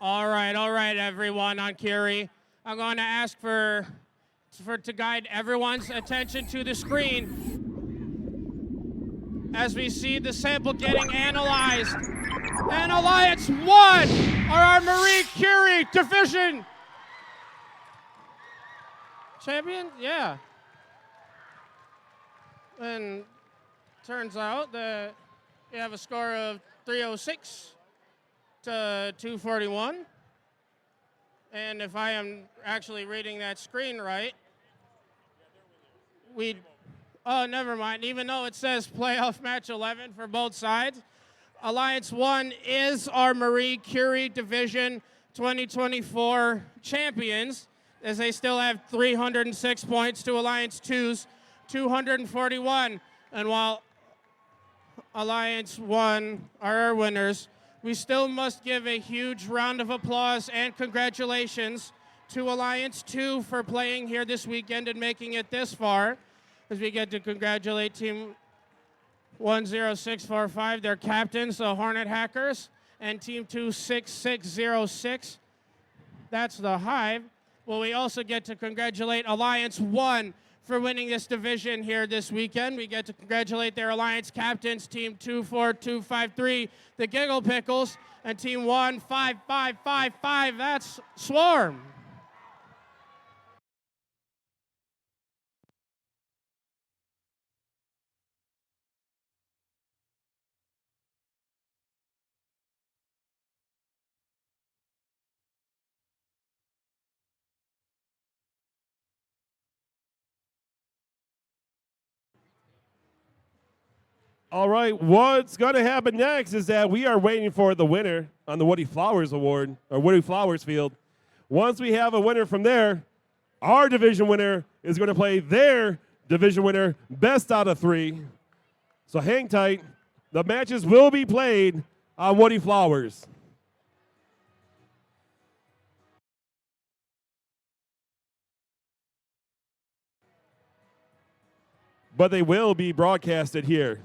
All right, everyone on Curie. I'm going to ask to guide everyone's attention to the screen as we see the sample getting analyzed. And Alliance 1 are our Marie Curie division champion. Yeah. And turns out that we have a score of 306 to 241. And if I am actually reading that screen right, oh, never mind. Even though it says playoff match 11 for both sides, Alliance 1 is our Marie Curie Division 2024 champions, as they still have 306 points to Alliance 2's 241. And while Alliance 1 are our winners, we still must give a huge round of applause and congratulations to Alliance 2 for playing here this weekend and making it this far, as we get to congratulate Team 10645, their captains, the Hornet Hackers, and Team 26606, that's the Hive. Well, we also get to congratulate Alliance 1 for winning this division here this weekend. We get to congratulate their Alliance captains, Team 24253, the Giggle Pickles, and Team 15555, that's Swarm. All right, what's going to happen next is that we are waiting for the winner on the Woody Flowers Award, or Woody Flowers Field. Once we have a winner from there, our division winner is going to play their division winner best out of 3. So hang tight. The matches will be played on Woody Flowers. But they will be broadcasted here.